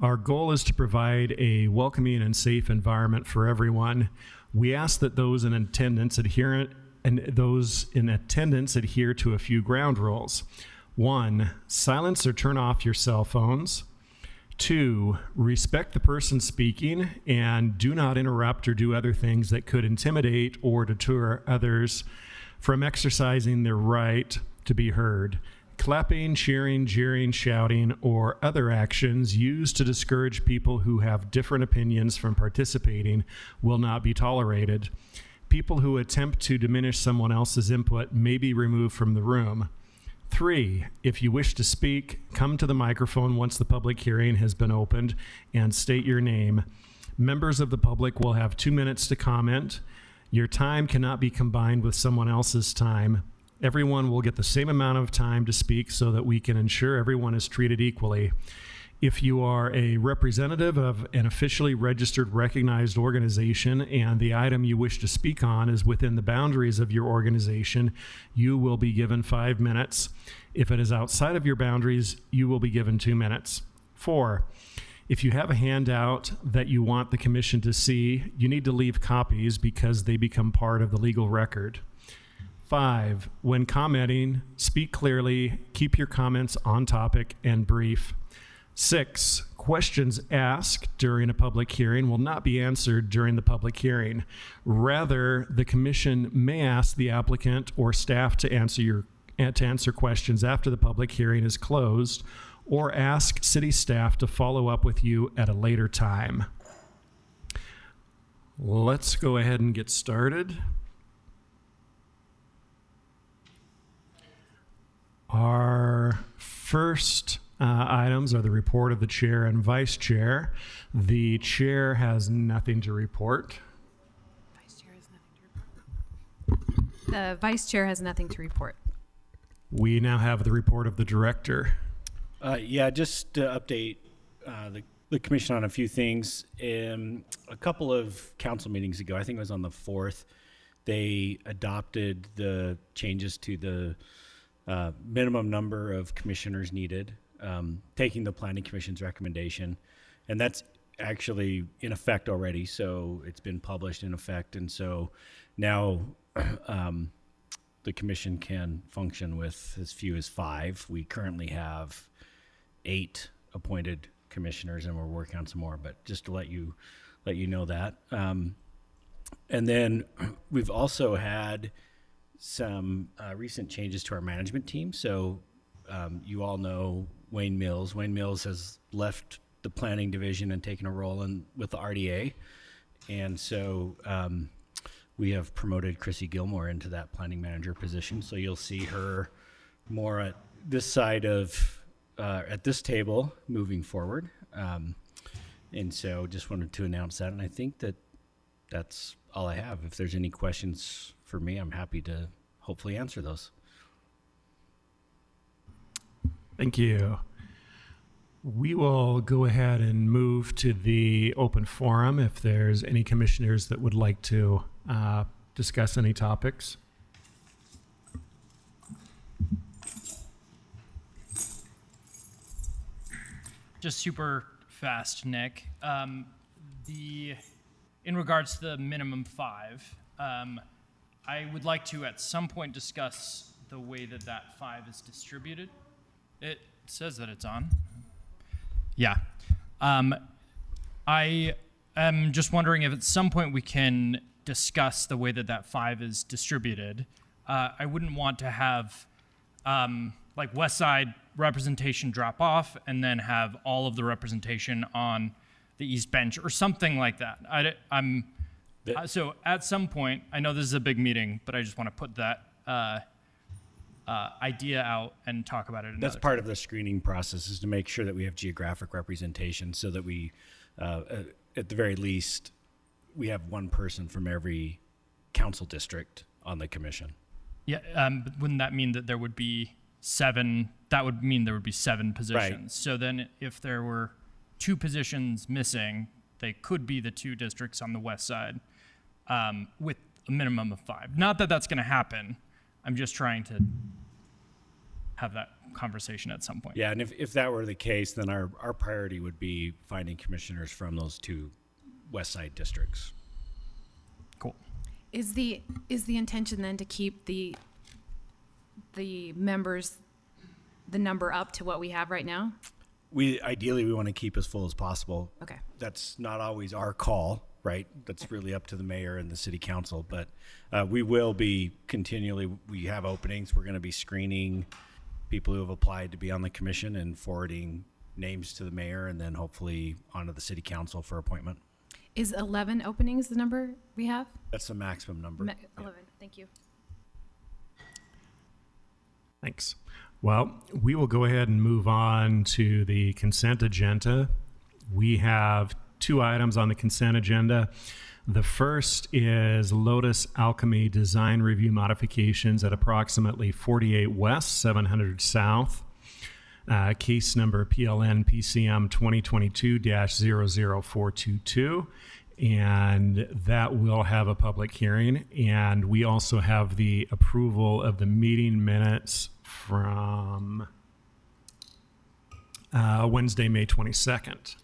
Our goal is to provide a welcoming and safe environment for everyone. We ask that those in attendance adhere to a few ground rules. 1, silence or turn off your cell phones. 2, respect the person speaking and do not interrupt or do other things that could intimidate or deter others from exercising their right to be heard. Clapping, cheering, jeering, shouting, or other actions used to discourage people who have different opinions from participating will not be tolerated. People who attempt to diminish someone else's input may be removed from the room. 3, if you wish to speak, come to the microphone once the public hearing has been opened and state your name. Members of the public will have 2 minutes to comment. Your time cannot be combined with someone else's time. Everyone will get the same amount of time to speak so that we can ensure everyone is treated equally. If you are a representative of an officially registered, recognized organization and the item you wish to speak on is within the boundaries of your organization, you will be given 5 minutes. If it is outside of your boundaries, you will be given 2 minutes. 4, if you have a handout that you want the commission to see, you need to leave copies because they become part of the legal record. 5, when commenting, speak clearly, keep your comments on topic and brief. 6, questions asked during a public hearing will not be answered during the public hearing. Rather, the commission may ask the applicant or staff to answer questions after the public hearing is closed, or ask city staff to follow up with you at a later time. Let's go ahead and get started. Our first items are the report of the chair and vice chair. The chair has nothing to report. Vice chair has nothing to report. The vice chair has nothing to report. We now have the report of the director. Just to update the commission on a few things. A couple of council meetings ago, I think it was on the 4th, they adopted the changes to the minimum number of commissioners needed, taking the Planning Commission's recommendation. And that's actually in effect already, so it's been published in effect. And so now the commission can function with as few as 5. We currently have 8 appointed commissioners, and we're working on some more, but just to let you know that. And then we've also had some recent changes to our management team. So you all know Wayne Mills. Wayne Mills has left the planning division and taken a role with the RDA. And so we have promoted Chrissy Gilmore into that planning manager position. So you'll see her more at this side of, at this table moving forward. And so just wanted to announce that. And I think that's all I have. If there's any questions for me, I'm happy to hopefully answer those. Thank you. We will go ahead and move to the open forum if there's any commissioners that would like to discuss any topics. Just super fast, Nick. In regards to the minimum 5, I would like to at some point discuss the way that 5 is distributed. It says that it's on. Yeah. I am just wondering if at some point we can discuss the way that 5 is distributed. I wouldn't want to have like West Side representation drop off and then have all of the representation on the East Bench or something like that. So at some point, I know this is a big meeting, but I just want to put that idea out and talk about it. That's part of the screening process, is to make sure that we have geographic representation so that we, at the very least, we have one person from every council district on the commission. Yeah, but wouldn't that mean that there would be 7? That would mean there would be 7 positions. Right. So then if there were 2 positions missing, they could be the 2 districts on the west side with a minimum of 5. Not that that's going to happen. I'm just trying to have that conversation at some point. Yeah, and if that were the case, then our priority would be finding commissioners from those 2 West Side districts. Cool. Is the intention then to keep the members, the number up to what we have right now? Ideally, we want to keep as full as possible. Okay. That's not always our call, right? That's really up to the mayor and the city council, but we will be continually, we have openings. We're going to be screening people who have applied to be on the commission and forwarding names to the mayor and then hopefully onto the city council for appointment. Is 11 openings the number we have? That's the maximum number. 11, thank you. Thanks. Well, we will go ahead and move on to the consent agenda. We have 2 items on the consent agenda. The first is Lotus Alchemy Design Review Modifications at approximately 48 West, 700 South. Case number PLN PCM 2022-00422. And that will have a public hearing. And we also have the approval of the meeting minutes from Wednesday, May 22nd.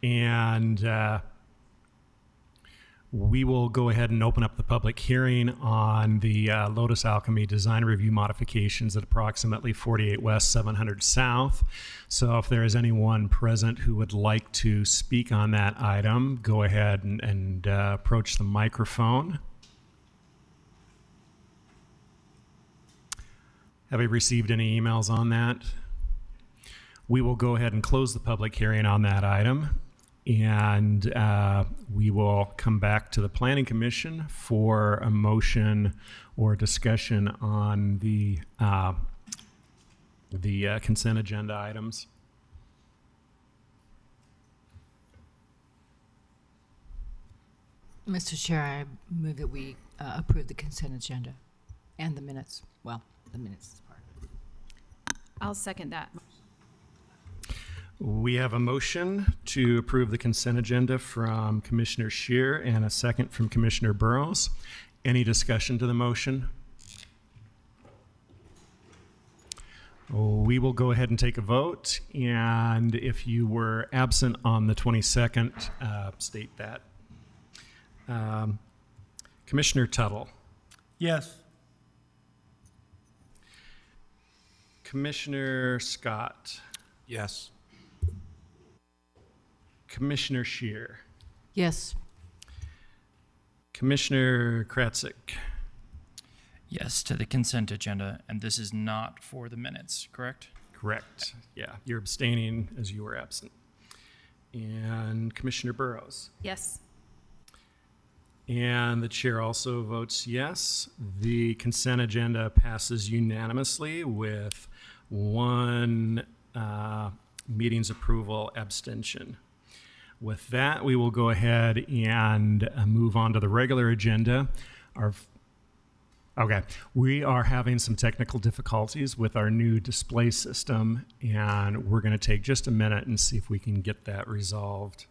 And we will go ahead and open up the public hearing on the Lotus Alchemy Design Review Modifications at approximately 48 West, 700 South. So if there is anyone present who would like to speak on that item, go ahead and approach the microphone. Have you received any emails on that? We will go ahead and close the public hearing on that item. And we will come back to the Planning Commission for a motion or discussion on the consent agenda items. Mr. Chair, I move that we approve the consent agenda and the minutes. Well, the minutes is part of it. I'll second that. We have a motion to approve the consent agenda from Commissioner Scheer and a second from Commissioner Burrows. Any discussion to the motion? We will go ahead and take a vote. And if you were absent on the 22nd, state that. Commissioner Tuttle. Yes. Commissioner Scott. Yes. Commissioner Scheer. Yes. Commissioner Kratzik. Yes to the consent agenda, and this is not for the minutes, correct? Correct. Yeah, you're abstaining as you were absent. And Commissioner Burrows. Yes. And the chair also votes yes. The consent agenda passes unanimously with 1 meeting's approval abstention. With that, we will go ahead and move on to the regular agenda. We are having some technical difficulties with our new display system, and we're going to take just a minute and see if we can get that resolved.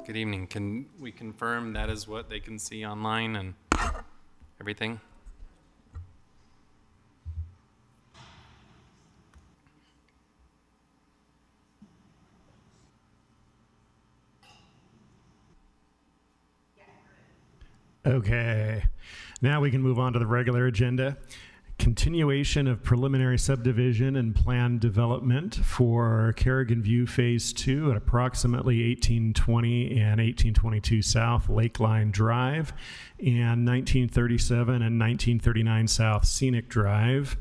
Good evening. Can we confirm that is what they can see online and everything? Okay. Now we can move on to the regular agenda. Continuation of preliminary subdivision and planned development for Carrigan View Phase 2 at approximately 1820 and 1822 South Lakeline Drive and 1937 and 1939 South Scenic Drive.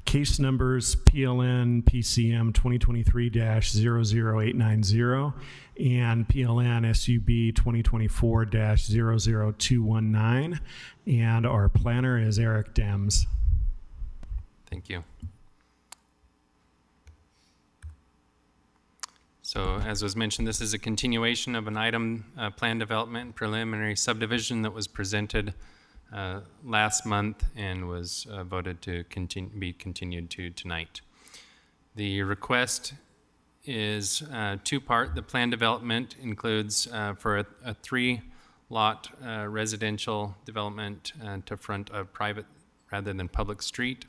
Case numbers PLN PCM 2023-00890 and PLN SUB 2024-00219. And our planner is Eric Dems. Thank you. So as was mentioned, this is a continuation of an item, plan development and preliminary subdivision that was presented last month and was voted to be continued to tonight. The request is two-part. The plan development includes for a three-lot residential development to front a private rather than public street.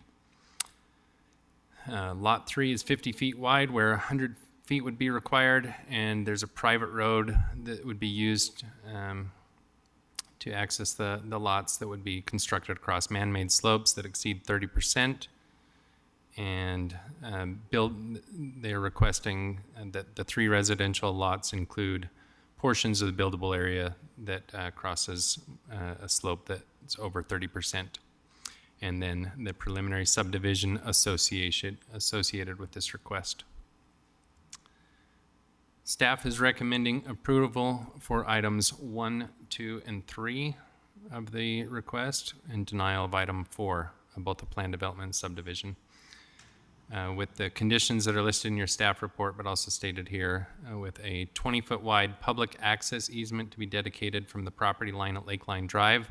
Lot 3 is 50 feet wide where 100 feet would be required, and there's a private road that would be used to access the lots that would be constructed across man-made slopes that exceed 30%. And they're requesting that the 3 residential lots include portions of the buildable area that crosses a slope that's over 30%. And then the preliminary subdivision associated with this request. Staff is recommending approval for items 1, 2, and 3 of the request and denial of item 4 of both the plan development and subdivision. With the conditions that are listed in your staff report, but also stated here, with a 20-foot wide public access easement to be dedicated from the property line at Lakeline Drive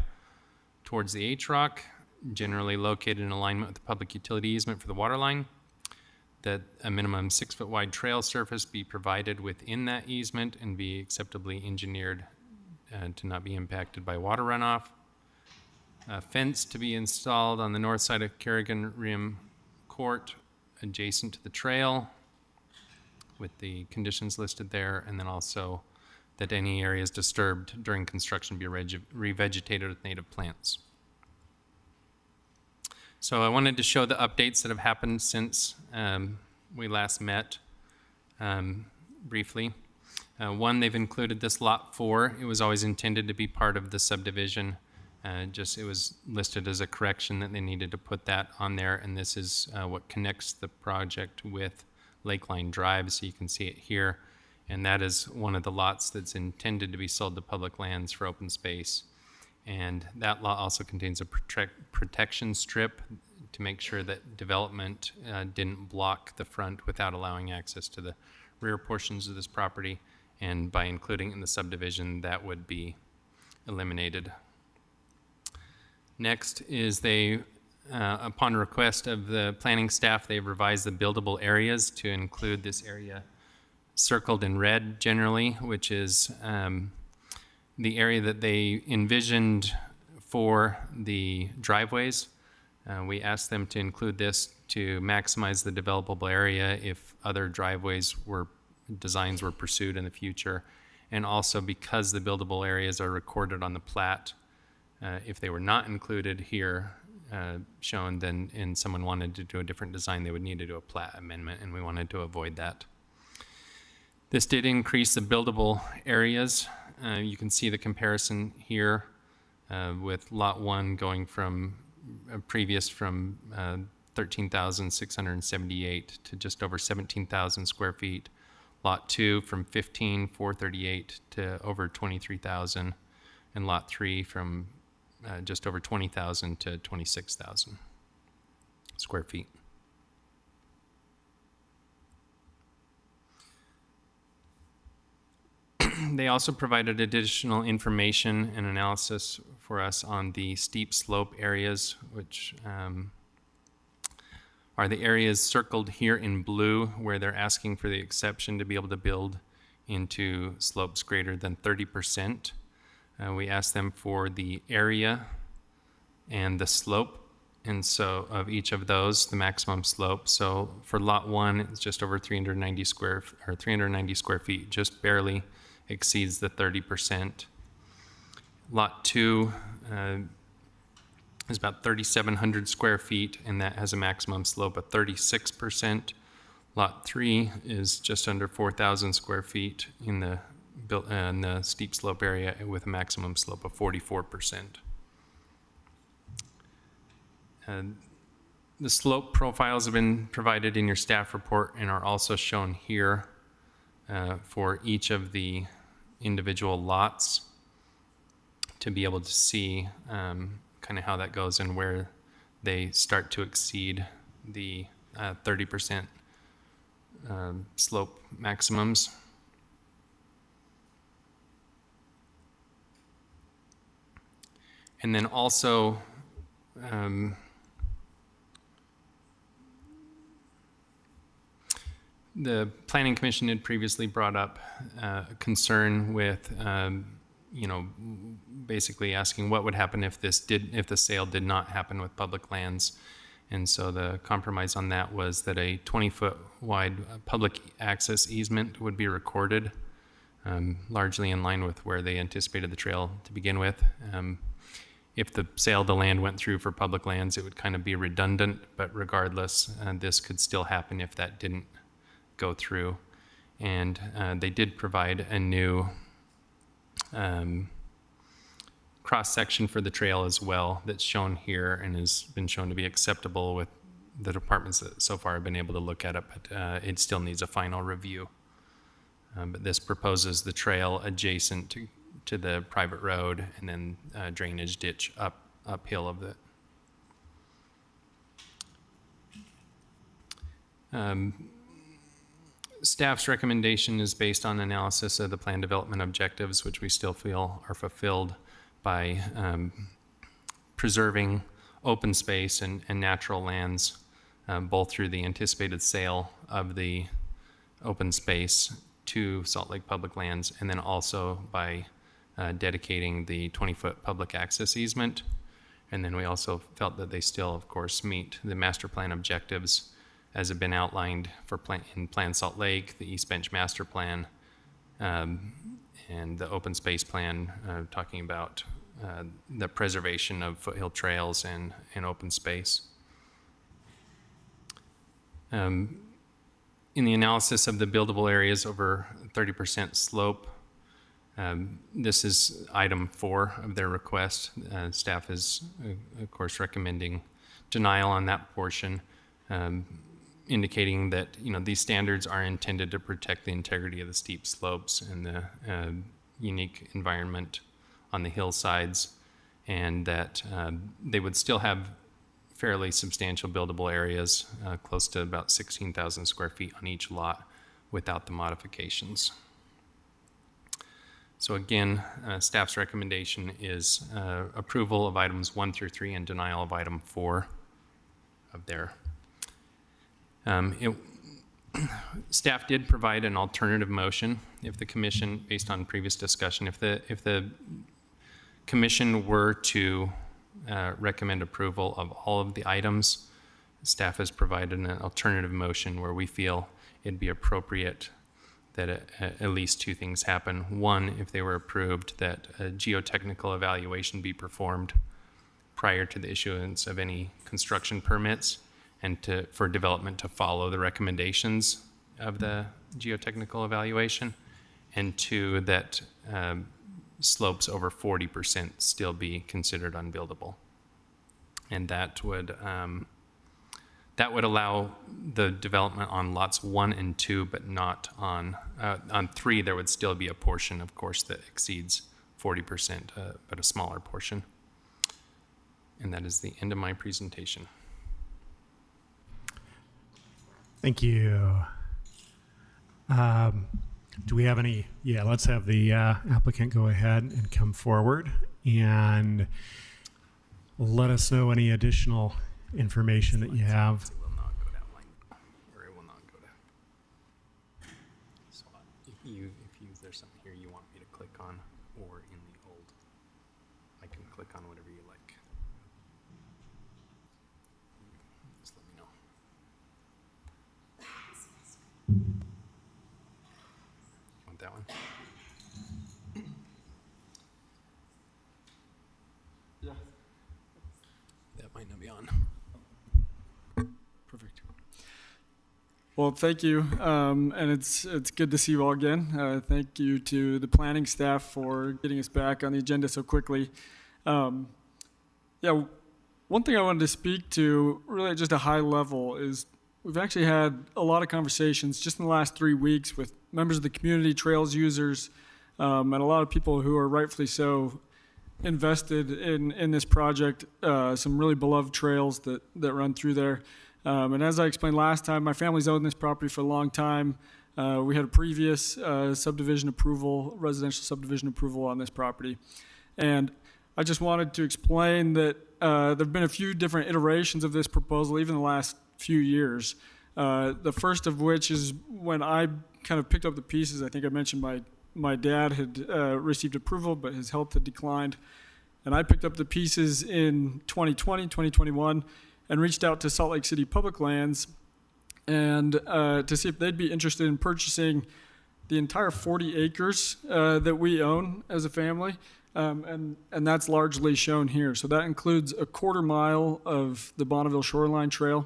towards the H-Rock, generally located in alignment with the public utility easement for the water line. That a minimum 6-foot wide trail surface be provided within that easement and be acceptably engineered to not be impacted by water runoff. A fence to be installed on the north side of Carrigan Rim Court adjacent to the trail with the conditions listed there, and then also that any areas disturbed during construction be revegetated with native plants. So I wanted to show the updates that have happened since we last met briefly. One, they've included this lot 4. It was always intended to be part of the subdivision. It was listed as a correction that they needed to put that on there, and this is what connects the project with Lakeline Drive, so you can see it here. And that is one of the lots that's intended to be sold to public lands for open space. And that lot also contains a protection strip to make sure that development didn't block the front without allowing access to the rear portions of this property. And by including it in the subdivision, that would be eliminated. Next is upon request of the planning staff, they've revised the buildable areas to include this area circled in red generally, which is the area that they envisioned for the driveways. We asked them to include this to maximize the developable area if other designs were pursued in the future. And also because the buildable areas are recorded on the plat, if they were not included here, shown, then and someone wanted to do a different design, they would need to do a plat amendment, and we wanted to avoid that. This did increase the buildable areas. You can see the comparison here with lot 1 going from previous from 13,678 to just over 17,000 square feet. Lot 2 from 15,438 to over 23,000, and lot 3 from just over 20,000 to 26,000 square feet. They also provided additional information and analysis for us on the steep slope areas, which are the areas circled here in blue where they're asking for the exception to be able to build into slopes greater than 30%. We asked them for the area and the slope, and so of each of those, the maximum slope. So for lot 1, it's just over 390 square feet, just barely exceeds the 30%. Lot 2 is about 3,700 square feet, and that has a maximum slope of 36%. Lot 3 is just under 4,000 square feet in the steep slope area with a maximum slope of 44%. The slope profiles have been provided in your staff report and are also shown here for each of the individual lots to be able to see kind of how that goes and where they start to exceed the 30% slope maximums. And then also the Planning Commission had previously brought up a concern with, basically asking what would happen if the sale did not happen with public lands. And so the compromise on that was that a 20-foot wide public access easement would be recorded, largely in line with where they anticipated the trail to begin with. If the sale of the land went through for public lands, it would kind of be redundant, but regardless, this could still happen if that didn't go through. And they did provide a new cross-section for the trail as well that's shown here and has been shown to be acceptable with the departments that so far have been able to look at it, but it still needs a final review. But this proposes the trail adjacent to the private road and then drainage ditch uphill of it. Staff's recommendation is based on analysis of the plan development objectives, which we still feel are fulfilled by preserving open space and natural lands, both through the anticipated sale of the open space to Salt Lake Public Lands, and then also by dedicating the 20-foot public access easement. And then we also felt that they still, of course, meet the master plan objectives as have been outlined in Plan Salt Lake, the East Bench Master Plan, and the open space plan, talking about the preservation of foothill trails and open space. In the analysis of the buildable areas over 30% slope, this is item 4 of their request. Staff is, of course, recommending denial on that portion, indicating that these standards are intended to protect the integrity of the steep slopes and the unique environment on the hillsides, and that they would still have fairly substantial buildable areas, close to about 16,000 square feet on each lot without the modifications. So again, staff's recommendation is approval of items 1 through 3 and denial of item 4 of their. Staff did provide an alternative motion if the commission, based on previous discussion, if the commission were to recommend approval of all of the items, staff has provided an alternative motion where we feel it'd be appropriate that at least 2 things happen. One, if they were approved, that a geotechnical evaluation be performed prior to the issuance of any construction permits, and for development to follow the recommendations of the geotechnical evaluation. And 2, that slopes over 40% still be considered unbuildable. And that would allow the development on lots 1 and 2, but not on 3. There would still be a portion, of course, that exceeds 40%, but a smaller portion. And that is the end of my presentation. Thank you. Do we have any? Yeah, let's have the applicant go ahead and come forward and let us know any additional information that you have. It will not go that line, or it will not go down. So if you there something here you want me to click on, or in the old? I can click on whatever you like. Just let me know. Want that one? Yeah. That might not be on. Perfect. Well, thank you, and it's good to see you all again. Thank you to the planning staff for getting us back on the agenda so quickly. Yeah, one thing I wanted to speak to, really at just a high level, is we've actually had a lot of conversations just in the last 3 weeks with members of the community, trails users, and a lot of people who are rightfully so invested in this project. Some really beloved trails that run through there. And as I explained last time, my family's owned this property for a long time. We had a previous subdivision approval, residential subdivision approval on this property. And I just wanted to explain that there have been a few different iterations of this proposal, even the last few years. The first of which is when I kind of picked up the pieces. I think I mentioned my dad had received approval, but his health had declined. And I picked up the pieces in 2020, 2021, and reached out to Salt Lake City Public Lands and to see if they'd be interested in purchasing the entire 40 acres that we own as a family. And that's largely shown here. So that includes a 1/4 mile of the Bonneville Shoreline Trail.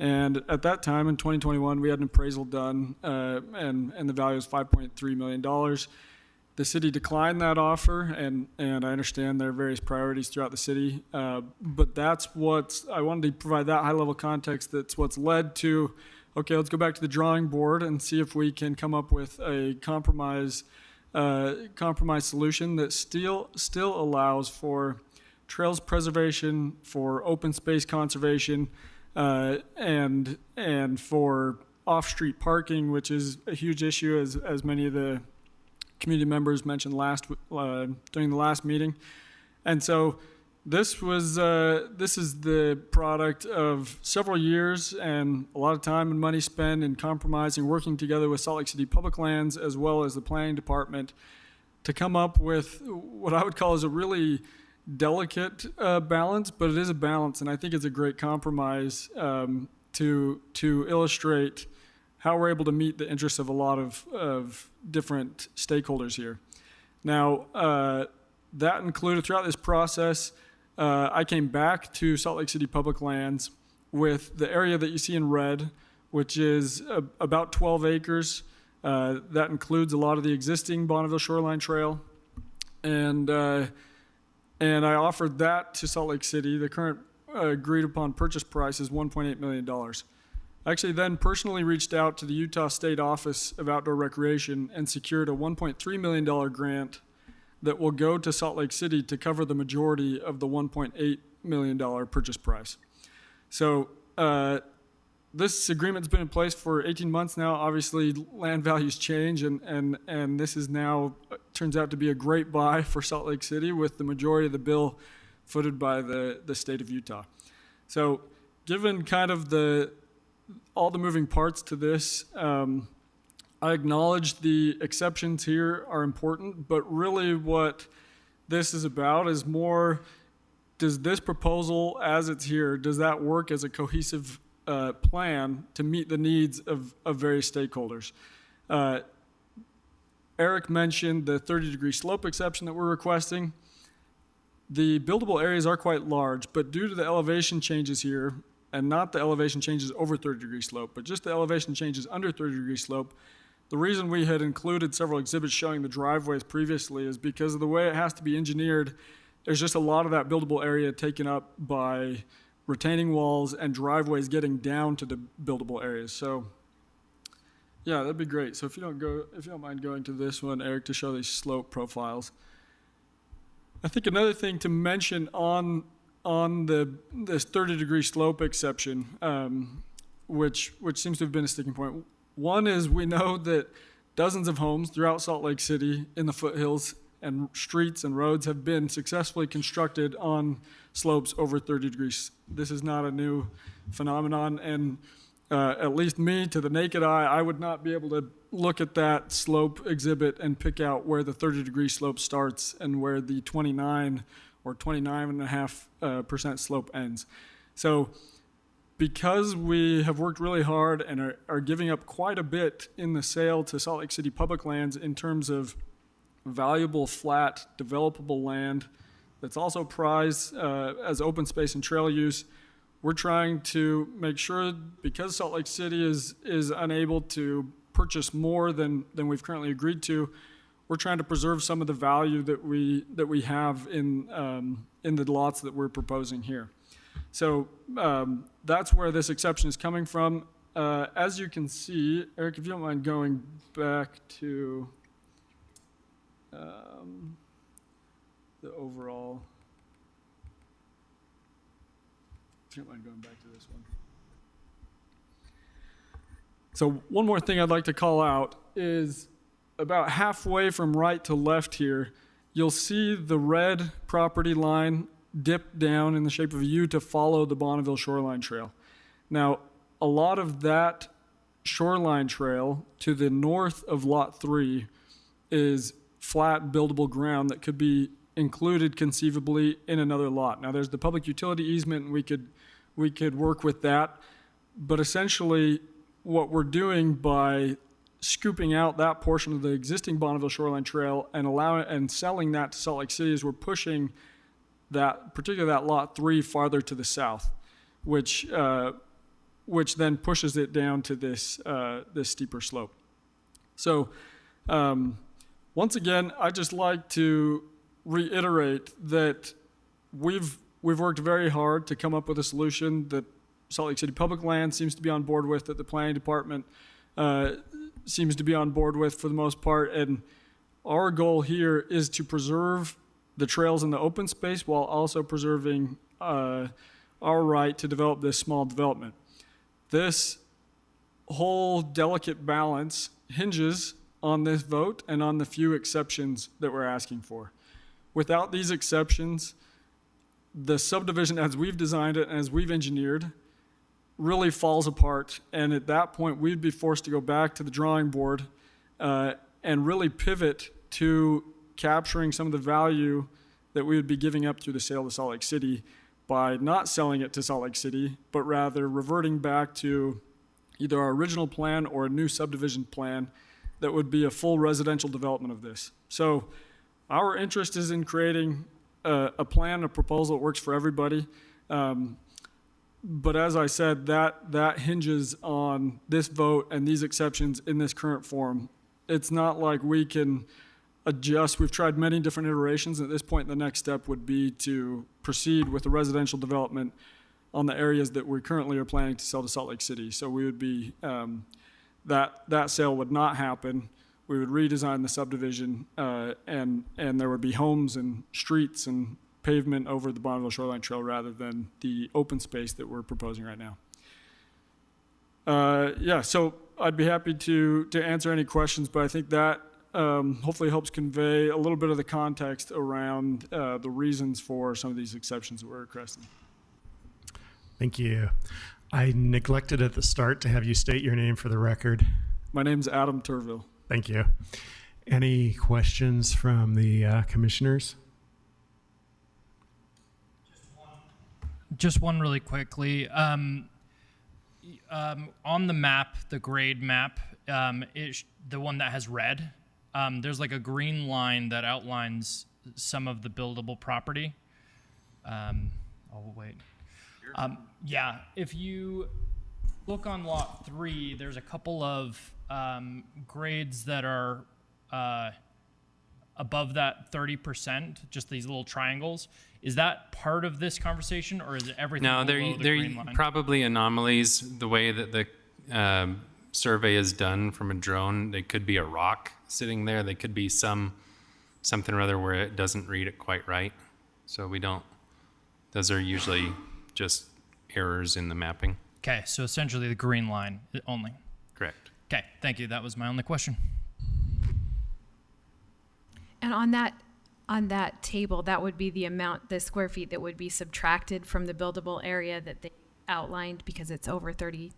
And at that time, in 2021, we had an appraisal done, and the value was $5.3 million. The city declined that offer, and I understand there are various priorities throughout the city. But that's I wanted to provide that high-level context. That's what's led to, okay, let's go back to the drawing board and see if we can come up with a compromise solution that still allows for trails preservation, for open space conservation, and for off-street parking, which is a huge issue, as many of the community members mentioned during the last meeting. And so this is the product of several years and a lot of time and money spent in compromising, working together with Salt Lake City Public Lands as well as the planning department to come up with what I would call is a really delicate balance, but it is a balance, and I think it's a great compromise to illustrate how we're able to meet the interests of a lot of different stakeholders here. Now, that included throughout this process, I came back to Salt Lake City Public Lands with the area that you see in red, which is about 12 acres. That includes a lot of the existing Bonneville Shoreline Trail. And I offered that to Salt Lake City. The current agreed upon purchase price is $1.8 million. I actually then personally reached out to the Utah State Office of Outdoor Recreation and secured a $1.3 million grant that will go to Salt Lake City to cover the majority of the $1.8 million purchase price. So this agreement's been in place for 18 months now. Obviously, land values change, and this is now turns out to be a great buy for Salt Lake City, with the majority of the bill footed by the state of Utah. So given kind of all the moving parts to this, I acknowledge the exceptions here are important, but really what this is about is more, does this proposal as it's here, does that work as a cohesive plan to meet the needs of various stakeholders? Eric mentioned the 30-degree slope exception that we're requesting. The buildable areas are quite large, but due to the elevation changes here, and not the elevation changes over 30-degree slope, but just the elevation changes under 30-degree slope, the reason we had included several exhibits showing the driveways previously is because of the way it has to be engineered. There's just a lot of that buildable area taken up by retaining walls and driveways getting down to the buildable areas. So yeah, that'd be great. So if you don't mind going to this one, Eric, to show these slope profiles. I think another thing to mention on this 30-degree slope exception, which seems to have been a sticking point. One is we know that dozens of homes throughout Salt Lake City in the foothills and streets and roads have been successfully constructed on slopes over 30 degrees. This is not a new phenomenon, and at least me, to the naked eye, I would not be able to look at that slope exhibit and pick out where the 30-degree slope starts and where the 29 or 29.5% slope ends. So because we have worked really hard and are giving up quite a bit in the sale to Salt Lake City Public Lands in terms of valuable, flat, developable land that's also prized as open space and trail use, we're trying to make sure, because Salt Lake City is unable to purchase more than we've currently agreed to, we're trying to preserve some of the value that we have in the lots that we're proposing here. So that's where this exception is coming from. As you can see, Eric, if you don't mind going back to the overall. If you don't mind going back to this one. So one more thing I'd like to call out is about halfway from right to left here, you'll see the red property line dip down in the shape of a U to follow the Bonneville Shoreline Trail. Now, a lot of that shoreline trail to the north of Lot 3 is flat buildable ground that could be included conceivably in another lot. Now, there's the public utility easement, and we could work with that, but essentially what we're doing by scooping out that portion of the existing Bonneville Shoreline Trail and selling that to Salt Lake City is we're pushing that, particularly that Lot 3, farther to the south, which then pushes it down to this steeper slope. So once again, I'd just like to reiterate that we've worked very hard to come up with a solution that Salt Lake City Public Land seems to be on board with, that the planning department seems to be on board with for the most part. And our goal here is to preserve the trails in the open space while also preserving our right to develop this small development. This whole delicate balance hinges on this vote and on the few exceptions that we're asking for. Without these exceptions, the subdivision as we've designed it and as we've engineered really falls apart, and at that point we'd be forced to go back to the drawing board and really pivot to capturing some of the value that we would be giving up through the sale to Salt Lake City by not selling it to Salt Lake City, but rather reverting back to either our original plan or a new subdivision plan that would be a full residential development of this. So our interest is in creating a plan, a proposal that works for everybody. But as I said, that hinges on this vote and these exceptions in this current form. It's not like we can adjust. We've tried many different iterations. At this point, the next step would be to proceed with the residential development on the areas that we currently are planning to sell to Salt Lake City. So we would be, that sale would not happen. We would redesign the subdivision and there would be homes and streets and pavement over the Bonneville Shoreline Trail rather than the open space that we're proposing right now. So I'd be happy to answer any questions, but I think that hopefully helps convey a little bit of the context around the reasons for some of these exceptions that we're requesting. Thank you. I neglected at the start to have you state your name for the record. My name's Adam Turville. Thank you. Any questions from the commissioners? Just one really quickly. On the map, the grade map, the one that has red, there's like a green line that outlines some of the buildable property. Wait. Yeah, if you look on lot 3, there's a couple of grades that are above that 30%, just these little triangles. Is that part of this conversation, or is it everything No, below the they're green line? probably anomalies. The way that the survey is done from a drone, they could be a rock sitting there. They could be something or other where it doesn't read it quite right. So those are usually just errors in the mapping. Okay, so essentially the green line only. Correct. Okay, thank you. That was my only question. And on that table, that would be the amount, the square feet that would be subtracted from the buildable area that they outlined because it's over 30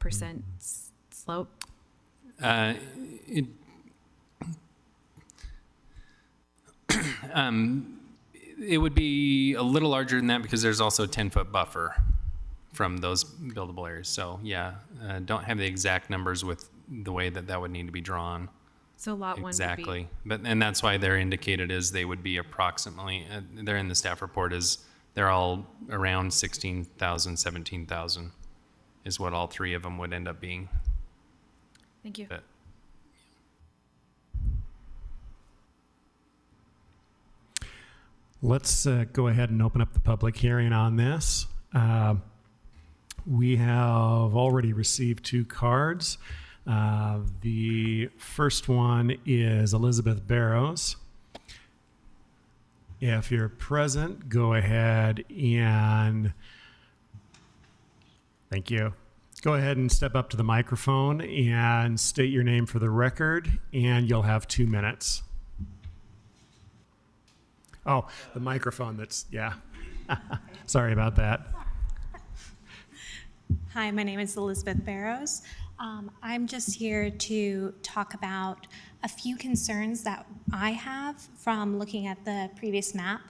slope? It, it would be a little larger than that because there's also a 10-foot buffer from those buildable areas. So yeah, don't have the exact numbers with the way that that would need to be drawn. So lot one would Exactly. be, But, and that's why they're indicated as they would be approximately, they're in the staff report is they're all around 16,000, 17,000 is what all three of them would end up being. thank you. But Let's go ahead and open up the public hearing on this. We have already received 2 cards. The first one is Elizabeth Barrows. If you're present, go ahead and, thank you. Go ahead and step up to the microphone and state your name for the record, and you'll have 2 minutes. Oh, the microphone that's, yeah. Sorry about that. Hi, my name is Elizabeth Barrows. I'm just here to talk about a few concerns that I have from looking at the previous map.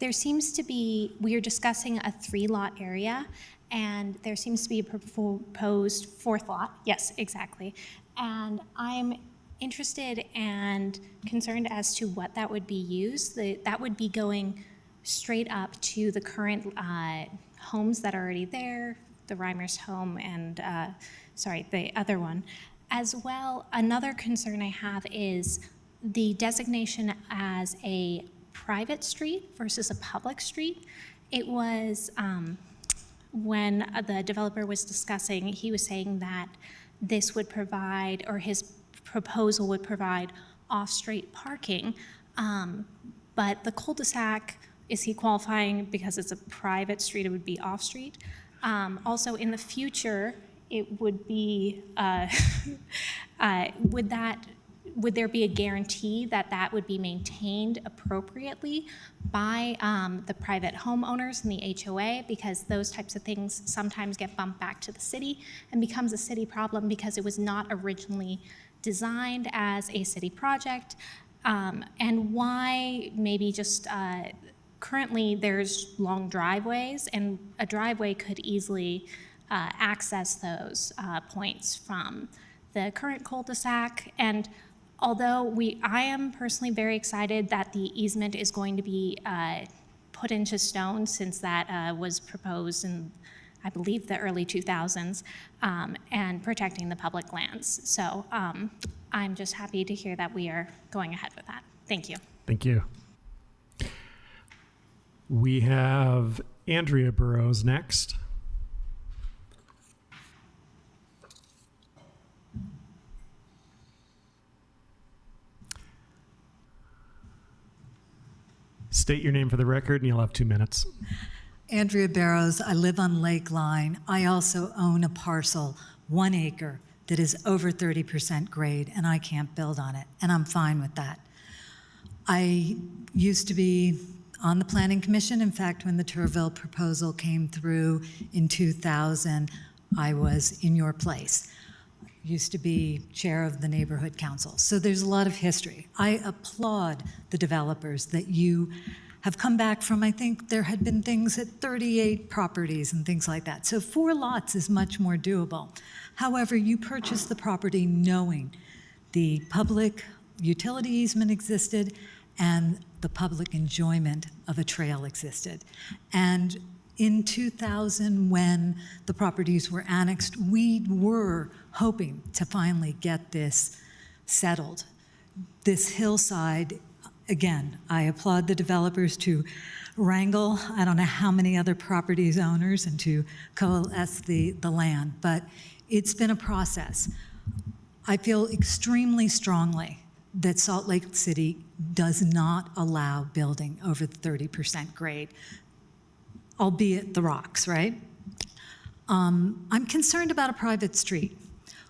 There seems to be, we are discussing a 3-lot area, and there seems to be a proposed 4th lot. Yes, exactly. And I'm interested and concerned as to what that would be used. That would be going straight up to the current homes that are already there, the Reimers home and, the other one. As well, another concern I have is the designation as a private street versus a public street. It was, when the developer was discussing, he was saying that this would provide, or his proposal would provide off-street parking, but the cul-de-sac, is he qualifying because it's a private street, it would be off-street? Also, in the future, it would be, would there be a guarantee that that would be maintained appropriately by the private homeowners and the HOA? Because those types of things sometimes get bumped back to the city and becomes a city problem because it was not originally designed as a city project. And why maybe just currently there's long driveways, and a driveway could easily access those points from the current cul-de-sac. And although I am personally very excited that the easement is going to be put into stone, since that was proposed in, I believe, the early 2000s, and protecting the public lands. So I'm just happy to hear that we are going ahead with that. Thank you. Thank you. We have Andrea Burrows next. State your name for the record, and you'll have 2 minutes. Andrea Barrows. I live on Lake Line. I also own a parcel, 1 acre, that is over 30% grade, and I can't build on it, and I'm fine with that. I used to be on the Planning Commission. In fact, when the Turville proposal came through in 2000, I was in your place. Used to be chair of the neighborhood council. So there's a lot of history. I applaud the developers that you have come back from. I think there had been things at 38 properties and things like that. So 4 lots is much more doable. However, you purchased the property knowing the public utility easement existed and the public enjoyment of a trail existed. And in 2000, when the properties were annexed, we were hoping to finally get this settled. This hillside, again, I applaud the developers to wrangle, I don't know how many other properties owners, and to coalesce the land, but it's been a process. I feel extremely strongly that Salt Lake City does not allow building over the 30% grade, albeit the rocks, right? I'm concerned about a private street.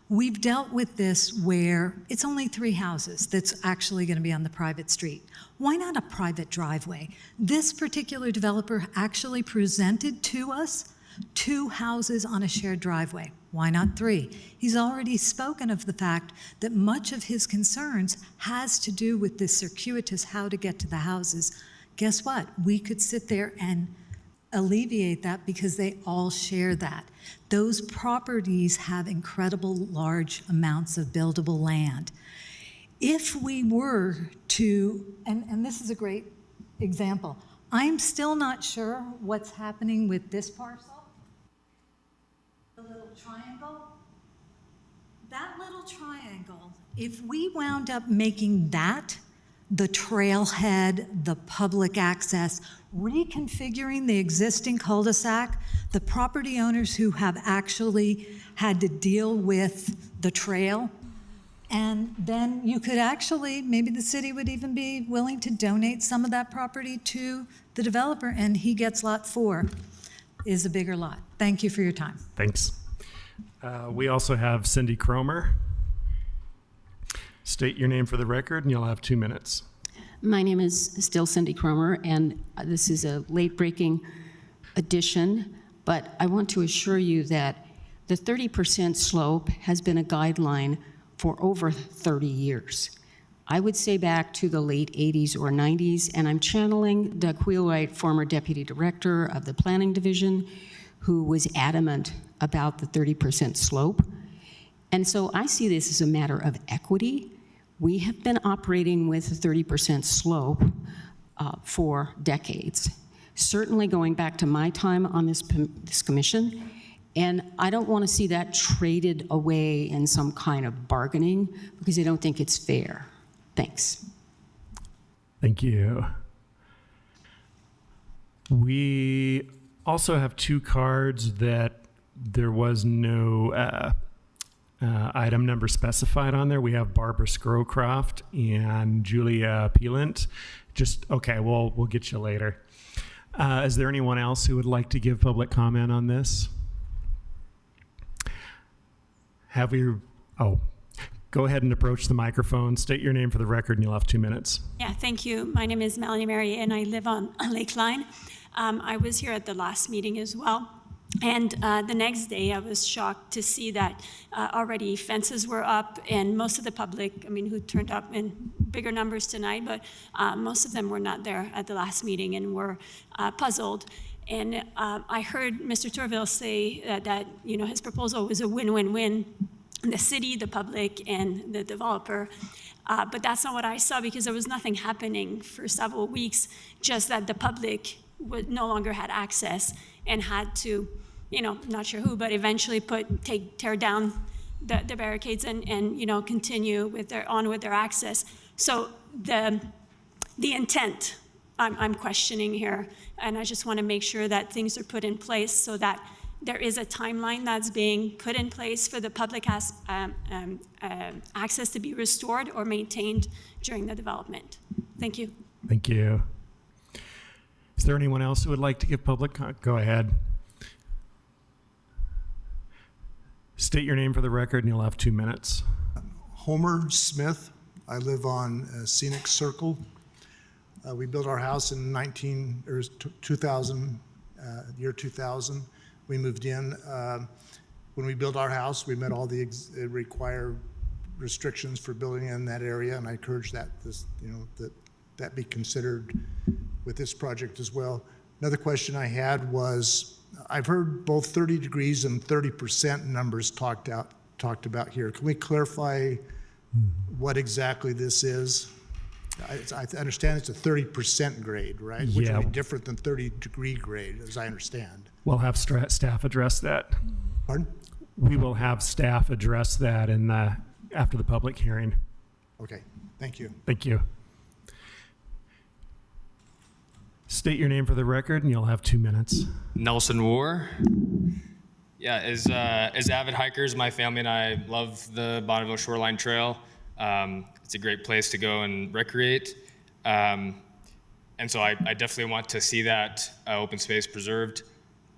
We've dealt with this where it's only 3 houses that's actually going to be on the private street. Why not a private driveway? This particular developer actually presented to us 2 houses on a shared driveway. Why not 3? He's already spoken of the fact that much of his concerns has to do with this circuitous how to get to the houses. Guess what? We could sit there and alleviate that because they all share that. Those properties have incredible large amounts of buildable land. If we were to, and this is a great example, I'm still not sure what's happening with this parcel. The little triangle. That little triangle, if we wound up making that the trailhead, the public access, reconfiguring the existing cul-de-sac, the property owners who have actually had to deal with the trail, and then you could actually, maybe the city would even be willing to donate some of that property to the developer, and he gets lot 4, is a bigger lot. Thank you for your time. Thanks. We also have Cindy Cromer. State your name for the record, and you'll have 2 minutes. My name is still Cindy Cromer, and this is a late-breaking addition, but I want to assure you that the 30% slope has been a guideline for over 30 years. I would say back to the late 80s or 90s, and I'm channeling Doug Wheelwright, former deputy director of the planning division, who was adamant about the 30% slope. And so I see this as a matter of equity. We have been operating with a 30% slope for decades, certainly going back to my time on this commission. And I don't want to see that traded away in some kind of bargaining because I don't think it's fair. Thanks. Thank you. We also have 2 cards that there was no item number specified on there. We have Barbara Scrowcroft and Julia Peelant. Okay, we'll get you later. Is there anyone else who would like to give public comment on this? Go ahead and approach the microphone. State your name for the record, and you'll have 2 minutes. Yeah, thank you. My name is Melanie Mary, and I live on Lakeline. I was here at the last meeting as well. And the next day, I was shocked to see that already fences were up, and most of the public, who turned up in bigger numbers tonight, but most of them were not there at the last meeting and were puzzled. And I heard Mr. Tourville say that his proposal was a win-win-win, the city, the public, and the developer. But that's not what I saw because there was nothing happening for several weeks, just that the public no longer had access and had to, not sure who, but eventually tear down the barricades and continue with their access. So the intent I'm questioning here, and I just want to make sure that things are put in place so that there is a timeline that's being put in place for the public access to be restored or maintained during the development. Thank you. Thank you. Is there anyone else who would like to give public comment? Go ahead. State your name for the record, and you'll have 2 minutes. Homer Smith. I live on Scenic Circle. We built our house in 2000, year 2000. We moved in. When we built our house, we met all the required restrictions for building in that area, and I encourage that that be considered with this project as well. Another question I had was, I've heard both 30 degrees and 30% numbers talked about here. Can we clarify what exactly this is? I understand it's a 30% grade, right? Which Yeah. would be different than 30-degree grade, as I understand. We'll have staff address that. Pardon? We will have staff address that after the public hearing. Okay, thank you. Thank you. State your name for the record, and you'll have 2 minutes. Nelson War. Yeah, as avid hikers, my family and I love the Bonneville Shoreline Trail. It's a great place to go and recreate. And so I definitely want to see that open space preserved.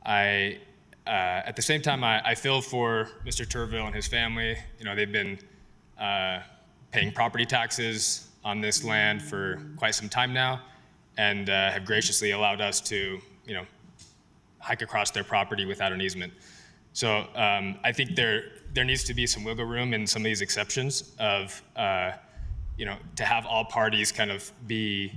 At the same time, I feel for Mr. Tourville and his family. They've been paying property taxes on this land for quite some time now, and have graciously allowed us to, hike across their property without an easement. So I think there needs to be some wiggle room in some of these exceptions of, to have all parties kind of be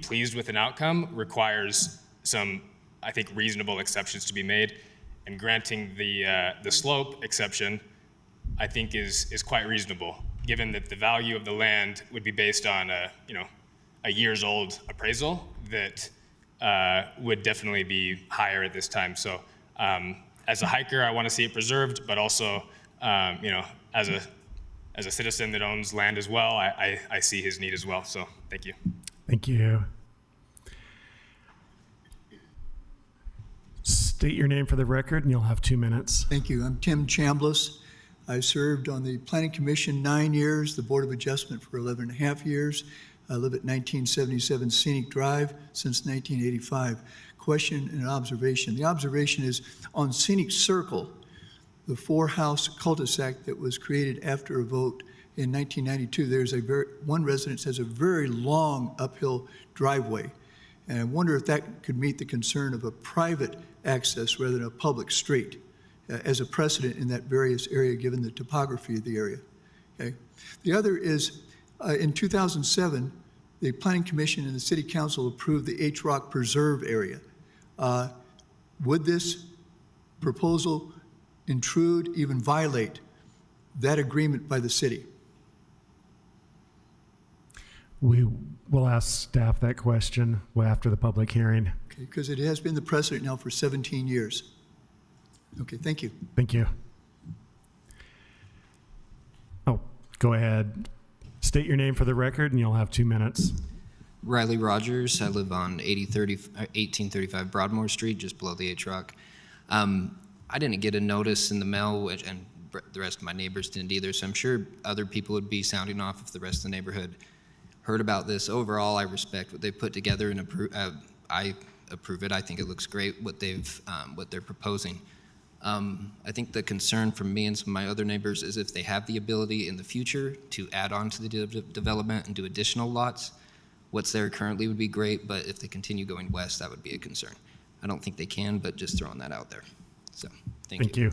pleased with an outcome requires some, I think, reasonable exceptions to be made. And granting the slope exception, I think is quite reasonable, given that the value of the land would be based on a years old appraisal that would definitely be higher at this time. So as a hiker, I want to see it preserved, but also as a citizen that owns land as well, I see his need as well. So thank you. Thank you. State your name for the record, and you'll have 2 minutes. Thank you. I'm Tim Chambliss. I served on the Planning Commission 9 years, the Board of Adjustment for 11 and a half years. I live at 1977 Scenic Drive since 1985. Question and one. The observation is on Scenic Circle, the 4-house cul-de-sac that was created after a vote in 1992. There's one residence has a very long uphill driveway. And I wonder if that could meet the concern of a private access rather than a public street as a precedent in that various area, given the topography of the area. Okay. The other is in 2007, the Planning Commission and the City Council approved the H-Rock Preserve area. Would this proposal intrude, even violate that agreement by the city? We will ask staff that question after the public hearing. Okay, because it has been the precedent now for 17 years. Okay, thank you. Thank you. Oh, go ahead. State your name for the record, and you'll have 2 minutes. Riley Rogers. I live on 1835 Broadmoor Street, just below the H-Rock. I didn't get a notice in the mail, and the rest of my neighbors didn't either, so I'm sure other people would be sounding off if the rest of the neighborhood heard about this. Overall, I respect what they put together, and I approve it. I think it looks great what they're proposing. I think the concern from me and some of my other neighbors is if they have the ability in the future to add on to the development and do additional lots, what's there currently would be great, but if they continue going west, that would be a concern. I don't think they can, but just throwing that out there. So, thank you.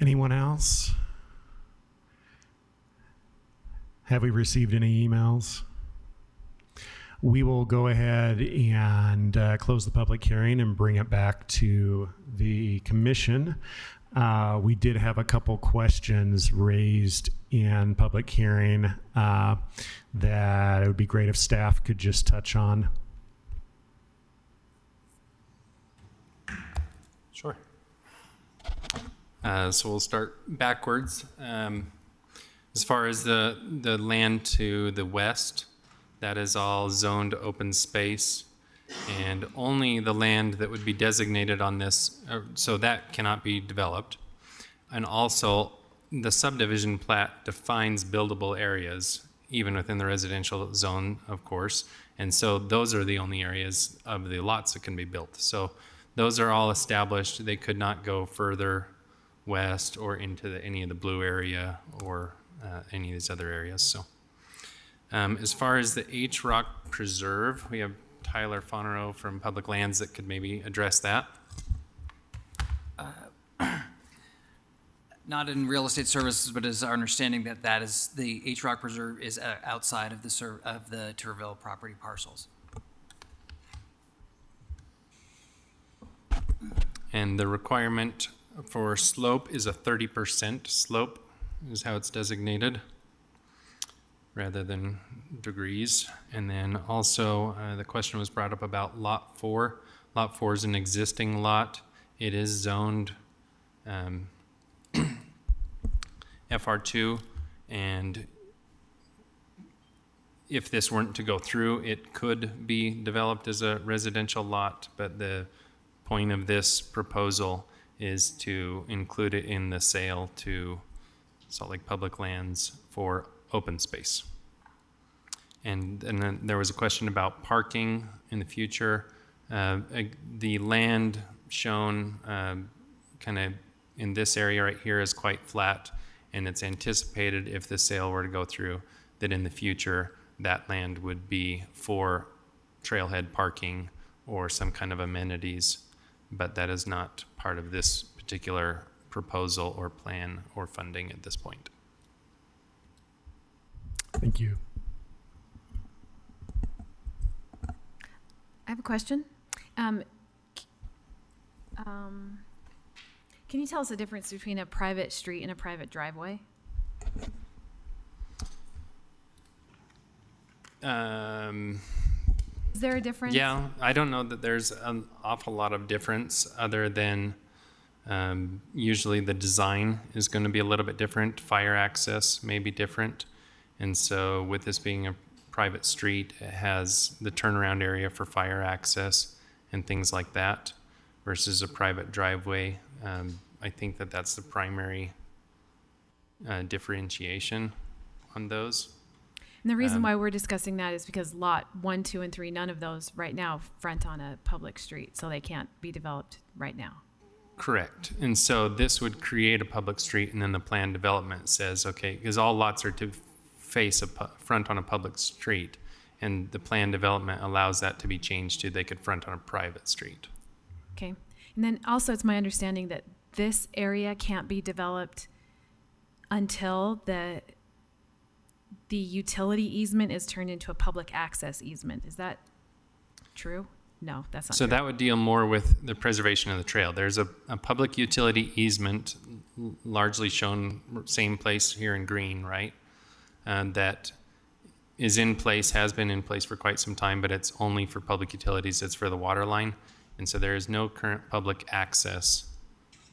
Anyone else? Have we received any emails? We will go ahead and close the public hearing and bring it back to the commission. We did have a couple questions raised in public hearing that it would be great if staff could just touch on. Sure. So we'll start backwards. As far as the land to the west, that is all zoned open space, and only the land that would be designated on this, so that cannot be developed. And also, the subdivision plat defines buildable areas, even within the residential zone, of course. And so those are the only areas of the lots that can be built. So those are all established. They could not go further west or into any of the blue area or any of these other areas. So as far as the H-Rock Preserve, we have Tyler Fonero from Public Lands that could maybe address that. Not in real estate services, but is our understanding that that is the H-Rock Preserve is outside of the Turville property parcels. And the requirement for slope is a 30% slope, is how it's designated, rather than degrees. And then also the question was brought up about Lot 4. Lot 4 is an existing lot. It is zoned FR2, and if this weren't to go through, it could be developed as a residential lot, but the point of this proposal is to include it in the sale to Salt Lake Public Lands for open space. And then there was a question about parking in the future. The land shown kind of in this area right here is quite flat, and it's anticipated if the sale were to go through that in the future that land would be for trailhead parking or some kind of amenities, but that is not part of this particular proposal or plan or funding at this point. Thank you. I have a question. Can you tell us the difference between a private street and a private driveway? Is there a difference? Yeah, I don't know that there's an awful lot of difference other than usually the design is going to be a little bit different. Fire access may be different. And so with this being a private street, it has the turnaround area for fire access and things like that versus a private driveway. I think that that's the primary differentiation on those. And the reason why we're discussing that is because lot 1, 2, and 3, none of those right now front on a public street, so they can't be developed right now. Correct. And so this would create a public street, and then the plan development says, okay, because all lots are to face a front on a public street, and the plan development allows that to be changed to they could front on a private street. Okay. And then also it's my understanding that this area can't be developed until the utility easement is turned into a public access easement. Is that true? No, that's not So true. that would deal more with the preservation of the trail. There's a public utility easement, largely shown same place here in green, right? That is in place, has been in place for quite some time, but it's only for public utilities. It's for the water line. And so there is no current public access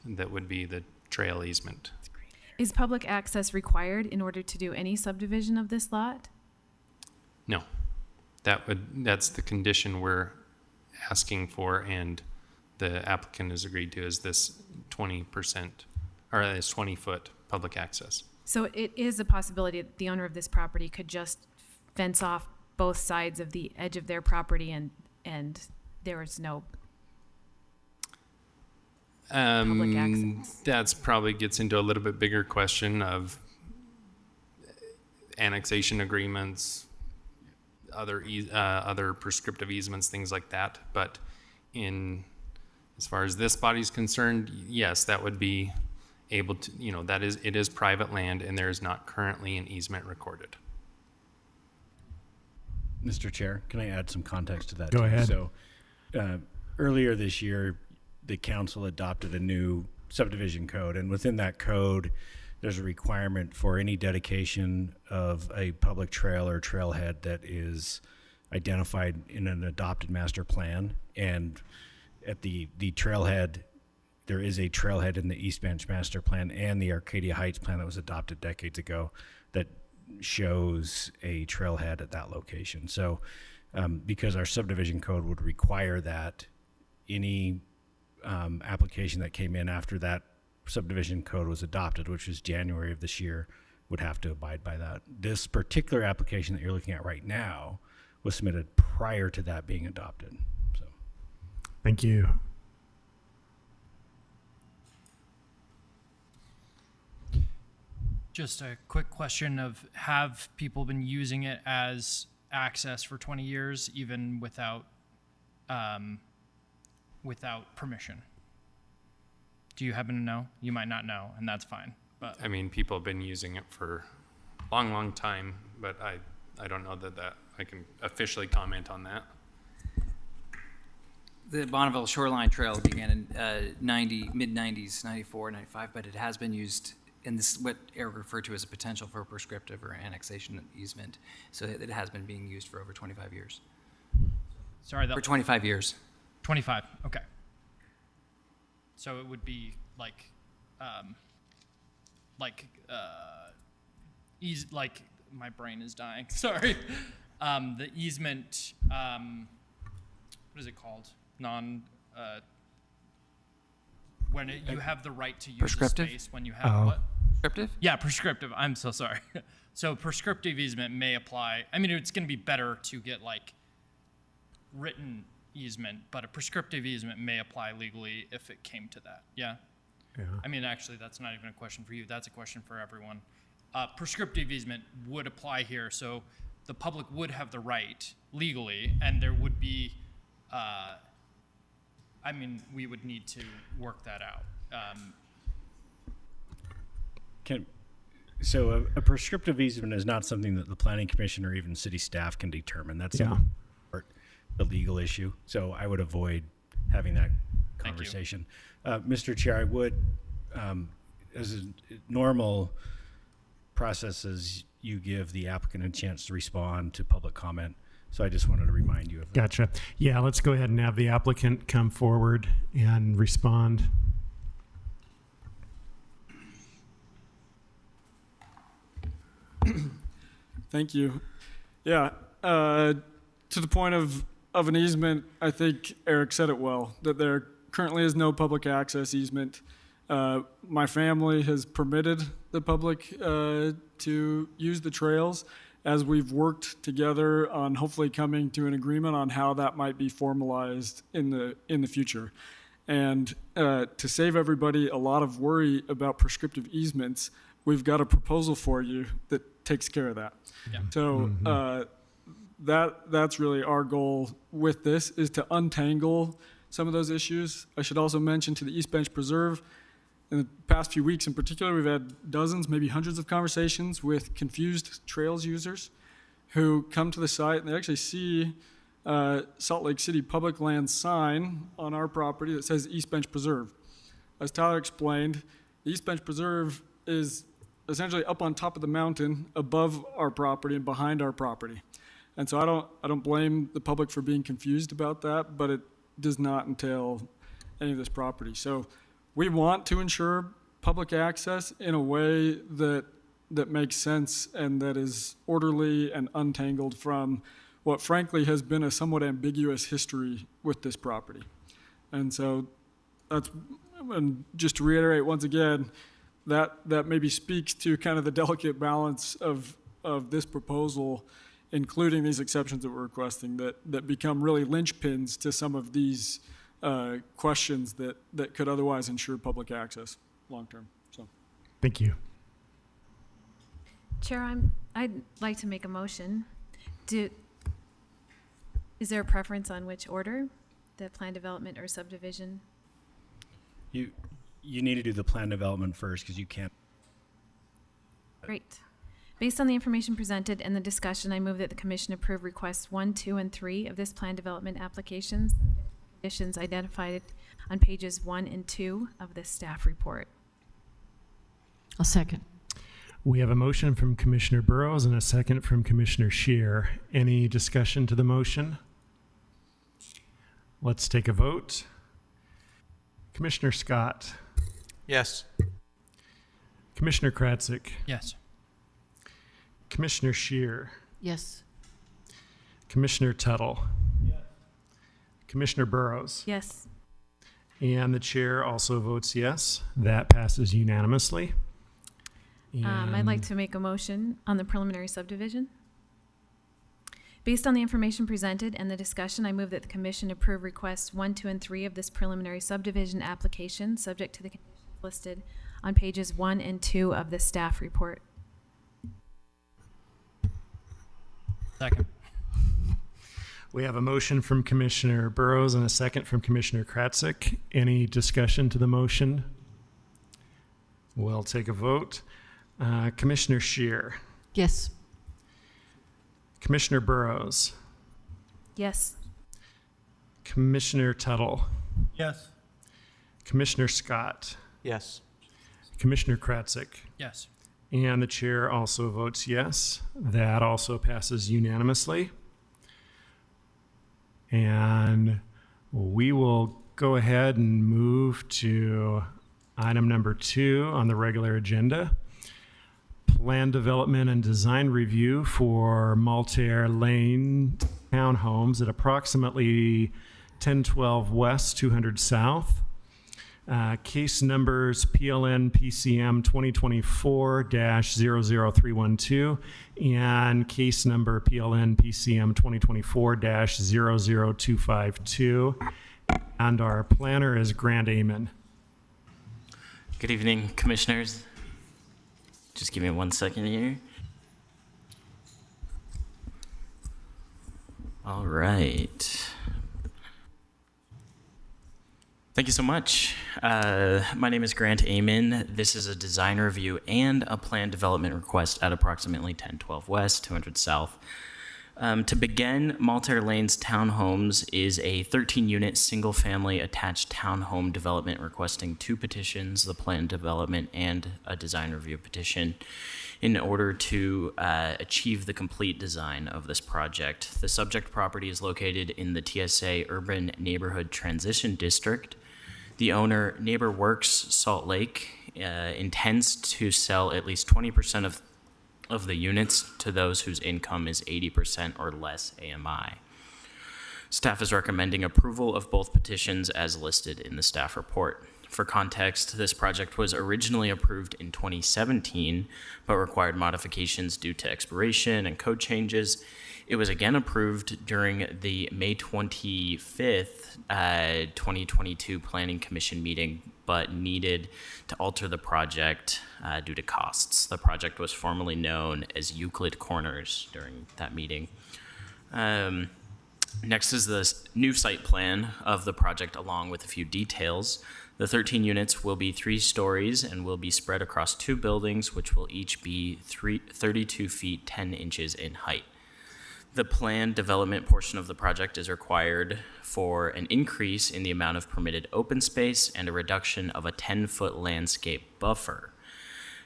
that would be the trail easement. Is public access required in order to do any subdivision of this lot? No, that's the condition we're asking for, and the applicant has agreed to, is this 20% or this 20-foot public access. So it is a possibility that the owner of this property could just fence off both sides of the edge of their property and there is no public access. That's probably gets into a little bit bigger question of annexation agreements, other prescriptive easements, things like that. But as far as this body's concerned, yes, that would be able to, it is private land, and there is not currently an easement recorded. Mr. Chair, can I add some context to that? Go ahead. So earlier this year, the council adopted a new subdivision code, and within that code, there's a requirement for any dedication of a public trail or trailhead that is identified in an adopted master plan. And at the trailhead, there is a trailhead in the East Bench master plan and the Arcadia Heights plan that was adopted decades ago that shows a trailhead at that location. So because our subdivision code would require that, any application that came in after that subdivision code was adopted, which was January of this year, would have to abide by that. This particular application that you're looking at right now was submitted prior to that being adopted. So, Thank you. Just a quick question of, have people been using it as access for 20 years, even without permission? Do you happen to know? You might not know, and that's fine. But I mean, people have been using it for a long, long time, but I don't know that I can officially comment on that. The Bonneville Shoreline Trail began in mid-90s, 94, 95, but it has been used, and this is what Eric referred to as a potential for prescriptive or annexation easement. So it has been being used for over 25 years. sorry, For 25 years. 25. Okay. So it would be like my brain is dying. Sorry. The easement. What is it called? You have the right to use Prescriptive? the space when you have what? Prescriptive? Yeah, prescriptive. I'm so sorry. So prescriptive easement may apply. I mean, it's going to be better to get like written easement, but a prescriptive easement may apply legally if it came to that. Yeah. Yeah. I mean, actually, that's not even a question for you. That's a question for everyone. Prescriptive easement would apply here, so the public would have the right legally, and there would be I mean, we would need to work that out. So a prescriptive easement is not something that the planning commission or even city staff can determine. That's the legal issue. So I would avoid having that conversation. Mr. Chair, I would, as a normal process, is you give the applicant a chance to respond to public comment. So I just wanted to remind you of that. Gotcha. Yeah, let's go ahead and have the applicant come forward and respond. Thank you. Yeah, to the point of an easement, I think Eric said it well, that there currently is no public access easement. My family has permitted the public to use the trails as we've worked together on hopefully coming to an agreement on how that might be formalized in the future. And to save everybody a lot of worry about prescriptive easements, we've got a proposal for you that takes care of that. Yeah. So that's really our goal with this, is to untangle some of those issues. I should also mention to the East Bench Preserve, in the past few weeks in particular, we've had dozens, maybe hundreds of conversations with confused trails users who come to the site and they actually see Salt Lake City public land sign on our property that says East Bench Preserve. As Tyler explained, the East Bench Preserve is essentially up on top of the mountain above our property and behind our property. And so I don't blame the public for being confused about that, but it does not entail any of this property. So we want to ensure public access in a way that makes sense and that is orderly and untangled from what frankly has been a somewhat ambiguous history with this property. And so that's, and just to reiterate once again, that maybe speaks to kind of the delicate balance of this proposal, including these exceptions that we're requesting that become really linchpins to some of these questions that could otherwise ensure public access long term. So, thank you. Chair, I'd like to make a motion. Is there a preference on which order, the plan development or subdivision? You need to do the plan development first because you can't. Great. Based on the information presented and the discussion, I move that the commission approve requests 1, 2, and 3 of this plan development applications, conditions identified on pages 1 and 2 of this staff report. I'll second. We have a motion from Commissioner Burrows and a second from Commissioner Scheer. Any discussion to the motion? Let's take a vote. Commissioner Scott. Yes. Commissioner Kratzik. Yes. Commissioner Scheer. Yes. Commissioner Tuttle. Yes. Commissioner Burrows. Yes. And the chair also votes yes. That passes unanimously. I'd like to make a motion on the preliminary subdivision. Based on the information presented and the discussion, I move that the commission approve requests 1, 2, and 3 of this preliminary subdivision application, subject to the conditions listed on pages 1 and 2 of the staff report. Second. We have a motion from Commissioner Burrows and a second from Commissioner Kratzik. Any discussion to the motion? We'll take a vote. Commissioner Scheer. Yes. Commissioner Burrows. Yes. Commissioner Tuttle. yes. Commissioner Scott. Yes. Commissioner Kratzik. Yes. And the chair also votes yes. That also passes unanimously. And we will go ahead and move to item number 2 on the regular agenda. Plan development and design review for Malair Lane townhomes at approximately 1012 West, 200 South. Case numbers PLN PCM 2024-00312 and case number PLN PCM 2024-00252. And our planner is Grant Amon. Good evening, commissioners. Just give me 1 second here. All right. Thank you so much. My name is Grant Amen. This is a design review and a plan development request at approximately 1012 West, 200 South. To begin, Malair Lane's Townhomes is a 13-unit single-family attached townhome development requesting 2 petitions, the plan development and a design review petition, in order to achieve the complete design of this project. The subject property is located in the TSA Urban Neighborhood Transition District. The owner, Neighbor Works Salt Lake, intends to sell at least 20% of the units to those whose income is 80% or less AMI. Staff is recommending approval of both petitions as listed in the staff report. For context, this project was originally approved in 2017, but required modifications due to expiration and code changes. It was again approved during the May 25th, 2022 Planning Commission meeting, but needed to alter the project due to costs. The project was formerly known as Euclid Corners during that meeting. Next is the new site plan of the project along with a few details. The 13 units will be 3 stories and will be spread across 2 buildings, which will each be 32 feet 10 inches in height. The planned development portion of the project is required for an increase in the amount of permitted open space and a reduction of a 10-foot landscape buffer.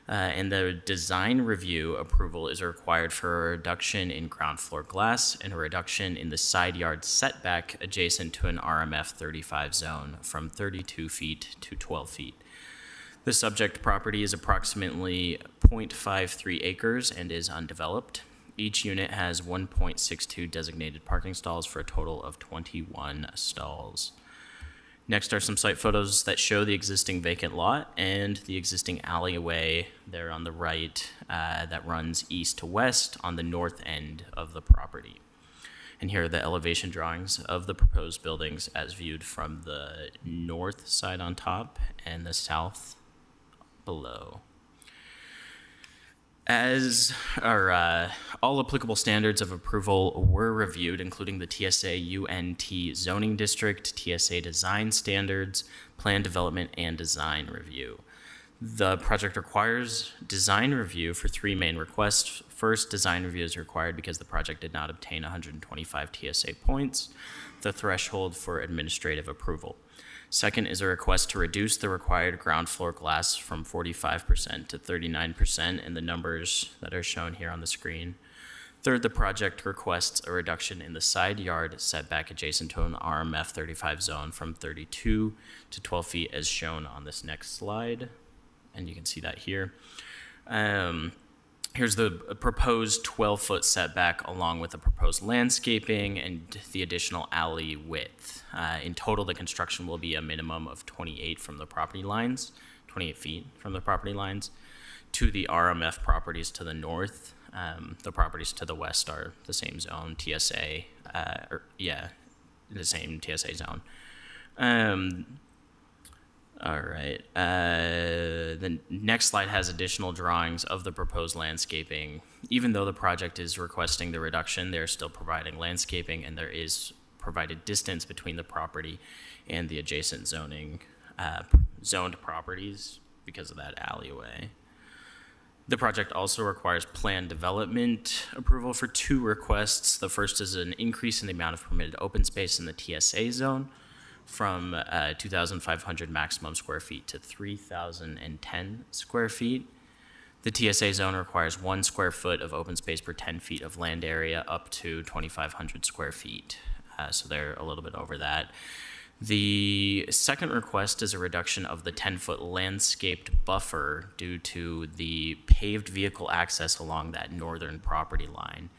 And the design review approval is required for a reduction in ground floor glass and a reduction in the side yard setback adjacent to an RMF 35 zone from 32 feet to 12 feet. The subject property is approximately 0.53 acres and is undeveloped. Each unit has 1.62 designated parking stalls for a total of 21 stalls. Next are some site photos that show the existing vacant lot and the existing alleyway there on the right that runs east to west on the north end of the property. And here are the elevation drawings of the proposed buildings as viewed from the north side on top and the south below. As all applicable standards of approval were reviewed, including the TSA UNT zoning district, TSA design standards, plan development, and design review. The project requires design review for 3 main requests. First, design review is required because the project did not obtain 125 TSA points, the threshold for administrative approval. Second is a request to reduce the required ground floor glass from 45% to 39% in the numbers that are shown here on the screen. Third, the project requests a reduction in the side yard setback adjacent to an RMF 35 zone from 32 to 12 feet as shown on this next slide. And you can see that here. Here's the proposed 12-foot setback along with the proposed landscaping and the additional alley width. In total, the construction will be a minimum of 28 from the property lines, 28 feet from the property lines to the RMF properties to the north. The properties to the west are the same zone, TSA, the same TSA zone. All right. The next slide has additional drawings of the proposed landscaping. Even though the project is requesting the reduction, they're still providing landscaping, and there is provided distance between the property and the adjacent zoned properties because of that alleyway. The project also requires plan development approval for 2 requests. The first is an increase in the amount of permitted open space in the TSA zone from 2,500 maximum square feet to 3,010 square feet. The TSA zone requires 1 square foot of open space per 10 feet of land area up to 2,500 square feet. So they're a little bit over that. The second request is a reduction of the 10-foot landscaped buffer due to the paved vehicle access along that northern property line.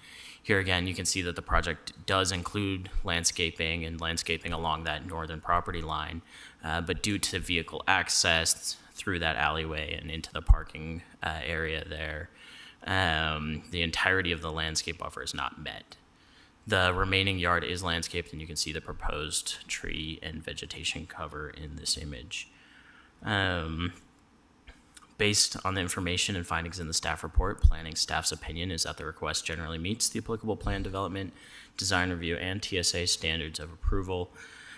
Here again, you can see that the project does include landscaping and landscaping along that northern property line, but due to vehicle access through that alleyway and into the parking area there, the entirety of the landscape buffer is not met. The remaining yard is landscaped, and you can see the proposed tree and vegetation cover in this image. Based on the information and findings in the staff report, planning staff's opinion is that the request generally meets the applicable plan development, design review, and TSA standards of approval.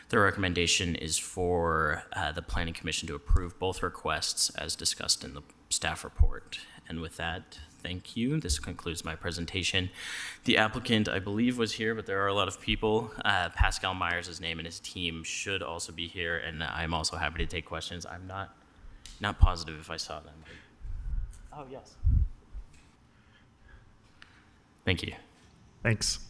The recommendation is for the Planning Commission to approve both requests as discussed in the staff report. And with that, thank you. This concludes my presentation. The applicant, I believe, was here, but there are a lot of people. Pascal Myers, his name, and his team should also be here, and I'm also happy to take questions. I'm not positive if I saw them. Oh, yes. Thank you. Thanks.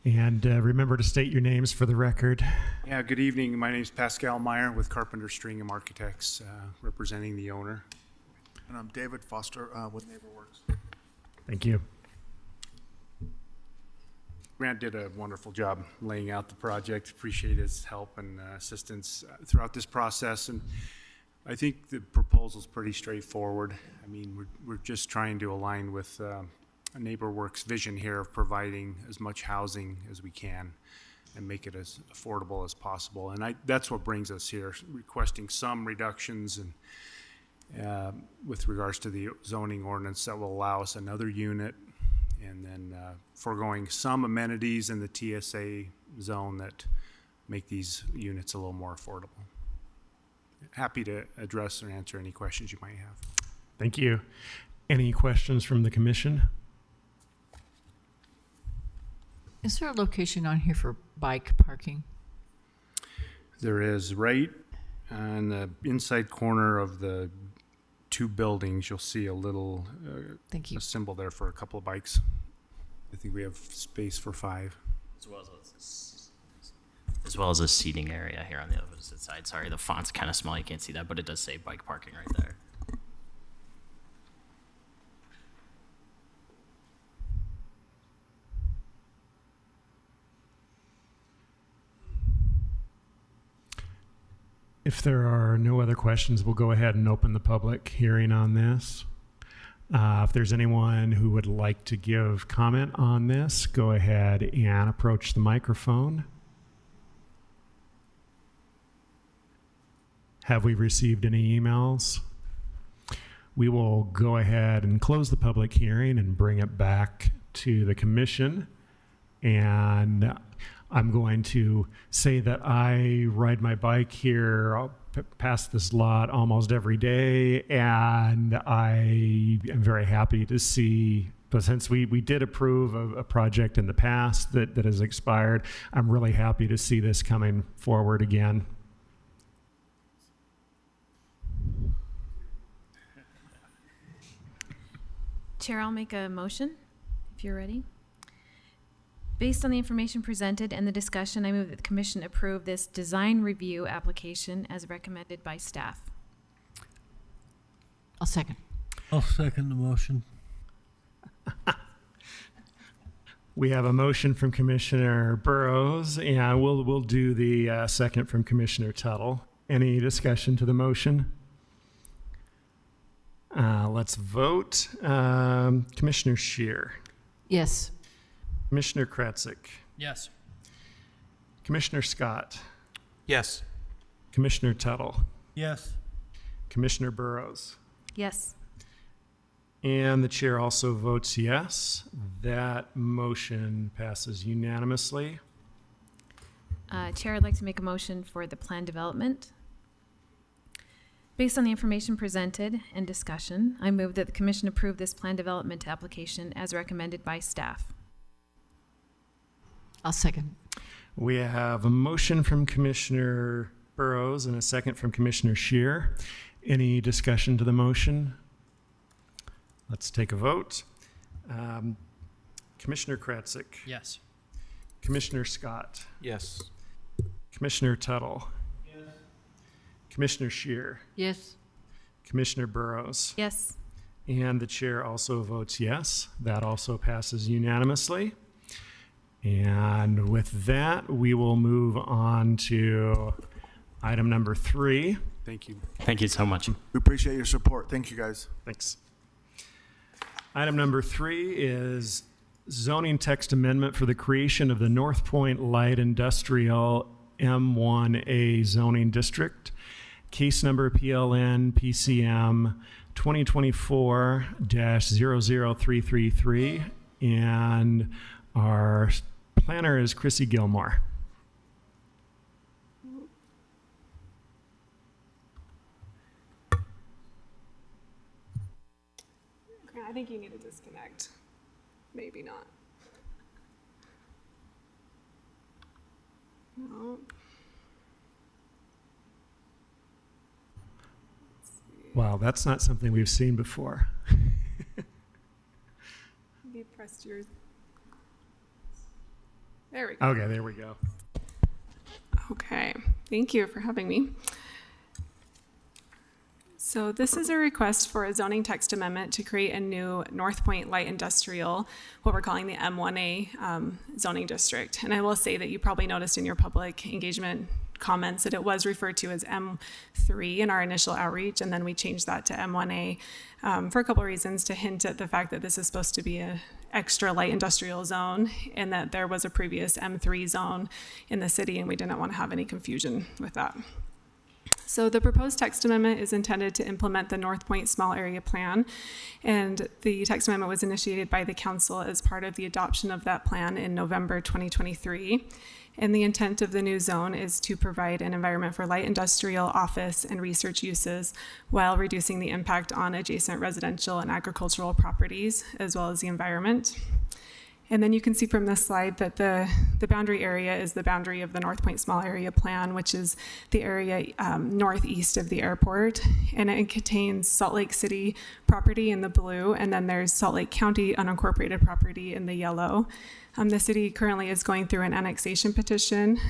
And remember to state your names for the record. Yeah, good evening. My name is Pascal Meyer with Carpenter Stringham Architects, representing the owner. And I'm David Foster with NeighborWorks. Thank you. Grant did a wonderful job laying out the project. Appreciate his help and assistance throughout this process. And I think the proposal's pretty straightforward. I mean, we're just trying to align with NeighborWorks' vision here of providing as much housing as we can and make it as affordable as possible. And that's what brings us here, requesting some reductions and with regards to the zoning ordinance that will allow us another unit, and then foregoing some amenities in the TSA zone that make these units a little more affordable. Happy to address or answer any questions you might have. Thank you. Any questions from the commission? Is there a location on here for bike parking? There is, right on the inside corner of the two buildings, you'll see a little Thank you. a symbol there for a couple of bikes. I think we have space for 5. As well as a seating area here on the opposite side. Sorry, the font's kind of small, you can't see that, but it does say bike parking right there. If there are no other questions, we'll go ahead and open the public hearing on this. If there's anyone who would like to give comment on this, go ahead and approach the microphone. Have we received any emails? We will go ahead and close the public hearing and bring it back to the commission. And I'm going to say that I ride my bike here past this lot almost every day, and I am very happy to see, but since we did approve a project in the past that has expired, I'm really happy to see this coming forward again. Chair, I'll make a motion if you're ready. Based on the information presented and the discussion, I move that the commission approve this design review application as recommended by staff. I'll second. I'll second the motion. We have a motion from Commissioner Burrows, and we'll do the second from Commissioner Tuttle. Any discussion to the motion? Let's vote. Commissioner Scheer. Yes. Commissioner Kretzik. Yes. Commissioner Scott. Yes. Commissioner Tuttle. Yes. Commissioner Burrows. Yes. And the chair also votes yes. That motion passes unanimously. Chair, I'd like to make a motion for the plan development. Based on the information presented and discussion, I move that the commission approve this plan development application as recommended by staff. I'll second. We have a motion from Commissioner Burrows and a second from Commissioner Scheer. Any discussion to the motion? Let's take a vote. Commissioner Kretzik. Yes. Commissioner Scott. Yes. Commissioner Tuttle. Yes. Commissioner Scheer. Yes. Commissioner Burrows. Yes. And the chair also votes yes. That also passes unanimously. And with that, we will move on to item number 3. Thank you. Thank you so much. We appreciate your support. Thank you, guys. Thanks. Item number 3 is zoning text amendment for the creation of the North Point Light Industrial M1A zoning district. Case number PLN PCM 2024-00333, and our planner is Chrissy Gilmore. I think you need to disconnect. Maybe not. No. Wow, that's not something we've seen before. You pressed yours. There we go. Okay, there we go. Okay, thank you for having me. So this is a request for a zoning text amendment to create a new North Point Light Industrial, what we're calling the M1A zoning district. And I will say that you probably noticed in your public engagement comments that it was referred to as M3 in our initial outreach, and then we changed that to M1A for a couple of reasons, to hint at the fact that this is supposed to be an extra light industrial zone and that there was a previous M3 zone in the city, and we didn't want to have any confusion with that. So the proposed text amendment is intended to implement the North Point Small Area Plan, and the text amendment was initiated by the council as part of the adoption of that plan in November 2023. And the intent of the new zone is to provide an environment for light industrial, office, and research uses while reducing the impact on adjacent residential and agricultural properties, as well as the environment. And then you can see from this slide that the boundary area is the boundary of the North Point Small Area Plan, which is the area northeast of the airport. And it contains Salt Lake City property in the blue, and then there's Salt Lake County unincorporated property in the yellow. The city currently is going through an annexation petition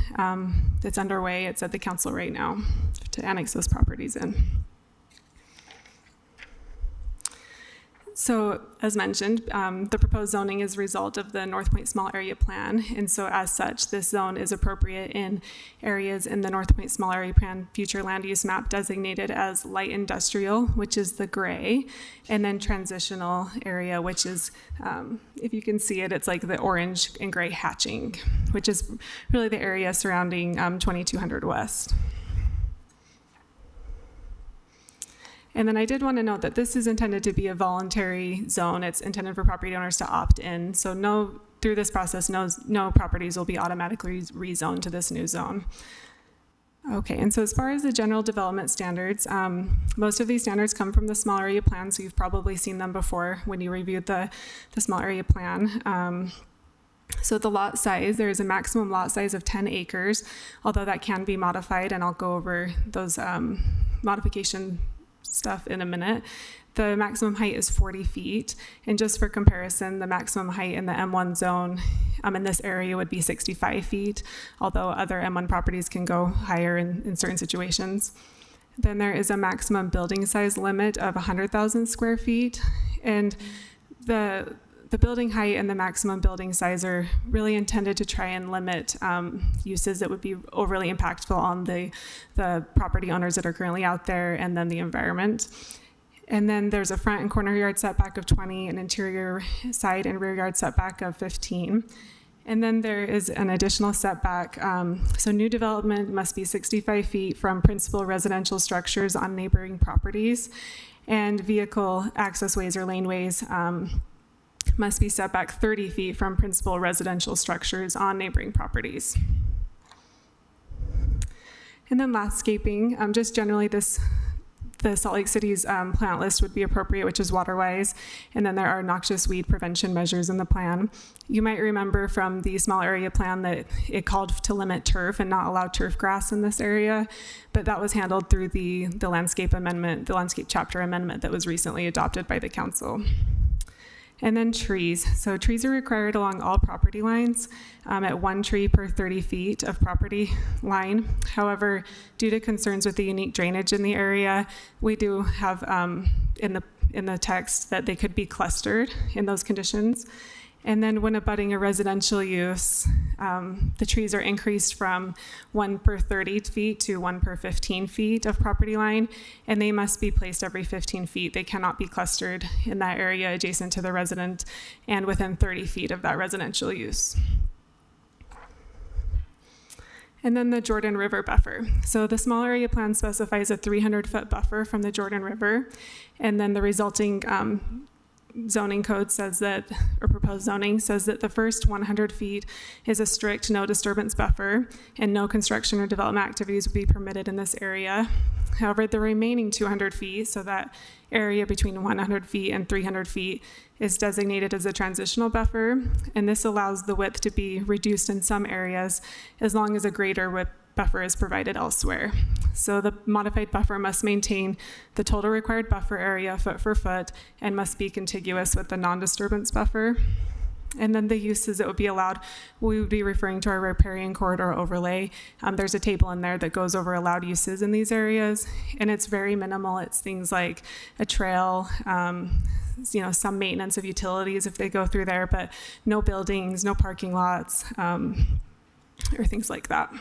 that's underway. It's at the council right now to annex those properties in. So, as mentioned, the proposed zoning is a result of the North Point Small Area Plan, and so as such, this zone is appropriate in areas in the North Point Small Area Plan future land use map designated as light industrial, which is the gray, and then transitional area, which is, if you can see it, it's like the orange and gray hatching, which is really the area surrounding 2200 West. And then I did want to note that this is intended to be a voluntary zone. It's intended for property owners to opt in. So through this process, no properties will be automatically rezoned to this new zone. Okay, and so as far as the general development standards, most of these standards come from the small area plan, so you've probably seen them before when you reviewed the small area plan. So the lot size, there is a maximum lot size of 10 acres, although that can be modified, and I'll go over those modification stuff in a minute. The maximum height is 40 feet. And just for comparison, the maximum height in the M1 zone in this area would be 65 feet, although other M1 properties can go higher in certain situations. Then there is a maximum building size limit of 100,000 square feet. And the building height and the maximum building size are really intended to try and limit uses that would be overly impactful on the property owners that are currently out there, and then the environment. And then there's a front and corner yard setback of 20, an interior side and rear yard setback of 15. And then there is an additional setback. So new development must be 65 feet from principal residential structures on neighboring properties, and vehicle access ways or laneways must be set back 30 feet from principal residential structures on neighboring properties. And then landscaping, just generally the Salt Lake City's plant list would be appropriate, which is water-wise, and then there are noxious weed prevention measures in the plan. You might remember from the small area plan that it called to limit turf and not allow turf grass in this area, but that was handled through the landscape amendment, the landscape chapter amendment that was recently adopted by the council. And then trees. So trees are required along all property lines at 1 tree per 30 feet of property line. However, due to concerns with the unique drainage in the area, we do have in the text that they could be clustered in those conditions. And then when abutting a residential use, the trees are increased from 1 per 30 feet to 1 per 15 feet of property line, and they must be placed every 15 feet. They cannot be clustered in that area adjacent to the resident and within 30 feet of that residential use. And then the Jordan River buffer. So the small area plan specifies a 300-foot buffer from the Jordan River, and then the resulting zoning code says that, or proposed zoning says that the first 100 feet is a strict no disturbance buffer, and no construction or development activities will be permitted in this area. However, the remaining 200 feet, so that area between 100 feet and 300 feet, is designated as a transitional buffer, and this allows the width to be reduced in some areas as long as a greater width buffer is provided elsewhere. So the modified buffer must maintain the total required buffer area foot for foot and must be contiguous with the non-disturbance buffer. And then the uses that would be allowed, we would be referring to our riparian corridor overlay. There's a table in there that goes over allowed uses in these areas, and it's very minimal. It's things like a trail, some maintenance of utilities if they go through there, but no buildings, no parking lots, or things like that.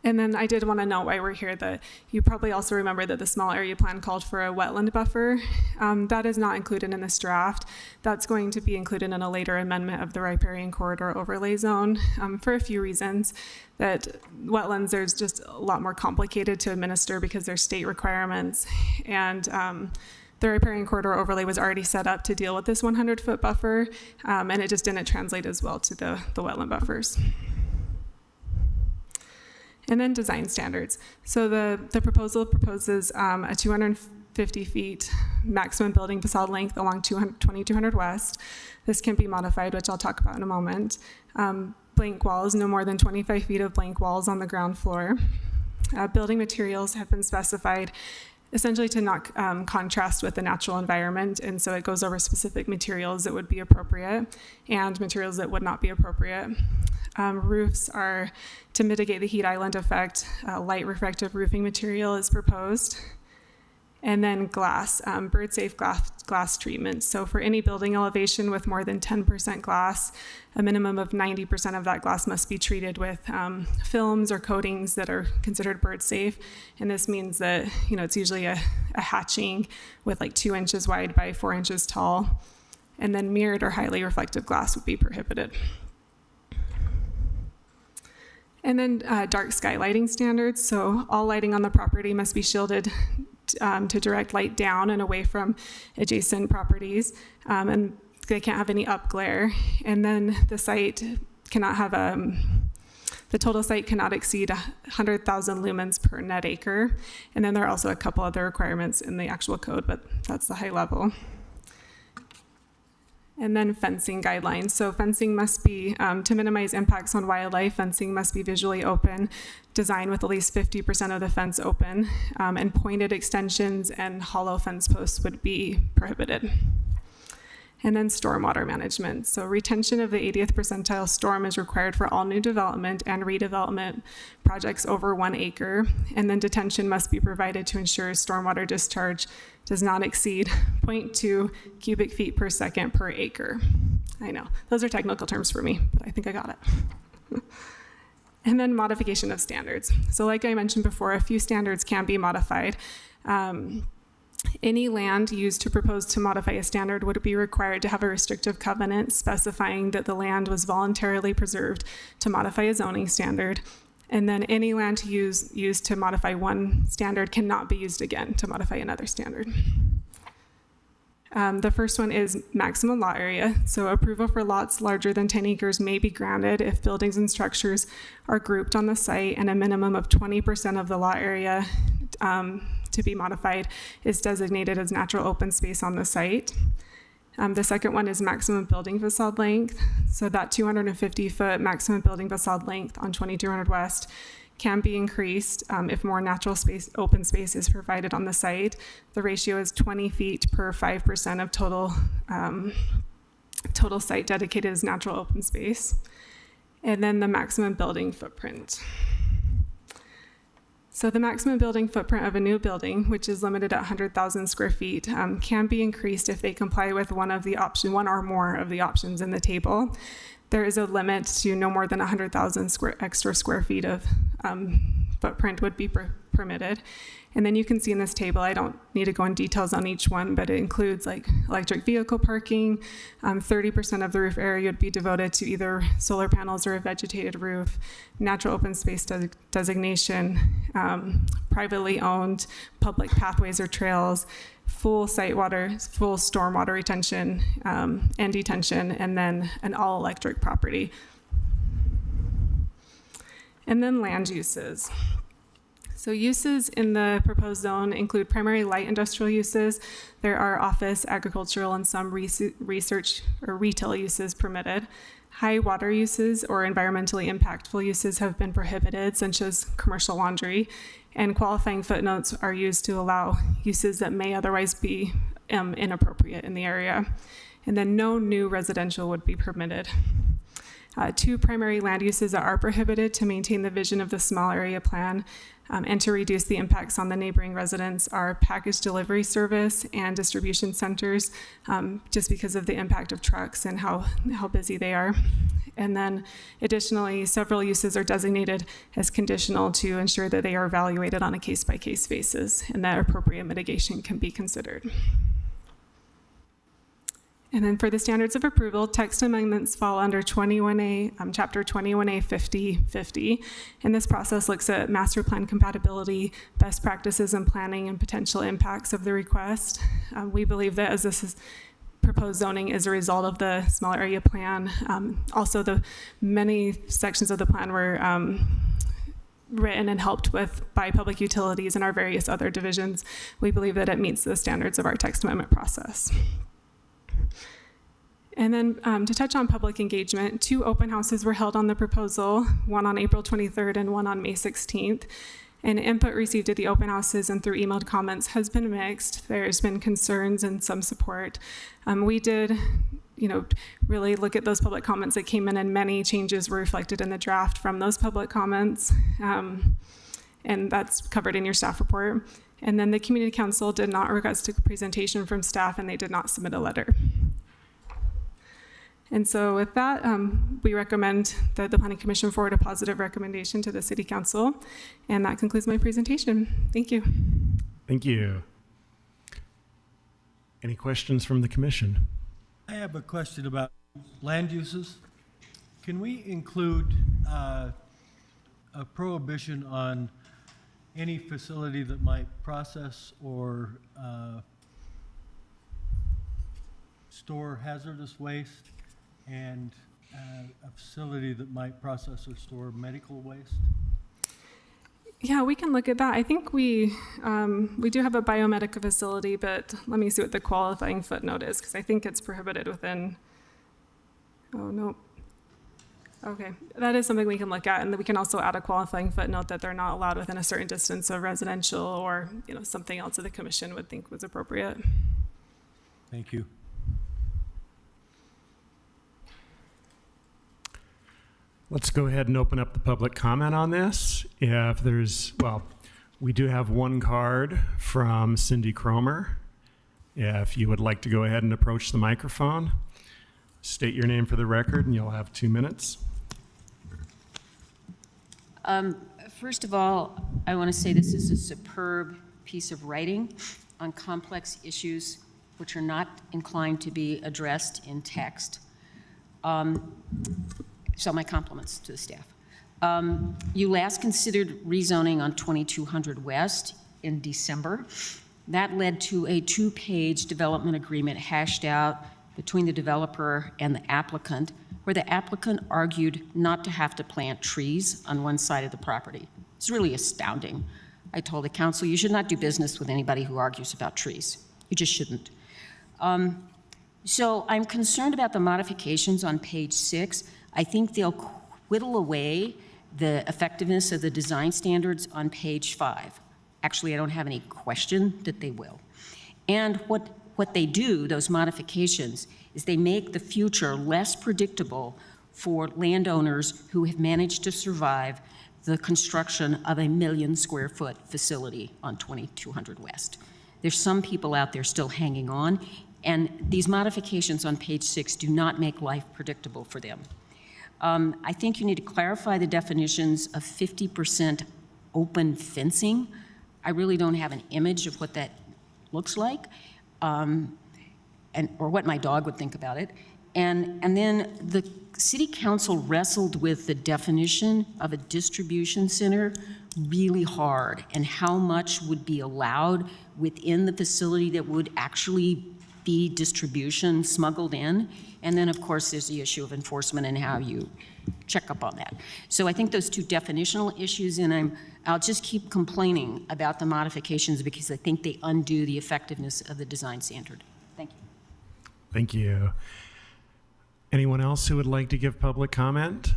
And then I did want to note while we're here that you probably also remember that the small area plan called for a wetland buffer. That is not included in this draft. That's going to be included in a later amendment of the riparian corridor overlay zone for a few reasons. That wetlands, there's just a lot more complicated to administer because there's state requirements, and the riparian corridor overlay was already set up to deal with this 100-foot buffer, and it just didn't translate as well to the wetland buffers. And then design standards. So the proposal proposes a 250 feet maximum building facade length along 2200 West. This can be modified, which I'll talk about in a moment. Blank walls, no more than 25 feet of blank walls on the ground floor. Building materials have been specified essentially to not contrast with the natural environment, and so it goes over specific materials that would be appropriate and materials that would not be appropriate. Roofs are to mitigate the heat island effect. Light reflective roofing material is proposed. And then glass, bird-safe glass treatment. So for any building elevation with more than 10% glass, a minimum of 90% of that glass must be treated with films or coatings that are considered bird-safe. And this means that, it's usually a hatching with like 2 inches wide by 4 inches tall. And then mirrored or highly reflective glass would be prohibited. And then dark sky lighting standards. So all lighting on the property must be shielded to direct light down and away from adjacent properties, and they can't have any up glare. And then the site cannot have the total site cannot exceed 100,000 lumens per net acre. And then there are also a couple other requirements in the actual code, but that's the high level. And then fencing guidelines. So fencing must be, to minimize impacts on wildlife, fencing must be visually open, designed with at least 50% of the fence open, and pointed extensions and hollow fence posts would be prohibited. And then stormwater management. So retention of the 80th percentile storm is required for all new development and redevelopment projects over 1 acre. And then detention must be provided to ensure stormwater discharge does not exceed 0.2 cubic feet per second per acre. I know, those are technical terms for me, but I think I got it. And then modification of standards. So like I mentioned before, a few standards can be modified. Any land used to propose to modify a standard would be required to have a restrictive covenant specifying that the land was voluntarily preserved to modify a zoning standard. And then any land used to modify one standard cannot be used again to modify another standard. The first one is maximum lot area. So approval for lots larger than 10 acres may be granted if buildings and structures are grouped on the site and a minimum of 20% of the lot area to be modified is designated as natural open space on the site. The second one is maximum building facade length. So that 250-foot maximum building facade length on 2200 West can be increased if more natural space, open space is provided on the site. The ratio is 20 feet per 5% of total site dedicated as natural open space. And then the maximum building footprint. So the maximum building footprint of a new building, which is limited at 100,000 square feet, can be increased if they comply with one or more of the options in the table. There is a limit to no more than 100,000 extra square feet of footprint would be permitted. And then you can see in this table, I don't need to go in details on each one, but it includes like electric vehicle parking. 30% of the roof area would be devoted to either solar panels or a vegetated roof, natural open space designation, privately owned public pathways or trails, full stormwater retention and detention, and then an all-electric property. And then land uses. So uses in the proposed zone include primary light industrial uses. There are office, agricultural, and some research or retail uses permitted. High water uses or environmentally impactful uses have been prohibited, such as commercial laundry, and qualifying footnotes are used to allow uses that may otherwise be inappropriate in the area. And then no new residential would be permitted. Two primary land uses that are prohibited to maintain the vision of the small area plan and to reduce the impacts on the neighboring residents are package delivery service and distribution centers, just because of the impact of trucks and how busy they are. And then additionally, several uses are designated as conditional to ensure that they are evaluated on a case-by-case basis and that appropriate mitigation can be considered. And then for the standards of approval, text amendments fall under 21A, Chapter 21A 5050. And this process looks at master plan compatibility, best practices in planning, and potential impacts of the request. We believe that as this is proposed zoning is a result of the small area plan. Also, the many sections of the plan were written and helped with by public utilities and our various other divisions. We believe that it meets the standards of our text amendment process. And then to touch on public engagement, 2 open houses were held on the proposal, one on April 23rd and one on May 16th. And input received at the open houses and through emailed comments has been mixed. There's been concerns and some support. We did, really look at those public comments that came in, and many changes were reflected in the draft from those public comments. And that's covered in your staff report. And then the community council did not request a presentation from staff, and they did not submit a letter. And so with that, we recommend that the Planning Commission forward a positive recommendation to the City Council. And that concludes my presentation. Thank you. Thank you. Any questions from the Commission? I have a question about land uses. Can we include a prohibition on any facility that might process or store hazardous waste, and a facility that might process or store medical waste? Yeah, we can look at that. I think we do have a biomedical facility, but let me see what the qualifying footnote is, because I think it's prohibited within. Oh, no. Okay, that is something we can look at, and we can also add a qualifying footnote that they're not allowed within a certain distance of residential or something else that the Commission would think was appropriate. Thank you. Let's go ahead and open up the public comment on this. If there's, we do have one card from Cindy Cromer. If you would like to go ahead and approach the microphone, state your name for the record, and you'll have 2 minutes. First of all, I want to say this is a superb piece of writing on complex issues which are not inclined to be addressed in text. So my compliments to the staff. You last considered rezoning on 2200 West in December. That led to a 2-page development agreement hashed out between the developer and the applicant, where the applicant argued not to have to plant trees on one side of the property. It's really astounding. I told the council, you should not do business with anybody who argues about trees. You just shouldn't. So I'm concerned about the modifications on page 6. I think they'll whittle away the effectiveness of the design standards on page 5. Actually, I don't have any question that they will. And what they do, those modifications, is they make the future less predictable for landowners who have managed to survive the construction of a 1 million square foot facility on 2200 West. There's some people out there still hanging on, and these modifications on page 6 do not make life predictable for them. I think you need to clarify the definitions of 50% open fencing I really don't have an image of what that looks like, or what my dog would think about it. And then the city council wrestled with the definition of a distribution center really hard, and how much would be allowed within the facility that would actually be distribution smuggled in. And then, of course, there's the issue of enforcement and how you check up on that. So I think those two definitional issues, and I'll just keep complaining about the modifications because I think they undo the effectiveness of the design standard. Thank you. Thank you. Anyone else who would like to give public comment?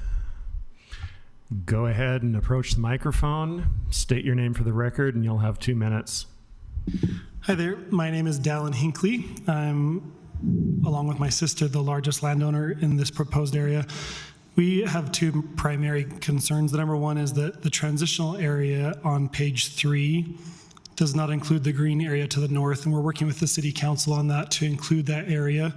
Go ahead and approach the microphone, state your name for the record, and you'll have 2 minutes. Hi there, my name is Dallin Hinckley. I'm, along with my sister, the largest landowner in this proposed area. We have two primary concerns. The number one is that the transitional area on page 3 does not include the green area to the north, and we're working with the city council on that to include that area,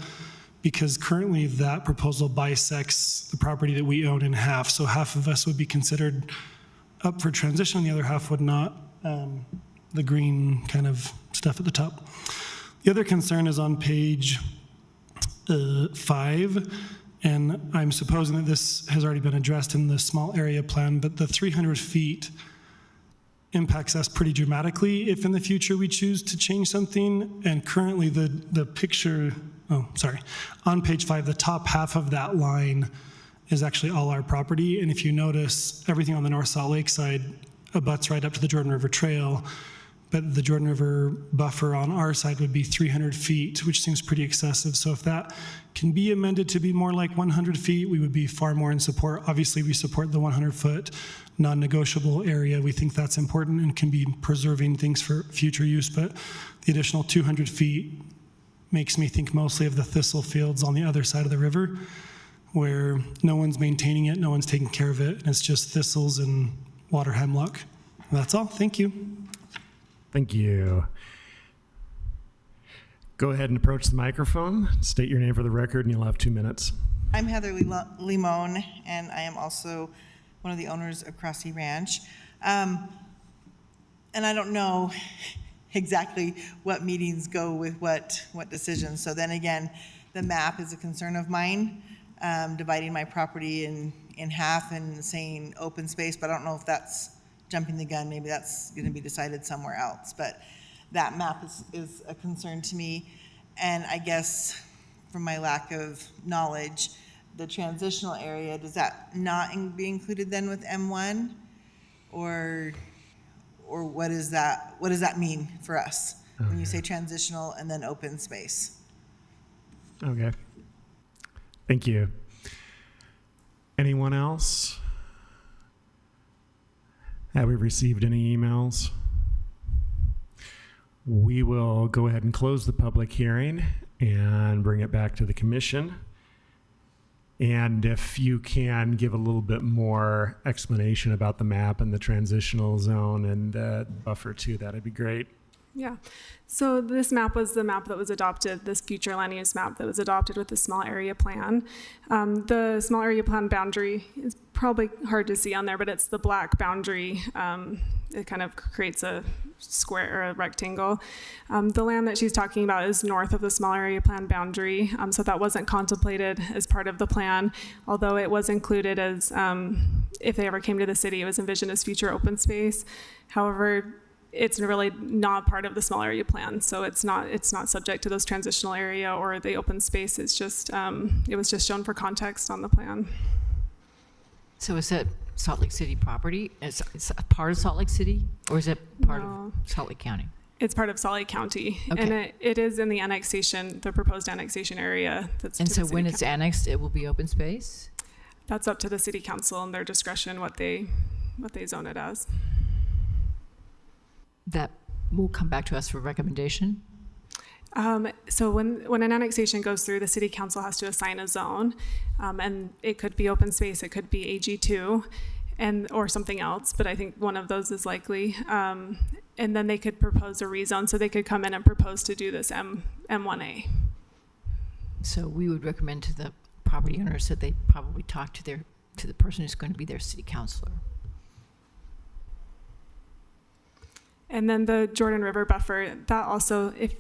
because currently that proposal bisects the property that we own in half. So half of us would be considered up for transition, the other half would not. The green kind of stuff at the top. The other concern is on page 5, and I'm supposing that this has already been addressed in the small area plan, but the 300 feet impacts us pretty dramatically if in the future we choose to change something. And currently the picture, on page 5, the top half of that line is actually all our property. And if you notice, everything on the North Salt Lake side abuts right up to the Jordan River Trail, but the Jordan River buffer on our side would be 300 feet, which seems pretty excessive. So if that can be amended to be more like 100 feet, we would be far more in support. Obviously, we support the 100-foot non-negotiable area. We think that's important and can be preserving things for future use, but the additional 200 feet makes me think mostly of the thistle fields on the other side of the river, where no one's maintaining it, no one's taking care of it, and it's just thistles and water hemlock. That's all. Thank you. Thank you. Go ahead and approach the microphone, state your name for the record, and you'll have 2 minutes. I'm Heather Limon, and I am also one of the owners of Crossy Ranch. And I don't know exactly what meetings go with what decisions. So then again, the map is a concern of mine, dividing my property in half and saying open space, but I don't know if that's jumping the gun. Maybe that's going to be decided somewhere else. But that map is a concern to me. And I guess from my lack of knowledge, the transitional area, does that not be included then with M1? Or what is that? What does that mean for us when you say transitional and then open space? Okay. Thank you. Anyone else? Have we received any emails? We will go ahead and close the public hearing and bring it back to the commission. And if you can give a little bit more explanation about the map and the transitional zone and the buffer too, that'd be great. Yeah. So this map was the map that was adopted, this future land use map that was adopted with the small area plan. The small area plan boundary is probably hard to see on there, but it's the black boundary. It kind of creates a square or a rectangle. The land that she's talking about is north of the small area plan boundary. So that wasn't contemplated as part of the plan, although it was included as, if they ever came to the city, it was envisioned as future open space. However, it's really not part of the small area plan, so it's not subject to those transitional area or the open space. It's just it was just shown for context on the plan. So is that Salt Lake City property? It's a part of Salt Lake City, or is it part of Salt Lake County? It's part of Salt Lake County, Okay. and it is in the annexation, the proposed annexation area. And so when it's annexed, it will be open space? That's up to the city council and their discretion what they zone it as. That will come back to us for recommendation? So when an annexation goes through, the city council has to assign a zone, and it could be open space, it could be AG2, or something else, but I think one of those is likely. And then they could propose a rezone, so they could come in and propose to do this M1A. So we would recommend to the property owners that they probably talk to the person who's going to be their city councilor. And then the Jordan River buffer, that also, if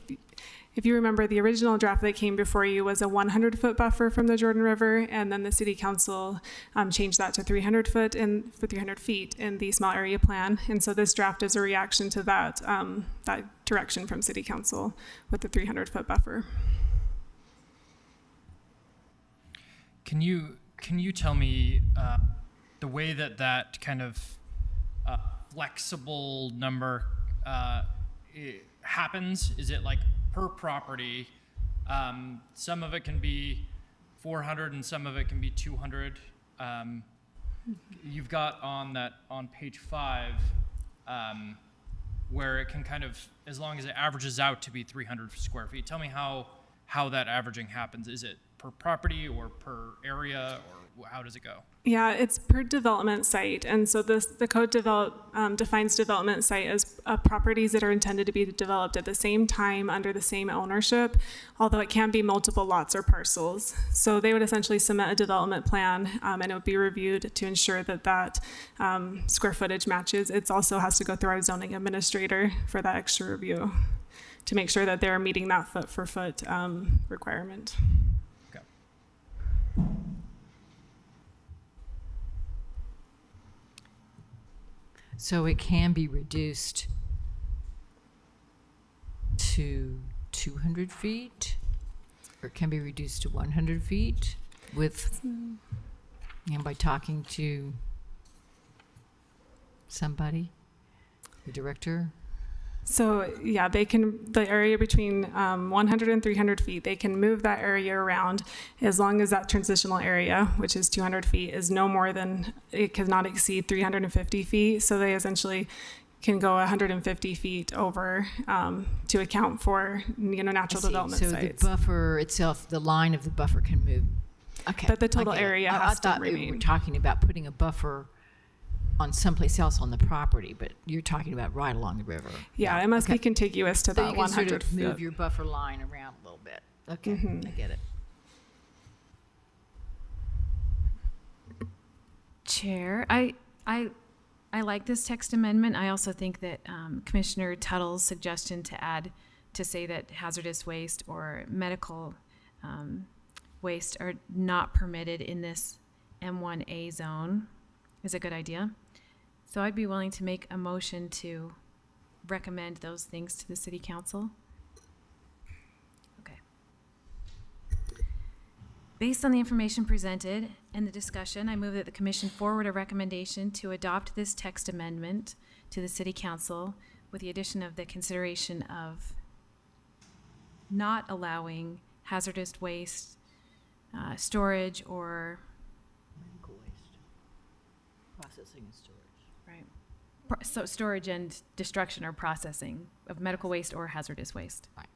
you remember, the original draft that came before you was a 100-foot buffer from the Jordan River, and then the city council changed that to 300 feet in the small area plan. And so this draft is a reaction to that, that direction from city council with the 300-foot buffer. Can you tell me the way that kind of flexible number it happens? Is it like per property? Some of it can be 400 and some of it can be 200. You've got on page 5 where it can kind of, as long as it averages out to be 300 square feet. Tell me how that averaging happens. Is it per property or per area, or how does it go? Yeah, it's per development site. And so the code defines development site as properties that are intended to be developed at the same time under the same ownership, although it can be multiple lots or parcels. So they would essentially submit a development plan, and it would be reviewed to ensure that square footage matches. It also has to go through our zoning administrator for that extra review to make sure that they're meeting that foot for foot requirement. So it can be reduced to 200 feet, or it can be reduced to 100 feet with, and by talking to somebody, the director. So yeah, they can, the area between 100 and 300 feet, they can move that area around as long as that transitional area, which is 200 feet, is no more than, it cannot exceed 350 feet. So they essentially can go 150 feet over to account for, natural development sites. So the buffer itself, the line of the buffer can move. Okay. But the total area has to remain. We were talking about putting a buffer on someplace else on the property, but you're talking about right along the river. Yeah, it must be contiguous to so that 100 you can sort of move foot. your buffer line around a little bit. Okay, I get it. Chair, I like this text amendment. I also think that Commissioner Tuttle's suggestion to say that hazardous waste or medical waste are not permitted in this M1A zone is a good idea. So I'd be willing to make a motion to recommend those things to the city council. Okay. Based on the information presented and the discussion, I move that the commission forward a recommendation to adopt this text amendment to the city council with the addition of the consideration of not allowing hazardous waste storage or Processing and storage. Right. So storage and destruction or processing of medical waste or hazardous waste. Right.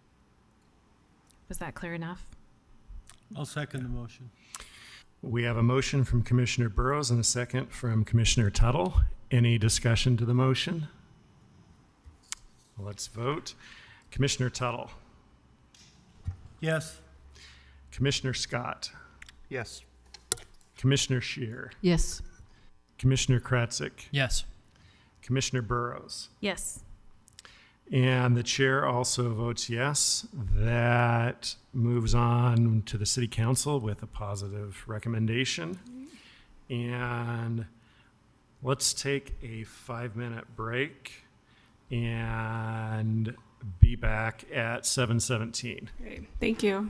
Was that clear enough? I'll second the motion. We have a motion from Commissioner Burrows and a second from Commissioner Tuttle. Any discussion to the motion? Let's vote. Commissioner Tuttle. Yes. Commissioner Scott. Yes. Commissioner Scheer. Yes. Commissioner Kratzik. Yes. Commissioner Burrows. Yes. And the chair also votes yes. That moves on to the city council with a positive recommendation. And let's take a 5-minute break and be back at 7:17. Great. Thank you.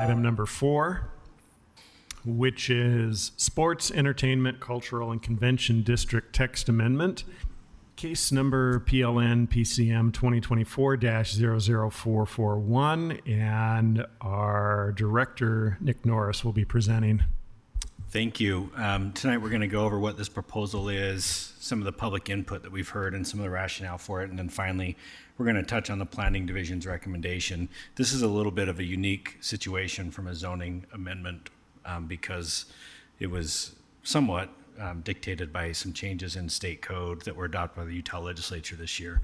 Item number 4, which is Sports, Entertainment, Cultural, and Convention District Text Amendment. Case number PLN PCM 2024-00441, and our director, Nick Norris, will be presenting. Thank you. Tonight we're going to go over what this proposal is, some of the public input that we've heard and some of the rationale for it, and then finally we're going to touch on the Planning Division's recommendation. This is a little bit of a unique situation from a zoning amendment because it was somewhat dictated by some changes in state code that were adopted by the Utah legislature this year.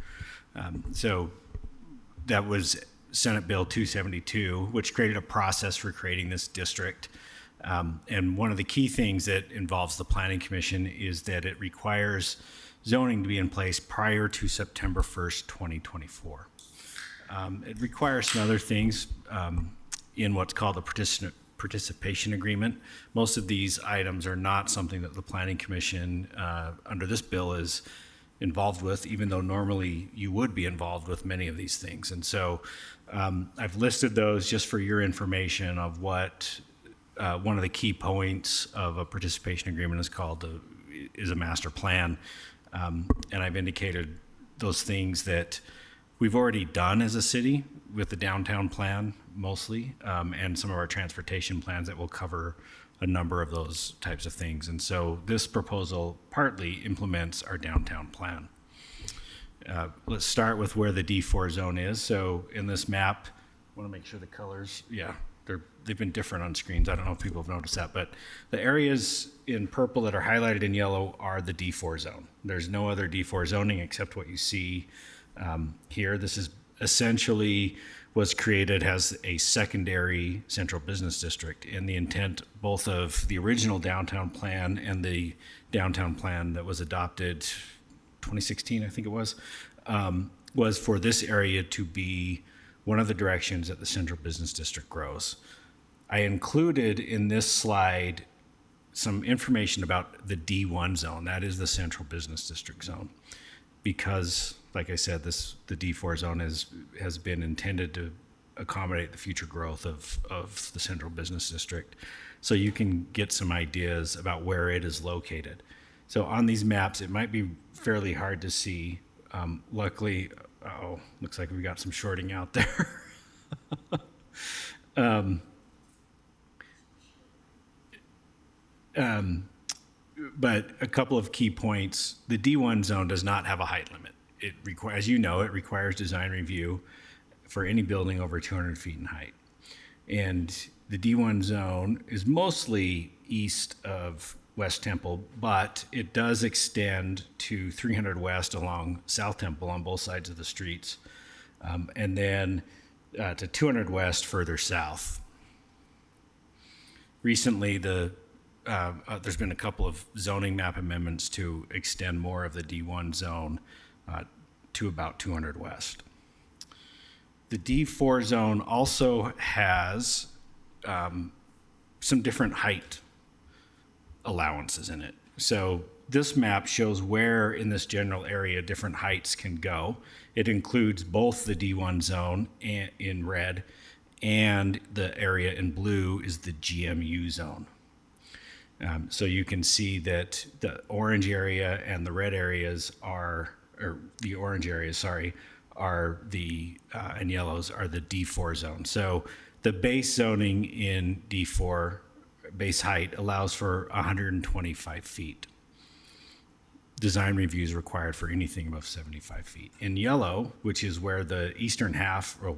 So that was Senate Bill 272, which created a process for creating this district. And one of the key things that involves the Planning Commission is that it requires zoning to be in place prior to September 1st, 2024. It requires some other things in what's called a participation agreement. Most of these items are not something that the Planning Commission under this bill is involved with, even though normally you would be involved with many of these things. And so I've listed those just for your information of what one of the key points of a participation agreement is is a master plan. And I've indicated those things that we've already done as a city with the downtown plan mostly, and some of our transportation plans that will cover a number of those types of things. And so this proposal partly implements our downtown plan. Let's start with where the D4 zone is. So in this map, I want to make sure the colors, they've been different on screens. I don't know if people have noticed that, but the areas in purple that are highlighted in yellow are the D4 zone. There's no other D4 zoning except what you see here. This is essentially was created as a secondary central business district, and the intent both of the original downtown plan and the downtown plan that was adopted 2016, I think it was for this area to be one of the directions that the central business district grows. I included in this slide some information about the D1 zone. That is the central business district zone, because, like I said, the D4 zone has been intended to accommodate the future growth of the central business district. So you can get some ideas about where it is located. So on these maps, it might be fairly hard to see. Luckily, looks like we got some shorting out there. But a couple of key points. The D1 zone does not have a height limit. It requires, as you know, it requires design review for any building over 200 feet in height. And the D1 zone is mostly east of West Temple, but it does extend to 300 West along South Temple on both sides of the streets, and then to 200 West further south. Recently, there's been a couple of zoning map amendments to extend more of the D1 zone to about 200 West. The D4 zone also has some different height allowances in it. So this map shows where in this general area different heights can go. It includes both the D1 zone in red, and the area in blue is the GMU zone. So you can see that the orange area and the red areas are, or the orange areas, sorry, are the, and yellows are the D4 zone. So the base zoning in D4, base height, allows for 125 feet. Design review is required for anything above 75 feet. In yellow, which is where the eastern half, or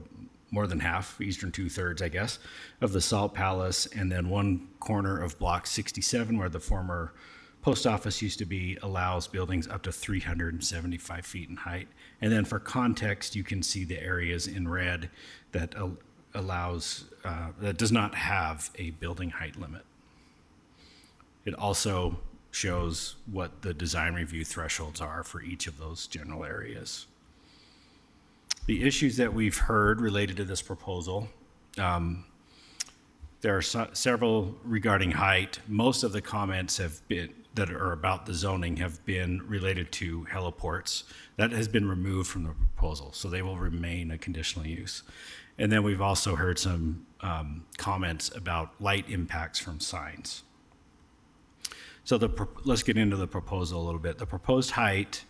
more than half, eastern 2/3, I guess, of the Salt Palace, and then one corner of Block 67, where the former post office used to be, allows buildings up to 375 feet in height. And then for context, you can see the areas in red that allows, that does not have a building height limit. It also shows what the design review thresholds are for each of those general areas. The issues that we've heard related to this proposal, there are several regarding height. Most of the comments have been, that are about the zoning, have been related to heliports. That has been removed from the proposal, so they will remain a conditional use. And then we've also heard some comments about light impacts from signs. So let's get into the proposal a little bit. The proposed height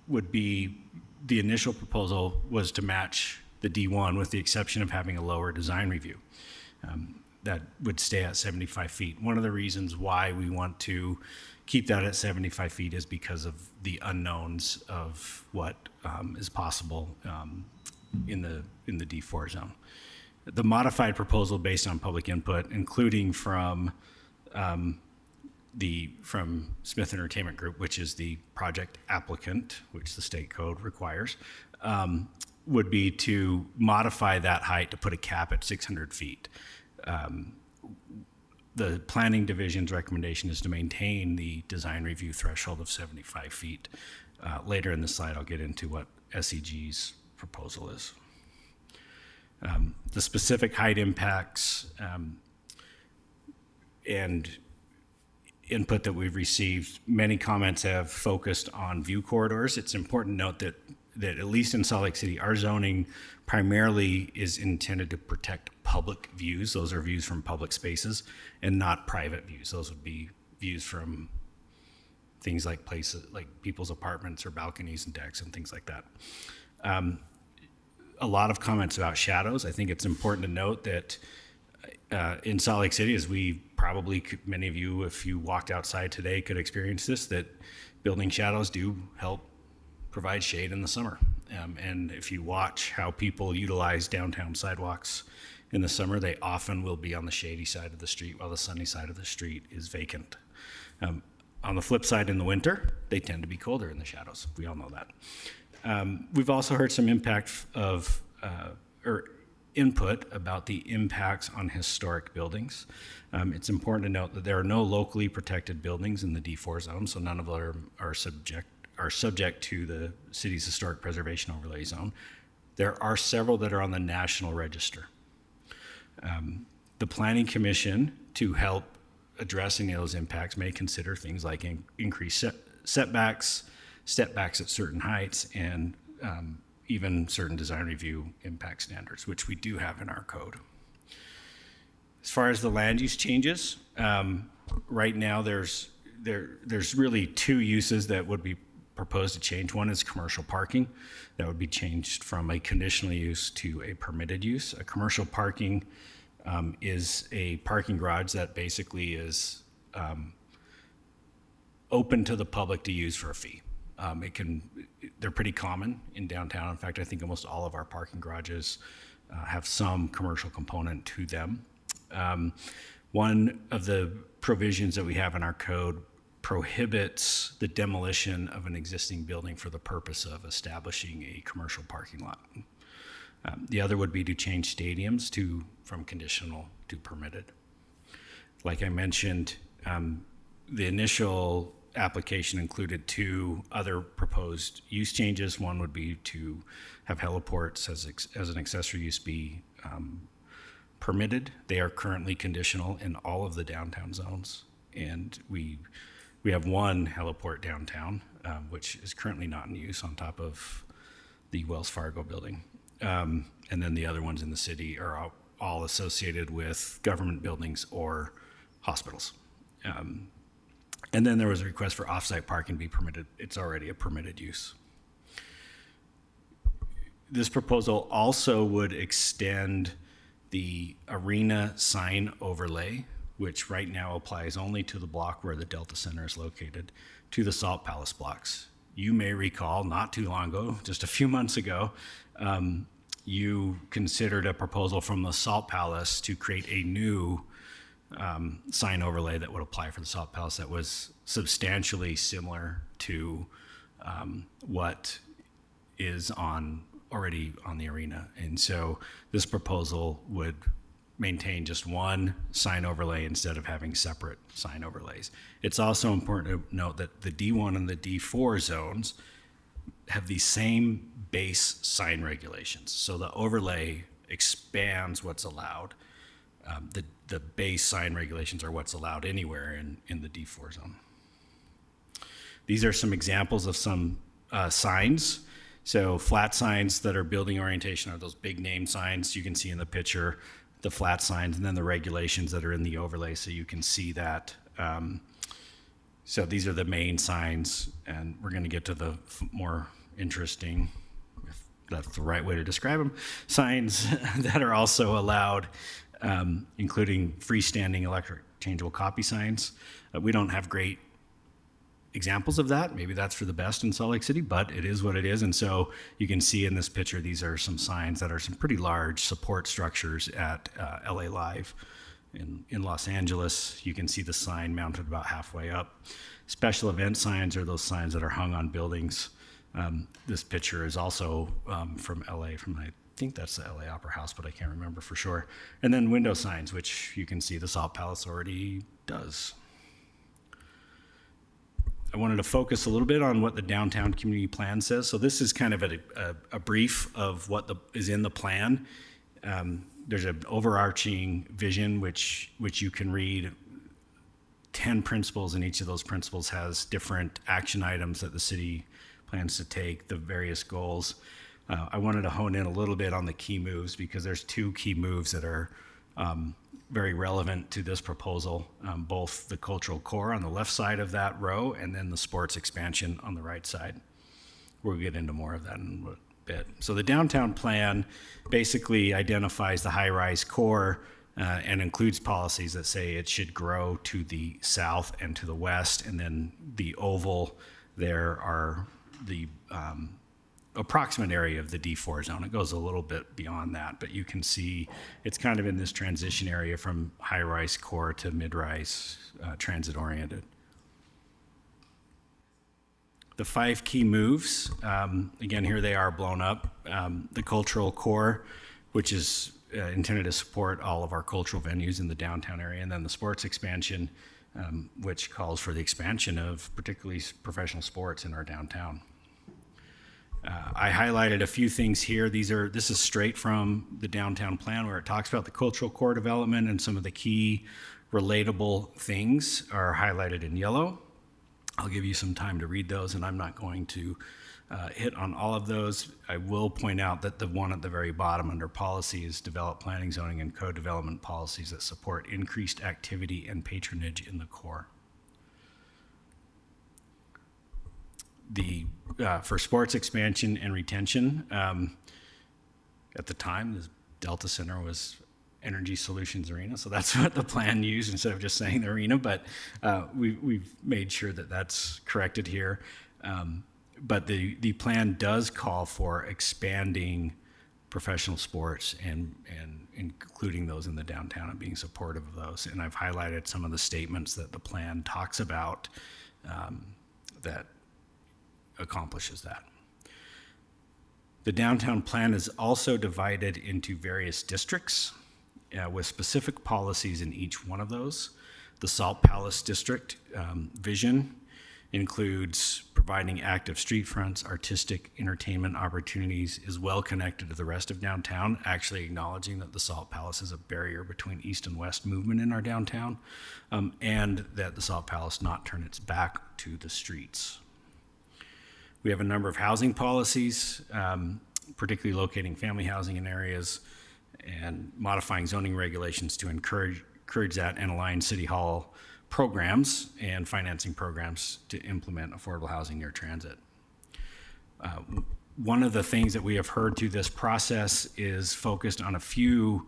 would be, the initial proposal was to match the D1 with the exception of having a lower design review. That would stay at 75 feet. One of the reasons why we want to keep that at 75 feet is because of the unknowns of what is possible in the D4 zone. The modified proposal based on public input, including from Smith Entertainment Group, which is the project applicant, which the state code requires, would be to modify that height to put a cap at 600 feet. The planning division's recommendation is to maintain the design review threshold of 75 feet. Later in the slide, I'll get into what SEG's proposal is. The specific height impacts and input that we've received, many comments have focused on view corridors. It's important to note that at least in Salt Lake City, our zoning primarily is intended to protect public views. Those are views from public spaces and not private views. Those would be views from things like places like people's apartments or balconies and decks and things like that. A lot of comments about shadows. I think it's important to note that in Salt Lake City, as we probably, many of you, if you walked outside today, could experience this, that building shadows do help provide shade in the summer. And if you watch how people utilize downtown sidewalks in the summer, they often will be on the shady side of the street while the sunny side of the street is vacant. On the flip side, in the winter, they tend to be colder in the shadows. We all know that. We've also heard some impact of, or input about the impacts on historic buildings. It's important to note that there are no locally protected buildings in the D4 zone, so none of them are subject to the city's historic preservation overlay zone. There are several that are on the National Register. The Planning Commission, to help addressing those impacts, may consider things like increased setbacks, step backs at certain heights, and even certain design review impact standards, which we do have in our code. As far as the land use changes, right now there's really two uses that would be proposed to change. One is commercial parking. That would be changed from a conditional use to a permitted use. A commercial parking is a parking garage that basically is open to the public to use for a fee. They're pretty common in downtown. In fact, I think almost all of our parking garages have some commercial component to them. One of the provisions that we have in our code prohibits the demolition of an existing building for the purpose of establishing a commercial parking lot. The other would be to change stadiums from conditional to permitted. Like I mentioned, the initial application included two other proposed use changes. One would be to have heliports as an accessory use be permitted. They are currently conditional in all of the downtown zones, and we have one heliport downtown, which is currently not in use on top of the Wells Fargo building. And then the other ones in the city are all associated with government buildings or hospitals. And then there was a request for off-site parking be permitted. It's already a permitted use. This proposal also would extend the arena sign overlay, which right now applies only to the block where the Delta Center is located, to the Salt Palace blocks. You may recall, not too long ago, just a few months ago, you considered a proposal from the Salt Palace to create a new sign overlay that would apply for the Salt Palace that was substantially similar to what is already on the arena. And so this proposal would maintain just one sign overlay instead of having separate sign overlays. It's also important to note that the D1 and the D4 zones have the same base sign regulations. So the overlay expands what's allowed. The base sign regulations are what's allowed anywhere in the D4 zone. These are some examples of some signs. So flat signs that are building orientation are those big name signs you can see in the picture, the flat signs, and then the regulations that are in the overlay, so you can see that So these are the main signs, and we're going to get to the more interesting, if that's the right way to describe them, signs that are also allowed, including freestanding electric changeable copy signs. We don't have great examples of that. Maybe that's for the best in Salt Lake City, but it is what it is. And so you can see in this picture, these are some signs that are some pretty large support structures at LA Live. In Los Angeles, you can see the sign mounted about halfway up. Special event signs are those signs that are hung on buildings. This picture is also from LA, I think that's the LA Opera House, but I can't remember for sure. And then window signs, which you can see the Salt Palace already does. I wanted to focus a little bit on what the downtown community plan says. So this is kind of a brief of what is in the plan. There's an overarching vision which you can read 10 principles, and each of those principles has different action items that the city plans to take, the various goals. I wanted to hone in a little bit on the key moves because there's two key moves that are very relevant to this proposal, both the cultural core on the left side of that row and then the sports expansion on the right side. We'll get into more of that in a bit. So the downtown plan basically identifies the high-rise core and includes policies that say it should grow to the south and to the west, and then the oval there are the approximate area of the D4 zone. It goes a little bit beyond that, but you can see it's kind of in this transition area from high-rise core to mid-rise transit-oriented. The 5 key moves, again, here they are blown up. The cultural core, which is intended to support all of our cultural venues in the downtown area, and then the sports expansion, which calls for the expansion of particularly professional sports in our downtown. I highlighted a few things here. This is straight from the downtown plan where it talks about the cultural core development, and some of the key relatable things are highlighted in yellow. I'll give you some time to read those, and I'm not going to hit on all of those. I will point out that the one at the very bottom under policy is develop planning, zoning, and code development policies that support increased activity and patronage in the core. For sports expansion and retention, at the time, the Delta Center was Energy Solutions Arena, so that's what the plan used instead of just saying the arena, but we've made sure that that's corrected here. But the plan does call for expanding professional sports and including those in the downtown and being supportive of those. And I've highlighted some of the statements that the plan talks about that accomplishes that. The downtown plan is also divided into various districts with specific policies in each one of those. The Salt Palace District vision includes providing active street fronts, artistic entertainment opportunities, is well connected to the rest of downtown, actually acknowledging that the Salt Palace is a barrier between east and west movement in our downtown, and that the Salt Palace not turn its back to the streets. We have a number of housing policies, particularly locating family housing in areas and modifying zoning regulations to encourage that and align City Hall programs and financing programs to implement affordable housing near transit. One of the things that we have heard through this process is focused on a few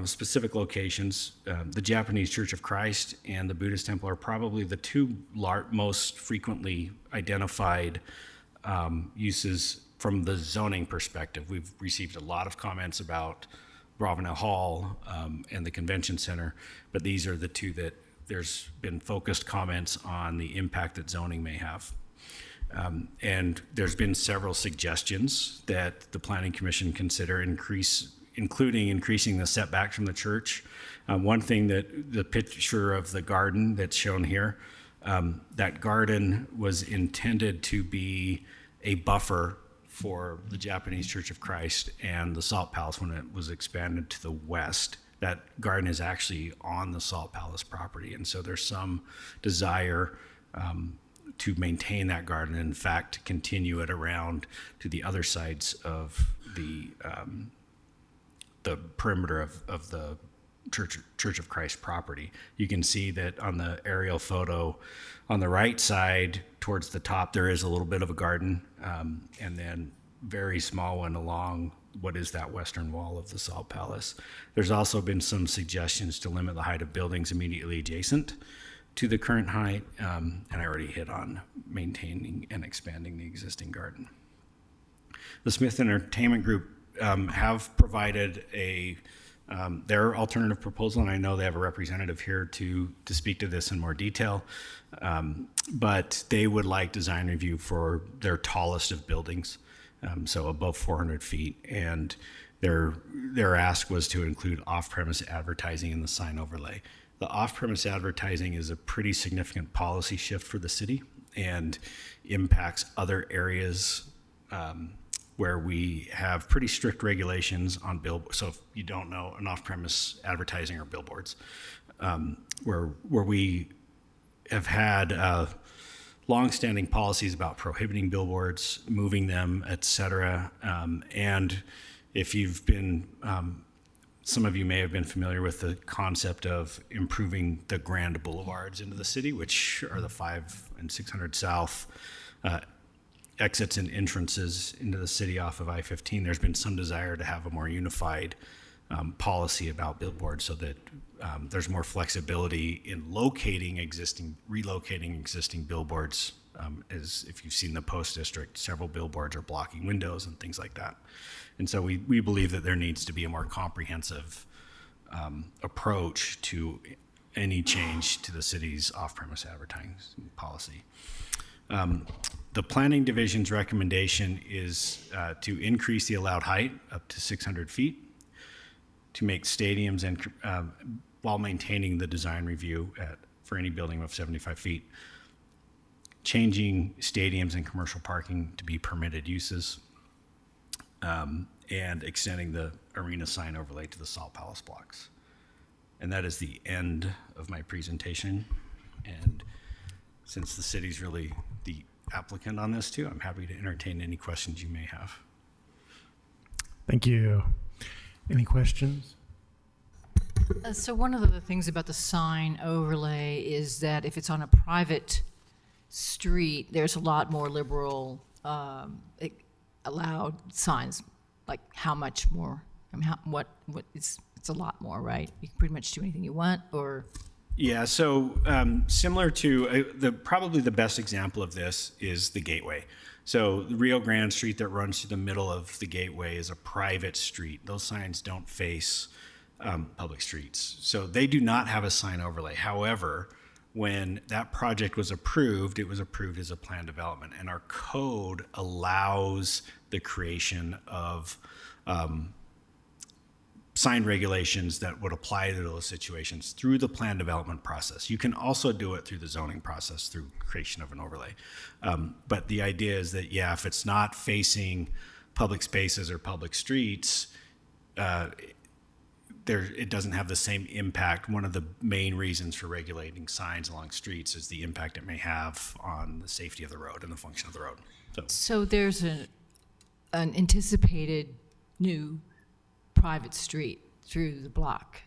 specific locations. The Japanese Church of Christ and the Buddhist Temple are probably the two most frequently identified uses from the zoning perspective. We've received a lot of comments about Ravenel Hall and the Convention Center, but these are the two that there's been focused comments on the impact that zoning may have. And there's been several suggestions that the Planning Commission consider including increasing the setback from the church. One thing that the picture of the garden that's shown here, that garden was intended to be a buffer for the Japanese Church of Christ and the Salt Palace when it was expanded to the west. That garden is actually on the Salt Palace property, and so there's some desire to maintain that garden, and in fact, to continue it around to the other sides of the perimeter of the Church of Christ property. You can see that on the aerial photo on the right side towards the top, there is a little bit of a garden, and then very small one along what is that western wall of the Salt Palace. There's also been some suggestions to limit the height of buildings immediately adjacent to the current height, and I already hit on maintaining and expanding the existing garden. The Smith Entertainment Group have provided their alternative proposal, and I know they have a representative here to speak to this in more detail, but they would like design review for their tallest of buildings, so above 400 feet, and their ask was to include off-premise advertising in the sign overlay. The off-premise advertising is a pretty significant policy shift for the city and impacts other areas where we have pretty strict regulations on billboards. So if you don't know, an off-premise advertising or billboards, where we have had long-standing policies about prohibiting billboards, moving them, et cetera. And if you've been, some of you may have been familiar with the concept of improving the grand boulevards into the city, which are the 5 and 600 South exits and entrances into the city off of I-15. There's been some desire to have a more unified policy about billboards so that there's more flexibility in relocating existing billboards. As if you've seen the Post District, several billboards are blocking windows and things like that. And so we believe that there needs to be a more comprehensive approach to any change to the city's off-premise advertising policy. The Planning Division's recommendation is to increase the allowed height up to 600 feet, to make stadiums and while maintaining the design review for any building of 75 feet, changing stadiums and commercial parking to be permitted uses, and extending the arena sign overlay to the Salt Palace blocks. And that is the end of my presentation. And since the city's really the applicant on this too, I'm happy to entertain any questions you may have. Thank you. Any questions? So one of the things about the sign overlay is that if it's on a private street, there's a lot more liberal allowed signs. Like how much more? I mean, it's a lot more, right? You can pretty much do anything you want, or. Yeah, so similar to, probably the best example of this is the Gateway. So the Rio Grande Street that runs through the middle of the Gateway is a private street. Those signs don't face public streets. So they do not have a sign overlay. However, when that project was approved, it was approved as a planned development. And our code allows the creation of sign regulations that would apply to those situations through the plan development process. You can also do it through the zoning process through creation of an overlay. But the idea is that, yeah, if it's not facing public spaces or public streets, it doesn't have the same impact. One of the main reasons for regulating signs along streets is the impact it may have on the safety of the road and the function of the road. So there's an anticipated new private street through the block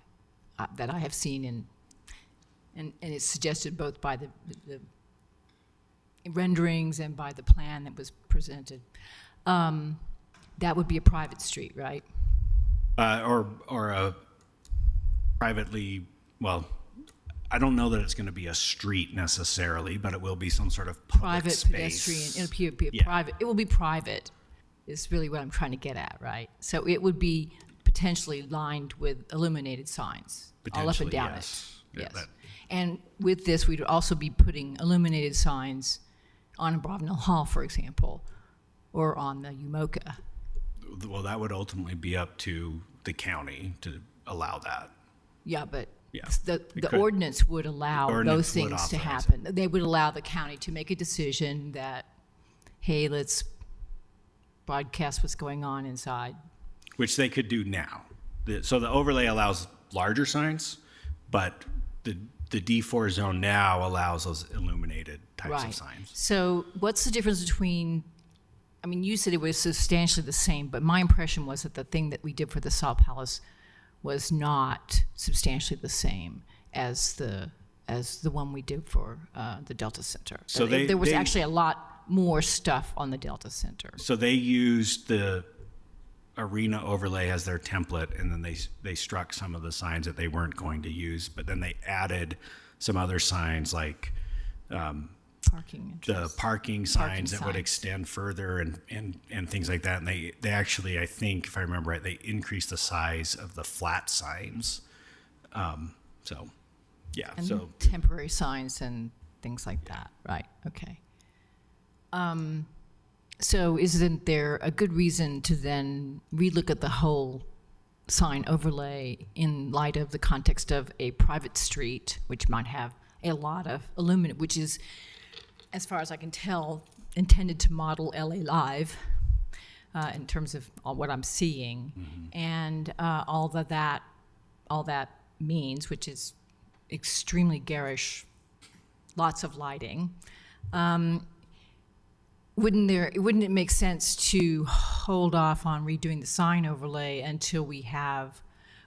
that I have seen and it's suggested both by the renderings and by the plan that was presented. That would be a private street, right? Or a privately, well, I don't know that it's going to be a street necessarily, but it will be some sort of private space. pedestrian. It'll be a private. It will be private. Is really what I'm trying to get at, right? So it would be potentially lined with illuminated signs all up and down yes. it. Yes. And with this, we'd also be putting illuminated signs on Bravenel Hall, for example, or on the UMOCA. Well, that would ultimately be up to the county to allow that. Yeah, but Yeah, the ordinance would allow those things to happen. They would allow the county to make a decision that, hey, let's broadcast what's going on inside. Which they could do now. So the overlay allows larger signs, but the D4 zone now allows those illuminated types of signs. So what's the difference between, you said it was substantially the same, but my impression was that the thing that we did for the Salt Palace was not substantially the same as the one we did for the Delta Center. So there was actually a lot more stuff on the Delta Center. So they used the arena overlay as their template, and then they struck some of the signs that they weren't going to use, but then they added some other signs like the parking signs that would extend further and things like that. And they actually, I think, if I remember right, they increased the size of the flat signs. So, yeah. And so temporary signs and things like that. Right. Okay. So isn't there a good reason to then relook at the whole sign overlay in light of the context of a private street, which might have a lot of illumination, which is, as far as I can tell, intended to model LA Live in terms of what I'm seeing, and all that means, which is extremely garish, lots of lighting. Wouldn't it make sense to hold off on redoing the sign overlay until we have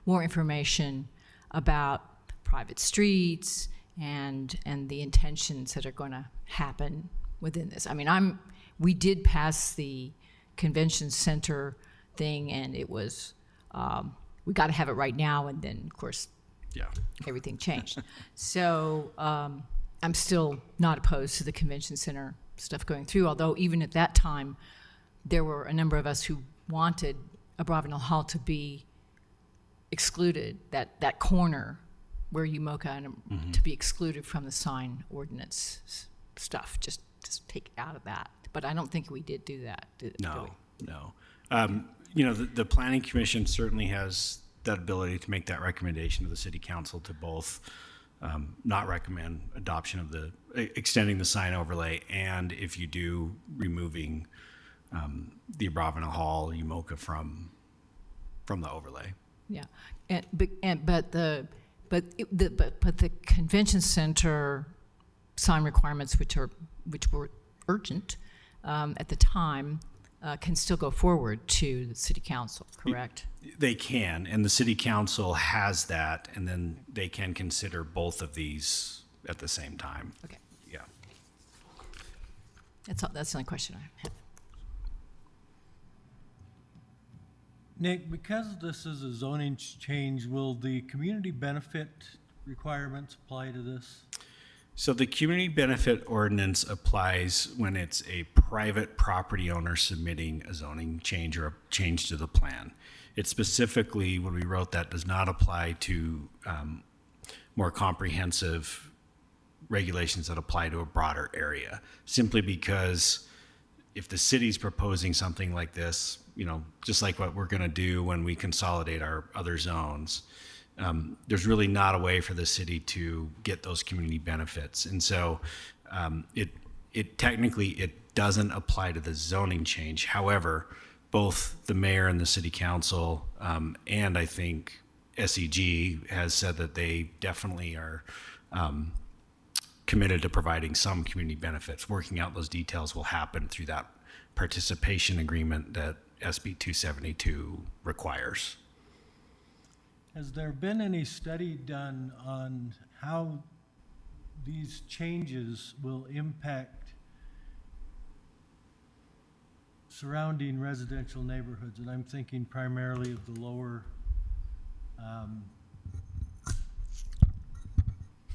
more information about private streets and the intentions that are going to happen within this? I mean, we did pass the convention center thing, and it was we got to have it right now, and then of course, everything changed. So I'm still not opposed to the convention center stuff going through, although even at that time, there were a number of us who wanted Abravanel Hall to be excluded, that corner where Umoka, and to be excluded from the sign ordinance stuff, just take it out of that. But I don't think we did do that, did we? No. The Planning Commission certainly has that ability to make that recommendation to the City Council to both not recommend adoption of extending the sign overlay, and if you do, removing the Abravanel Hall, Umoka from the overlay. Yeah, but the convention center sign requirements, which were urgent at the time, can still go forward to the City Council, correct? They can, and the City Council has that, and then they can consider both of these at the same time. Okay. Yeah. That's the only question I have. Nick, because this is a zoning change, will the community benefit requirements apply to this? So the community benefit ordinance applies when it's a private property owner submitting a zoning change or a change to the plan. It specifically, when we wrote that, does not apply to more comprehensive regulations that apply to a broader area, simply because if the city's proposing something like this, just like what we're going to do when we consolidate our other zones, there's really not a way for the city to get those community benefits. And so it technically doesn't apply to the zoning change. However, both the mayor and the city council, and I think SEG has said that they definitely are committed to providing some community benefits. Working out those details will happen through that participation agreement that SB 272 requires. Has there been any study done on how these changes will impact surrounding residential neighborhoods? And I'm thinking primarily of the lower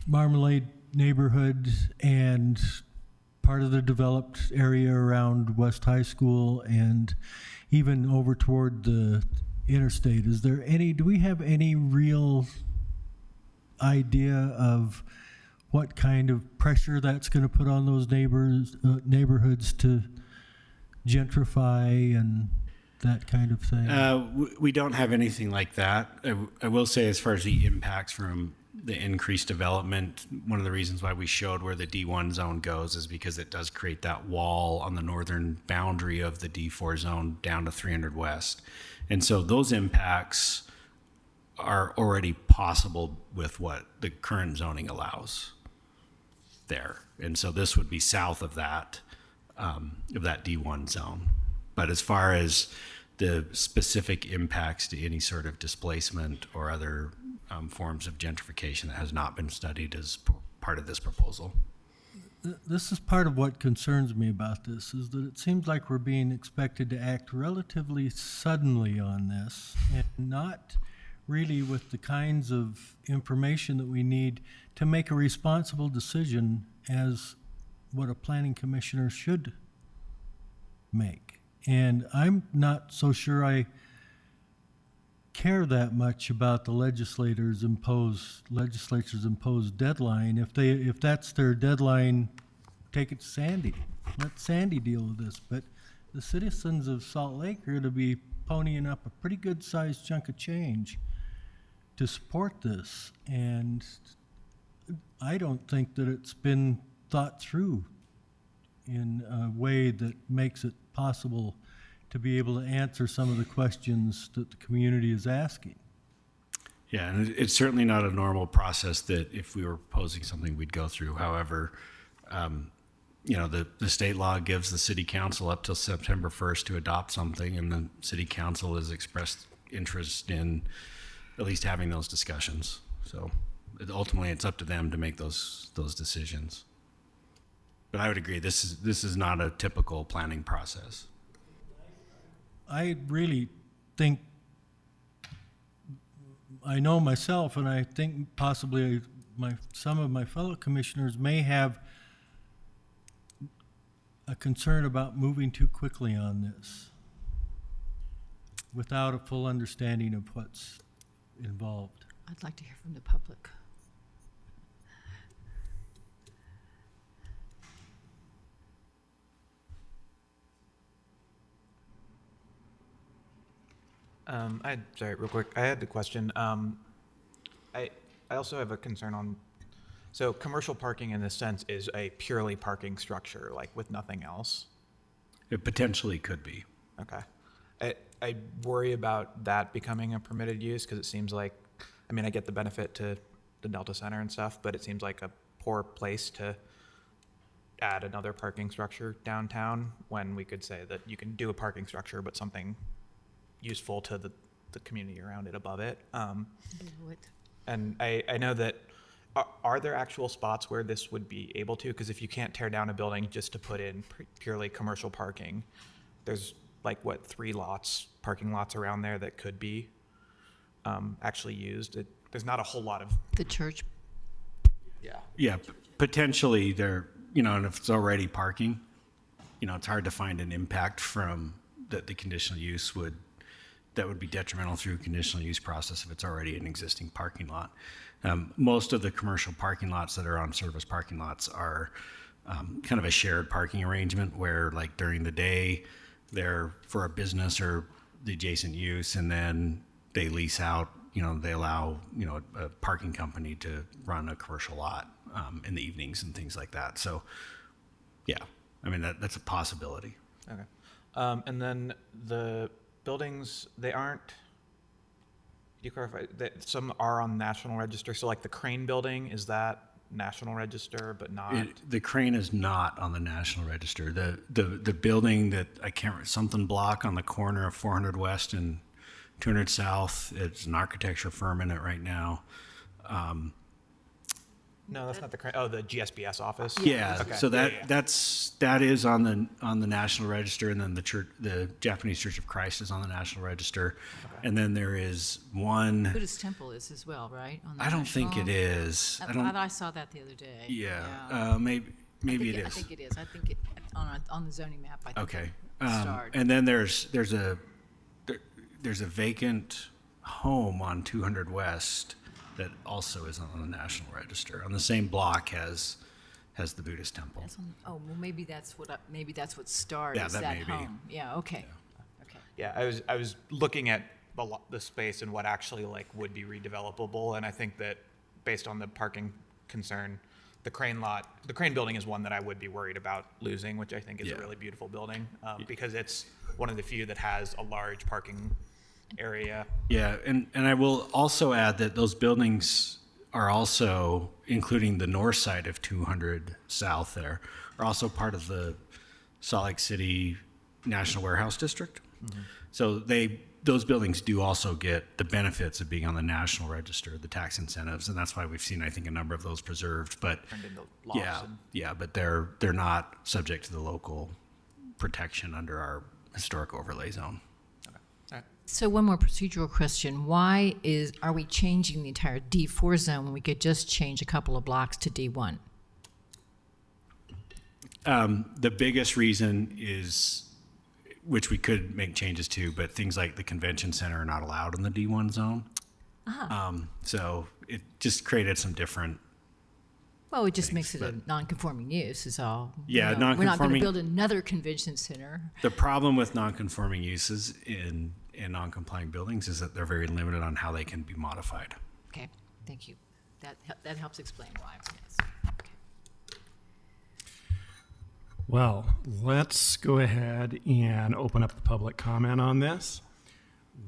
Marmalade neighborhood and part of the developed area around West High School and even over toward the interstate. Do we have any real idea of what kind of pressure that's going to put on those neighborhoods to gentrify and that kind of thing? We don't have anything like that. I will say, as far as the impacts from the increased development, one of the reasons why we showed where the D1 zone goes is because it does create that wall on the northern boundary of the D4 zone down to 300 West. And so those impacts are already possible with what the current zoning allows there. And so this would be south of that D1 zone. But as far as the specific impacts to any sort of displacement or other forms of gentrification that has not been studied as part of this proposal. This is part of what concerns me about this, is that it seems like we're being expected to act relatively suddenly on this and not really with the kinds of information that we need to make a responsible decision as what a planning commissioner should make. And I'm not so sure I care that much about the legislature's imposed deadline. If that's their deadline, take it to Sandy. Let Sandy deal with this. But the citizens of Salt Lake are to be ponying up a pretty good sized chunk of change to support this. And I don't think that it's been thought through in a way that makes it possible to be able to answer some of the questions that the community is asking. Yeah, and it's certainly not a normal process that if we were proposing something we'd go through. However, the state law gives the city council up till September 1st to adopt something, and the city council has expressed interest in at least having those discussions. So ultimately, it's up to them to make those decisions. But I would agree, this is not a typical planning process. I really think, I know myself, and I think possibly some of my fellow commissioners may have a concern about moving too quickly on this without a full understanding of what's involved. I'd like to hear from the public. Sorry, real quick. I had the question. I also have a concern on, so commercial parking in this sense is a purely parking structure, like with nothing else. It potentially could be. Okay. I worry about that becoming a permitted use because it seems like, I mean, I get the benefit to the Delta Center and stuff, but it seems like a poor place to add another parking structure downtown when we could say that you can do a parking structure, but something useful to the community around it above it. And I know that, are there actual spots where this would be able to? Because if you can't tear down a building just to put in purely commercial parking, there's like, what, 3 parking lots around there that could be actually used. There's not a whole lot of... The church? Yeah, potentially there, and if it's already parking, it's hard to find an impact from the conditional use that would be detrimental through a conditional use process if it's already an existing parking lot. Most of the commercial parking lots that are on service parking lots are kind of a shared parking arrangement where, like, during the day they're for a business or the adjacent use, and then they lease out, they allow, a parking company to run a commercial lot in the evenings and things like that. So, yeah, I mean, that's a possibility. Okay. And then the buildings, they aren't, could you clarify, that some are on National Register? So like the Crane building, is that National Register, but not? The Crane is not on the National Register. The building that, I can't remember, something block on the corner of 400 West and 200 South, it's an architecture firm in it right now. No, that's not the Crane. Oh, the GSBS office? Yeah, Okay. so that is on the National Register, and then the Japanese Church of Christ is on the National Register. Okay. And then there is one Buddhist temple is as well, right? On the I don't think it is. I saw that the other day. Yeah. Maybe it is. I think it is. I think it on the zoning map. I think Okay. it starred. And then there's a vacant home on 200 West that also is on the National Register. On the same block has the Buddhist temple. Well, maybe that's what starred. Yeah, is that that may be. home. Yeah. Okay. Yeah. Okay. Yeah, I was looking at the space and what actually would be redevelopable, and I think that based on the parking concern, the Crane building is one that I would be worried about losing, which I think is a really beautiful building because it's one of the few that has a large parking area. Yeah, and I will also add that those buildings are also, including the north side of 200 South there, are also part of the Salt Lake City National Warehouse District. So those buildings do also get the benefits of being on the National Register, the tax incentives, and that's why we've seen, I think, a number of those preserved. But Turned into lofts but they're not subject to the local protection under our historic overlay zone. So one more procedural question. Why are we changing the entire D4 zone when we could just change a couple of blocks to D1? The biggest reason is, which we could make changes to, but things like the convention center are not allowed in the D1 zone. So it just created some different. Well, it just makes it a non-conforming use is all. Yeah, We're not going to non-conforming- build another convention center. The problem with non-conforming uses in non-complying buildings is that they're very limited on how they can be modified. Okay, thank you. That helps explain why. Yes. Well, let's go ahead and open up the public comment on this.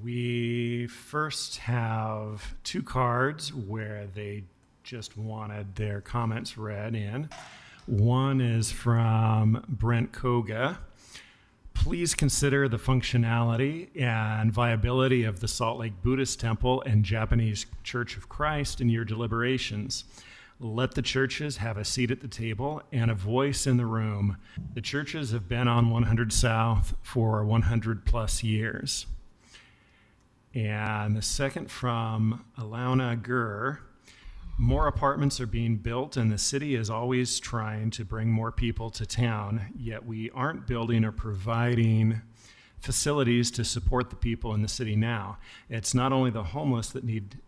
We first have 2 cards where they just wanted their comments read in. One is from Brent Koga. Please consider the functionality and viability of the Salt Lake Buddhist Temple and Japanese Church of Christ in your deliberations. Let the churches have a seat at the table and a voice in the room. The churches have been on 100 South for 100 plus years. And the second from Alauna Gur. More apartments are being built, and the city is always trying to bring more people to town, yet we aren't building or providing facilities to support the people in the city now. It's not only the homeless that need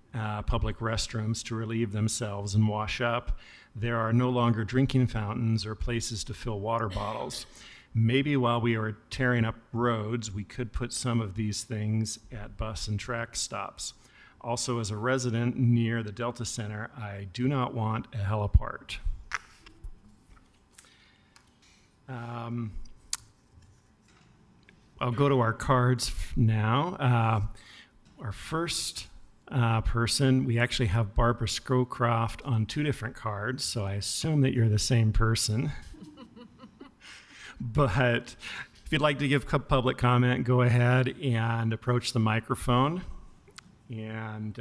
public restrooms to relieve themselves and wash up. There are no longer drinking fountains or places to fill water bottles. Maybe while we are tearing up roads, we could put some of these things at bus and track stops. Also, as a resident near the Delta Center, I do not want a heliport. I'll go to our cards now. Our first person, we actually have Barbara Scrowcroft on 2 different cards, so I assume that you're the same person. But if you'd like to give public comment, go ahead and approach the microphone and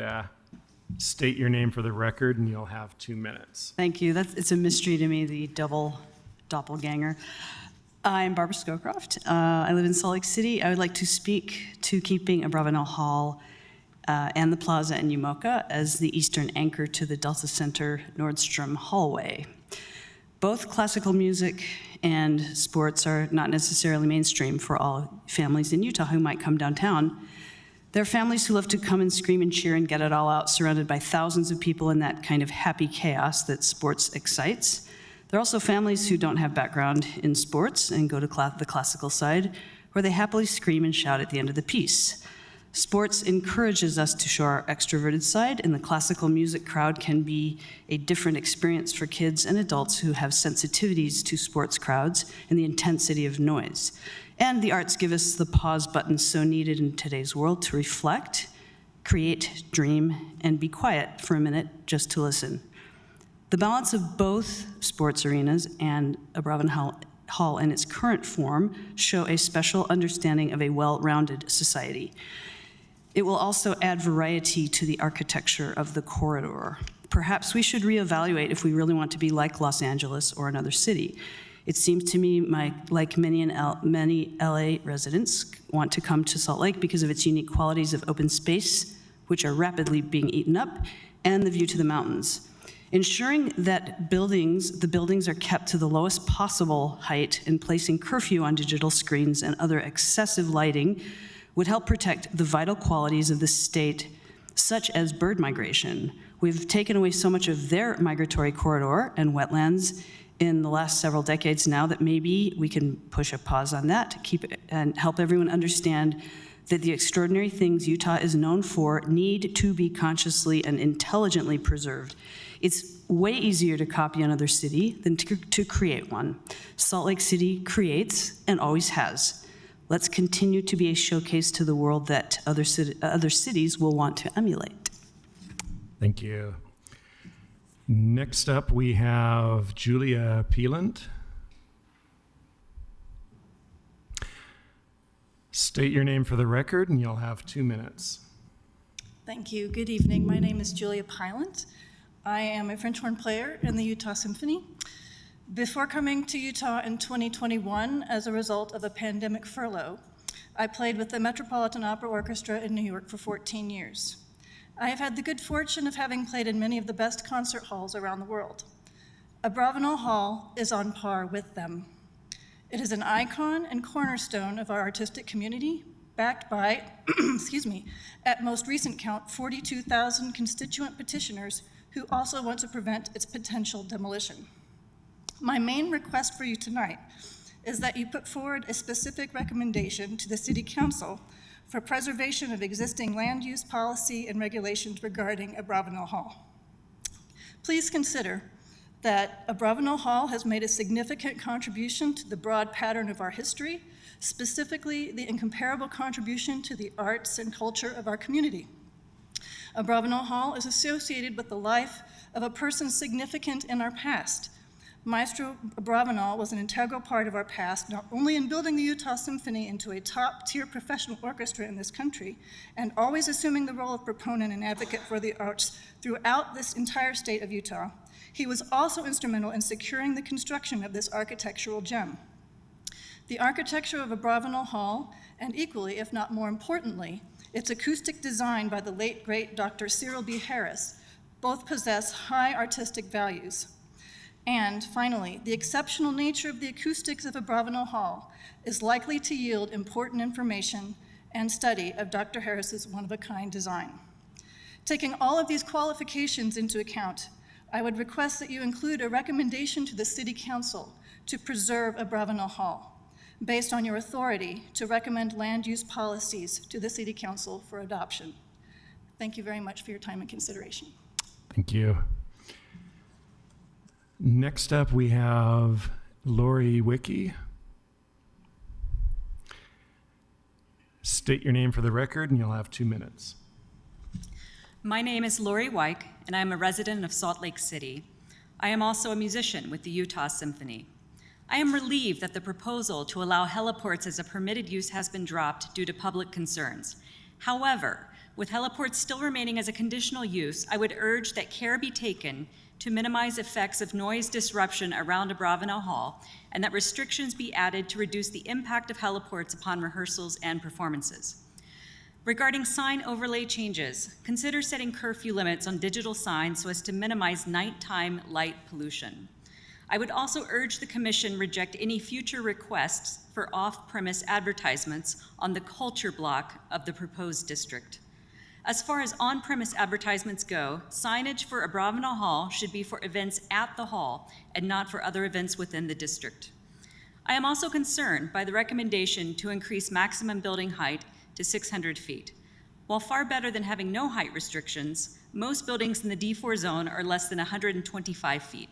state your name for the record, and you'll have 2 minutes. Thank you. It's a mystery to me, the double doppelganger. I'm Barbara Scowcroft. I live in Salt Lake City. I would like to speak to keeping Abravanel Hall and the Plaza in Umoka as the eastern anchor to the Delta Center Nordstrom hallway. Both classical music and sports are not necessarily mainstream for all families in Utah who might come downtown. There are families who love to come and scream and cheer and get it all out, surrounded by thousands of people in that kind of happy chaos that sports excites. There are also families who don't have background in sports and go to the classical side, where they happily scream and shout at the end of the piece. Sports encourages us to show our extroverted side, and the classical music crowd can be a different experience for kids and adults who have sensitivities to sports crowds and the intensity of noise. And the arts give us the pause button so needed in today's world to reflect, create, dream, and be quiet for a minute just to listen. The balance of both sports arenas and Abravanel Hall in its current form show a special understanding of a well-rounded society. It will also add variety to the architecture of the corridor. Perhaps we should reevaluate if we really want to be like Los Angeles or another city. It seems to me like many LA residents want to come to Salt Lake because of its unique qualities of open space, which are rapidly being eaten up, and the view to the mountains. Ensuring that the buildings are kept to the lowest possible height and placing curfew on digital screens and other excessive lighting would help protect the vital qualities of the state, such as bird migration. We've taken away so much of their migratory corridor and wetlands in the last several decades now that maybe we can push a pause on that to keep it and help everyone understand that the extraordinary things Utah is known for need to be consciously and intelligently preserved. It's way easier to copy another city than to create one. Salt Lake City creates and always has. Let's continue to be a showcase to the world that other cities will want to emulate. Thank you. Next up, we have Julia Peelant. State your name for the record, and you'll have 2 minutes. Thank you. Good evening. My name is Julia Pylant. I am a French horn player in the Utah Symphony. Before coming to Utah in 2021 as a result of a pandemic furlough, I played with the Metropolitan Opera Orchestra in New York for 14 years. I have had the good fortune of having played in many of the best concert halls around the world. Abravanel Hall is on par with them. It is an icon and cornerstone of our artistic community, backed by, excuse me, at most recent count, 42,000 constituent petitioners who also want to prevent its potential demolition. My main request for you tonight is that you put forward a specific recommendation to the City Council for preservation of existing land use policy and regulations regarding Abravanel Hall. Please consider that Abravanel Hall has made a significant contribution to the broad pattern of our history, specifically the incomparable contribution to the arts and culture of our community. Abravanel Hall is associated with the life of a person significant in our past. Maestro Abravanel was an integral part of our past, not only in building the Utah Symphony into a top-tier professional orchestra in this country, and always assuming the role of proponent and advocate for the arts throughout this entire state of Utah. He was also instrumental in securing the construction of this architectural gem. The architecture of Abravanel Hall, and equally, if not more importantly, its acoustic design by the late, great Dr. Cyril B. Harris, both possess high artistic values. And finally, the exceptional nature of the acoustics of Abravanel Hall is likely to yield important information and study of Dr. Harris's one-of-a-kind design. Taking all of these qualifications into account, I would request that you include a recommendation to the City Council to preserve Abravanel Hall, based on your authority to recommend land use policies to the City Council for adoption. Thank you very much for your time and consideration. Thank you. Next up, we have Lori Wicki. State your name for the record, and you'll have 2 minutes. My name is Lori Wyke, and I am a resident of Salt Lake City. I am also a musician with the Utah Symphony. I am relieved that the proposal to allow heliports as a permitted use has been dropped due to public concerns. However, with heliports still remaining as a conditional use, I would urge that care be taken to minimize effects of noise disruption around Abravanel Hall, and that restrictions be added to reduce the impact of heliports upon rehearsals and performances. Regarding sign overlay changes, consider setting curfew limits on digital signs so as to minimize nighttime light pollution. I would also urge the Commission reject any future requests for off-premise advertisements on the culture block of the proposed district. As far as on-premise advertisements go, signage for Abravanel Hall should be for events at the hall and not for other events within the district. I am also concerned by the recommendation to increase maximum building height to 600 feet. While far better than having no height restrictions, most buildings in the D4 zone are less than 125 feet.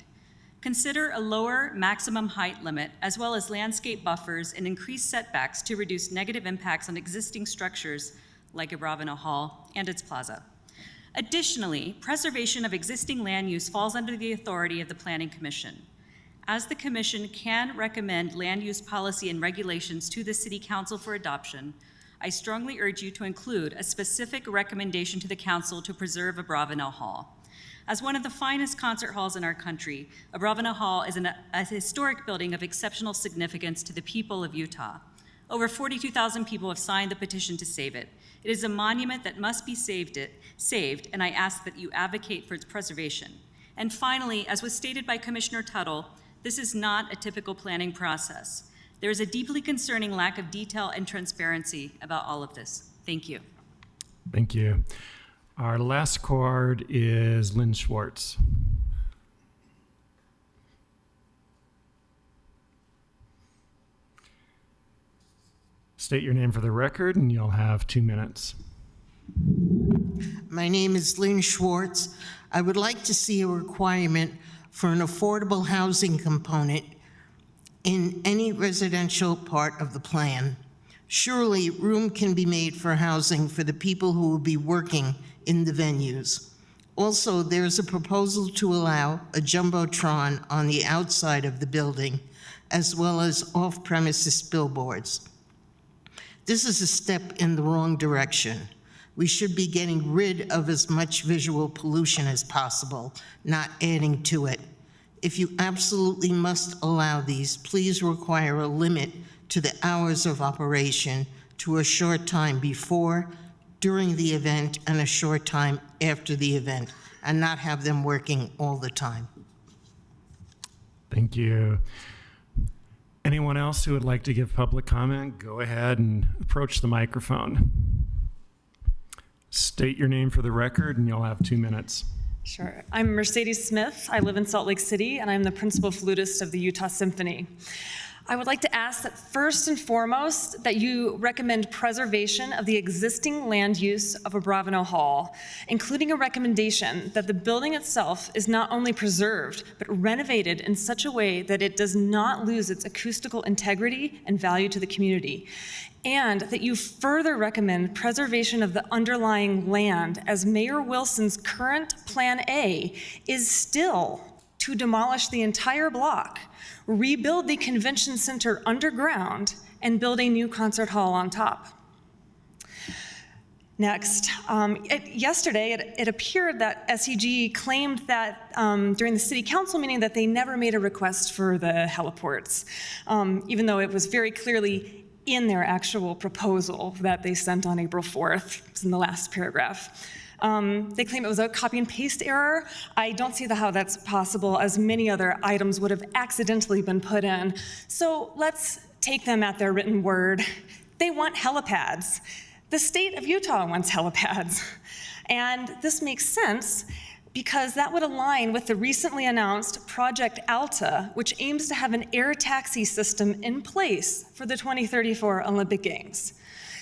Consider a lower maximum height limit, as well as landscape buffers and increased setbacks to reduce negative impacts on existing structures like Abravanel Hall and its plaza. Additionally, preservation of existing land use falls under the authority of the Planning Commission. As the Commission can recommend land use policy and regulations to the City Council for adoption, I strongly urge you to include a specific recommendation to the Council to preserve Abravanel Hall. As one of the finest concert halls in our country, Abravanel Hall is a historic building of exceptional significance to the people of Utah. Over 42,000 people have signed the petition to save it. It is a monument that must be saved, and I ask that you advocate for its preservation. And finally, as was stated by Commissioner Tuttle, this is not a typical planning process. There is a deeply concerning lack of detail and transparency about all of this. Thank you. Thank you. Our last card is Lynn Schwartz. State your name for the record, and you'll have 2 minutes. My name is Lynn Schwartz. I would like to see a requirement for an affordable housing component in any residential part of the plan. Surely, room can be made for housing for the people who will be working in the venues. Also, there's a proposal to allow a jumbotron on the outside of the building, as well as off-premises billboards. This is a step in the wrong direction. We should be getting rid of as much visual pollution as possible, not adding to it. If you absolutely must allow these, please require a limit to the hours of operation to a short time before, during the event, and a short time after the event, and not have them working all the time. Thank you. Anyone else who would like to give public comment, go ahead and approach the microphone. State your name for the record, and you'll have 2 minutes. Sure. I'm Mercedes Smith. I live in Salt Lake City, and I'm the principal flutist of the Utah Symphony. I would like to ask that first and foremost that you recommend preservation of the existing land use of Abravanel Hall, including a recommendation that the building itself is not only preserved, but renovated in such a way that it does not lose its acoustical integrity and value to the community. And that you further recommend preservation of the underlying land, as Mayor Wilson's current Plan A is still to demolish the entire block, rebuild the convention center underground, and build a new concert hall on top. Next, yesterday it appeared that SEG claimed that during the city council meeting that they never made a request for the heliports, even though it was very clearly in their actual proposal that they sent on April 4th. It's in the last paragraph. They claim it was a copy and paste error. I don't see how that's possible, as many other items would have accidentally been put in. So let's take them at their written word. They want helipads. The state of Utah wants helipads. And this makes sense because that would align with the recently announced Project Alta, which aims to have an air taxi system in place for the 2034 Olympic Games.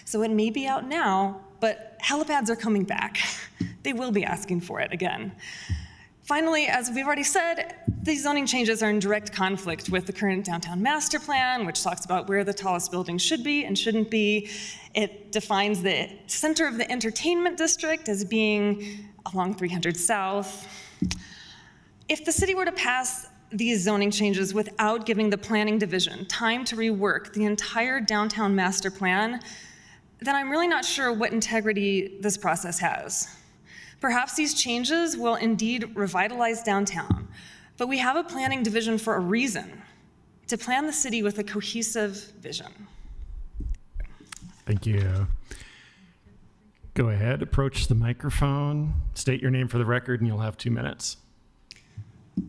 So it may be out now, but helipads are coming back. They will be asking for it again. Finally, as we've already said, these zoning changes are in direct conflict with the current downtown master plan, which talks about where the tallest buildings should be and shouldn't be. It defines the center of the entertainment district as being along 300 South. If the city were to pass these zoning changes without giving the planning division time to rework the entire downtown master plan, then I'm really not sure what integrity this process has. Perhaps these changes will indeed revitalize downtown, but we have a planning division for a reason, to plan the city with a cohesive vision. Thank you. Go ahead, approach the microphone, state your name for the record, and you'll have 2 minutes.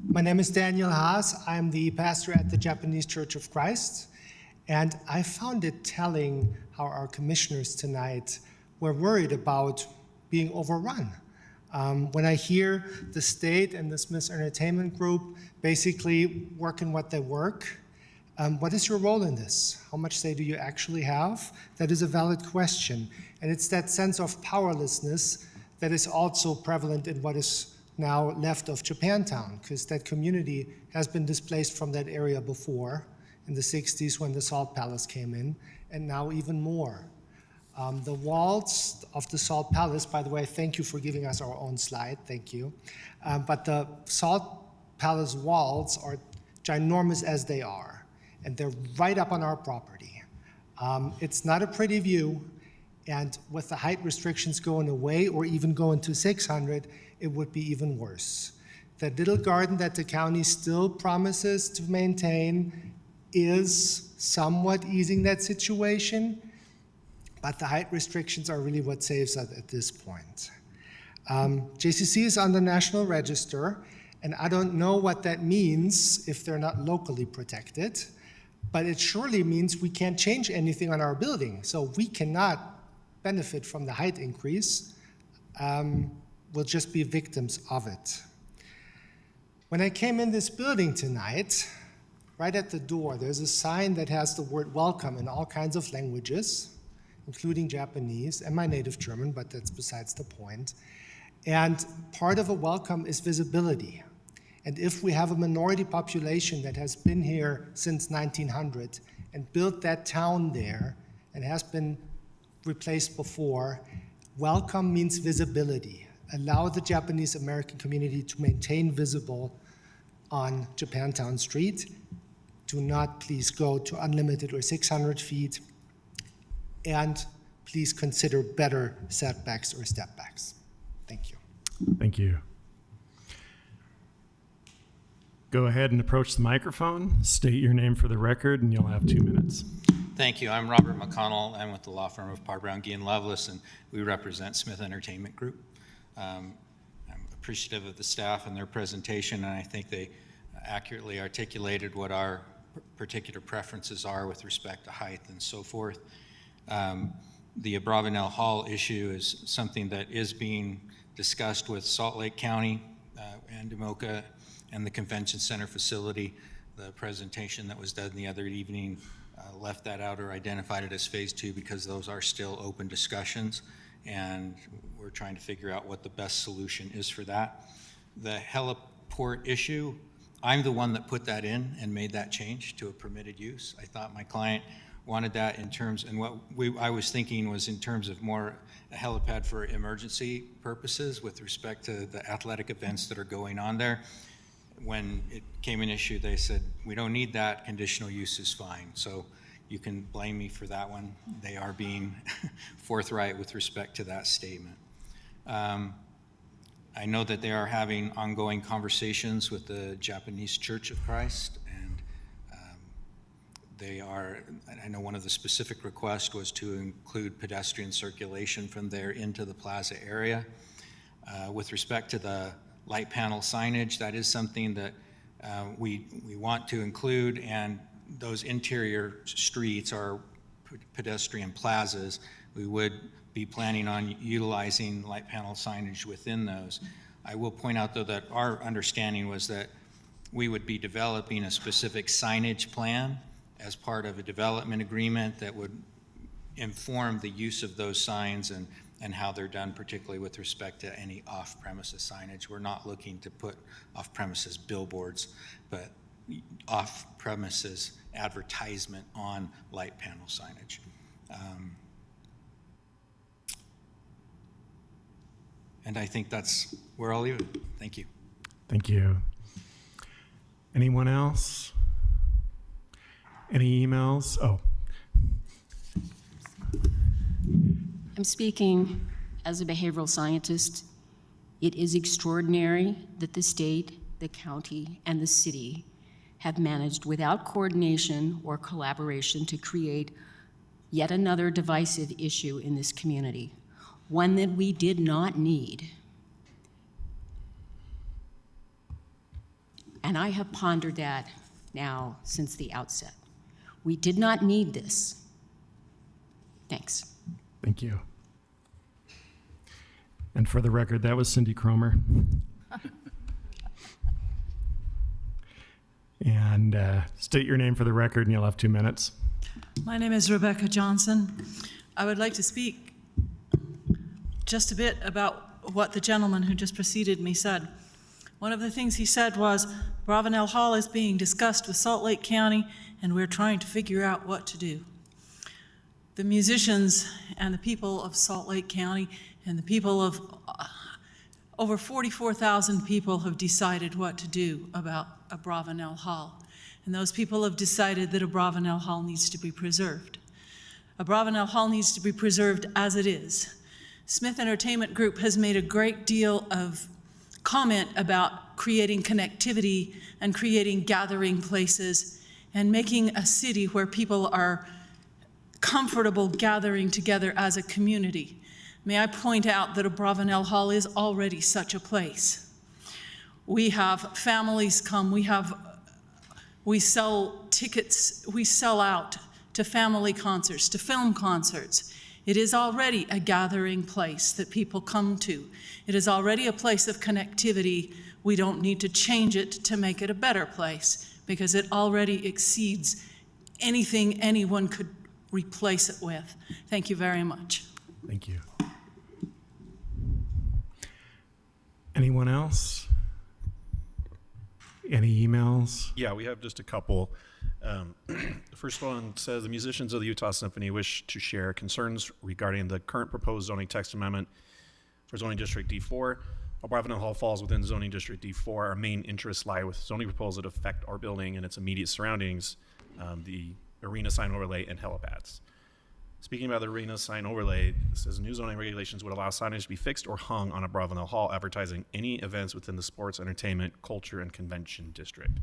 My name is Daniel Haas. I'm the pastor at the Japanese Church of Christ, and I found it telling how our commissioners tonight were worried about being overrun. When I hear the state and the Smiths Entertainment Group basically working what they work, what is your role in this? How much say do you actually have? That is a valid question. And it's that sense of powerlessness that is also prevalent in what is now left of Japantown, because that community has been displaced from that area before in the 60s when the Salt Palace came in, and now even more. The walls of the Salt Palace, by the way, thank you for giving us our own slide, thank you. But the Salt Palace walls are ginormous as they are, and they're right up on our property. It's not a pretty view, and with the height restrictions going away or even going to 600, it would be even worse. That little garden that the county still promises to maintain is somewhat easing that situation, but the height restrictions are really what saves us at this point. JCC is on the National Register, and I don't know what that means if they're not locally protected, but it surely means we can't change anything on our building, so we cannot benefit from the height increase. We'll just be victims of it. When I came in this building tonight, right at the door, there's a sign that has the word welcome in all kinds of languages, including Japanese and my native German, but that's besides the point. And part of a welcome is visibility. And if we have a minority population that has been here since 1900 and built that town there and has been replaced before, welcome means visibility. Allow the Japanese American community to maintain visible on Japantown Street. Do not please go to unlimited or 600 feet. and please consider better setbacks or step backs. Thank you. Thank you. Go ahead and approach the microphone, state your name for the record, and you'll have 2 minutes. Thank you. I'm Robert McConnell. I'm with the law firm of Parr, Brown, Guillen, Lovelace, and we represent Smith Entertainment Group. I'm appreciative of the staff and their presentation, and I think they accurately articulated what our particular preferences are with respect to height and so forth. The Abravanel Hall issue is something that is being discussed with Salt Lake County and Demoka and the Convention Center facility. The presentation that was done the other evening left that out or identified it as phase 2 because those are still open discussions, and we're trying to figure out what the best solution is for that. The heliport issue, I'm the one that put that in and made that change to a permitted use. I thought my client wanted that in terms, and what I was thinking was in terms of more a helipad for emergency purposes with respect to the athletic events that are going on there. When it came an issue, they said, we don't need that, conditional use is fine. So you can blame me for that one. They are being forthright with respect to that statement. I know that they are having ongoing conversations with the Japanese Church of Christ, and they are, I know one of the specific requests was to include pedestrian circulation from there into the plaza area. With respect to the light panel signage, that is something that we want to include, and those interior streets are pedestrian plazas. We would be planning on utilizing light panel signage within those. I will point out, though, that our understanding was that we would be developing a specific signage plan as part of a development agreement that would inform the use of those signs and how they're done, particularly with respect to any off-premises signage. We're not looking to put off-premises billboards, but off-premises advertisement on light panel signage. And I think that's where I'll leave it. Thank you. Thank you. Anyone else? Any emails? Oh. I'm speaking as a behavioral scientist. It is extraordinary that the state, the county, and the city have managed without coordination or collaboration to create yet another divisive issue in this community, one that we did not need. And I have pondered that now since the outset. We did not need this. Thanks. Thank you. And for the record, that was Cindy Cromer. And state your name for the record, and you'll have 2 minutes. My name is Rebecca Johnson. I would like to speak just a bit about what the gentleman who just preceded me said. One of the things he said was, Abravanel Hall is being discussed with Salt Lake County, and we're trying to figure out what to do. The musicians and the people of Salt Lake County and the people of over 44,000 people have decided what to do about Abravanel Hall. And those people have decided that Abravanel Hall needs to be preserved. Abravanel Hall needs to be preserved as it is. Smith Entertainment Group has made a great deal of comment about creating connectivity and creating gathering places and making a city where people are comfortable gathering together as a community. May I point out that Abravanel Hall is already such a place. We have families come, we sell tickets, we sell out to family concerts, to film concerts. It is already a gathering place that people come to. It is already a place of connectivity. We don't need to change it to make it a better place because it already exceeds anything anyone could replace it with. Thank you very much. Thank you. Anyone else? Any emails? Yeah, we have just a couple. The first one says the musicians of the Utah Symphony wish to share concerns regarding the current proposed zoning text amendment for zoning district D4. Abravanel Hall falls within zoning district D4. Our main interests lie with zoning proposals that affect our building and its immediate surroundings, the arena sign overlay and helipads. Speaking about the arena sign overlay, it says new zoning regulations would allow signage to be fixed or hung on a Bravenel Hall advertising any events within the sports, entertainment, culture, and convention district.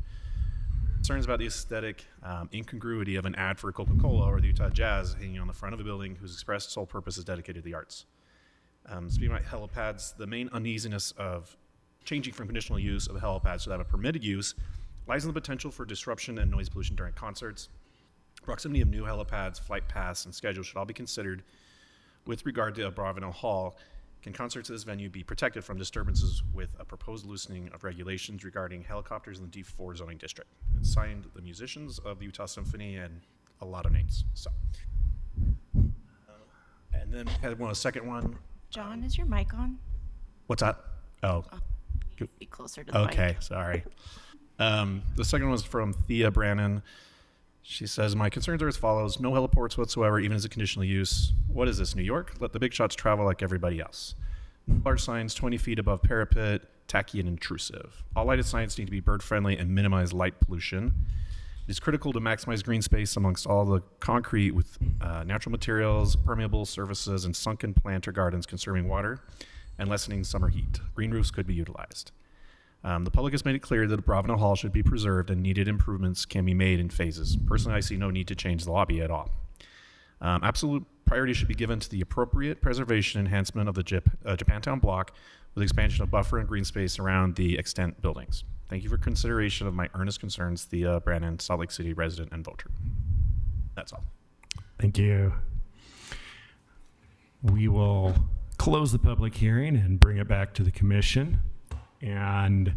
Concerns about the aesthetic incongruity of an ad for Coca-Cola or the Utah Jazz hanging on the front of a building whose expressed sole purpose is dedicated to the arts. Speaking about helipads, the main uneasiness of changing from conditional use of helipads to that of permitted use lies in the potential for disruption and noise pollution during concerts. Proximity of new helipads, flight paths, and schedules should all be considered with regard to Bravenel Hall. Can concerts at this venue be protected from disturbances with a proposed loosening of regulations regarding helicopters in the D4 zoning district? And signed the musicians of the Utah Symphony and a lot of names. So, and then I had a second one. John, is your mic on? What's that? Oh. Be closer to the mic. Okay, sorry. The second one was from Thea Brannon. She says, my concerns are as follows. No heliports whatsoever, even as a conditional use. What is this, New York? Let the big shots travel like everybody else. No large signs 20 feet above parapet, tacky and intrusive. All lighted signs need to be bird-friendly and minimize light pollution. It is critical to maximize green space amongst all the concrete with natural materials, permeable surfaces, and sunken planter gardens conserving water and lessening summer heat. Green roofs could be utilized. The public has made it clear that Bravenel Hall should be preserved and needed improvements can be made in phases. Personally, I see no need to change the lobby at all. Absolute priority should be given to the appropriate preservation and enhancement of the Japantown block with expansion of buffer and green space around the extant buildings. Thank you for consideration of my earnest concerns, Thea Brannon, Salt Lake City resident and voter. That's all. Thank you. We will close the public hearing and bring it back to the commission. And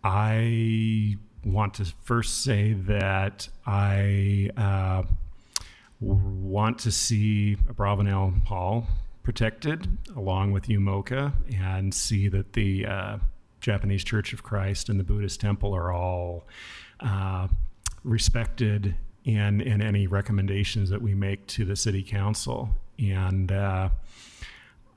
I want to first say that I want to see Bravenel Hall protected along with UMOCA and see that the Japanese Church of Christ and the Buddhist temple are all respected in any recommendations that we make to the city council. And